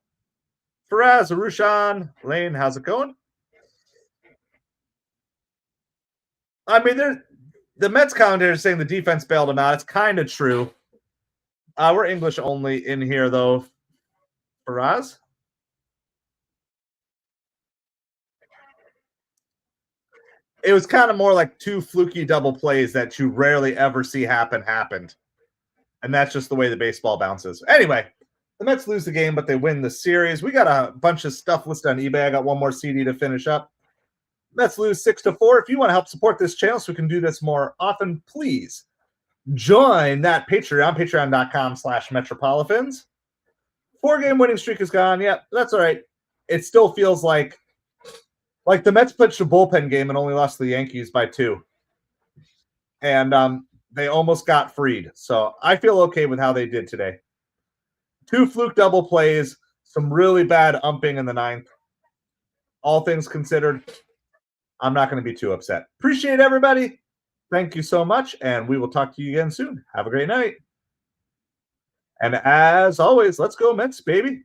A: Faraz, Rushan, Lane, how's it going? I mean, the Mets commentator is saying the defense bailed him out. It's kind of true. We're English only in here, though. Faraz? It was kind of more like two fluky double plays that you rarely ever see happened. And that's just the way the baseball bounces. Anyway, the Mets lose the game, but they win the series. We got a bunch of stuff listed on eBay. I got one more CD to finish up. Mets lose 6-4. If you want to help support this channel so we can do this more often, please join that Patreon, patreon.com/MetropoliFins. 4-game winning streak is gone. Yeah, that's all right. It still feels like the Mets pitched a bullpen game and only lost to the Yankees by 2. And they almost got freed. So I feel okay with how they did today. 2 fluke double plays, some really bad umping in the 9th. All things considered, I'm not going to be too upset. Appreciate everybody. Thank you so much, and we will talk to you again soon. Have a great night. And as always, let's go Mets, baby.